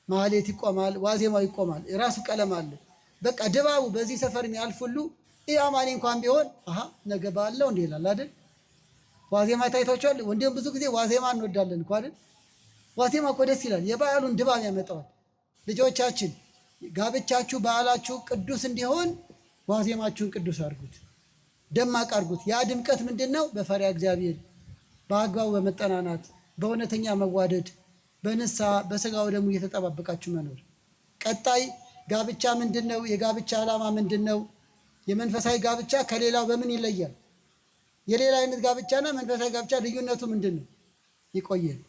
ማህሌት ይቆማል፣ ዋዜማው ይቆማል። የራሱ ቀለም አለ። በቃ ድባቡ በዚህ ሰፈር የሚያልፍ ሁሉ ይህ አማኒ እንኳን ቢሆን ነገ በዓል ነው እንዲህ ይላል አይደል? ዋዜማ ታይቷቸዋል። እንዲሁም ብዙ ጊዜ ዋዜማ እንወዳለን እኮ አይደል? ዋዜማ እኮ ደስ ይላል። የበዓሉን ድባብ ያመጣዋል። ልጆቻችን ጋብቻችሁ፣ በዓላችሁ ቅዱስ እንዲሆን ዋዜማችሁን ቅዱስ አድርጉት፣ ደማቅ አድርጉት። ያ ድምቀት ምንድን ነው? በፈሪሃ እግዚአብሔር፣ በአግባቡ በመጠናናት፣ በእውነተኛ መዋደድ፣ በንስሐ በሥጋው ደግሞ እየተጠባበቃችሁ መኖር። ቀጣይ ጋብቻ ምንድን ነው? የጋብቻ ዓላማ ምንድን ነው? የመንፈሳዊ ጋብቻ ከሌላው በምን ይለያል? የሌላ አይነት ጋብቻና መንፈሳዊ ጋብቻ ልዩነቱ ምንድን ነው? ይቆየን።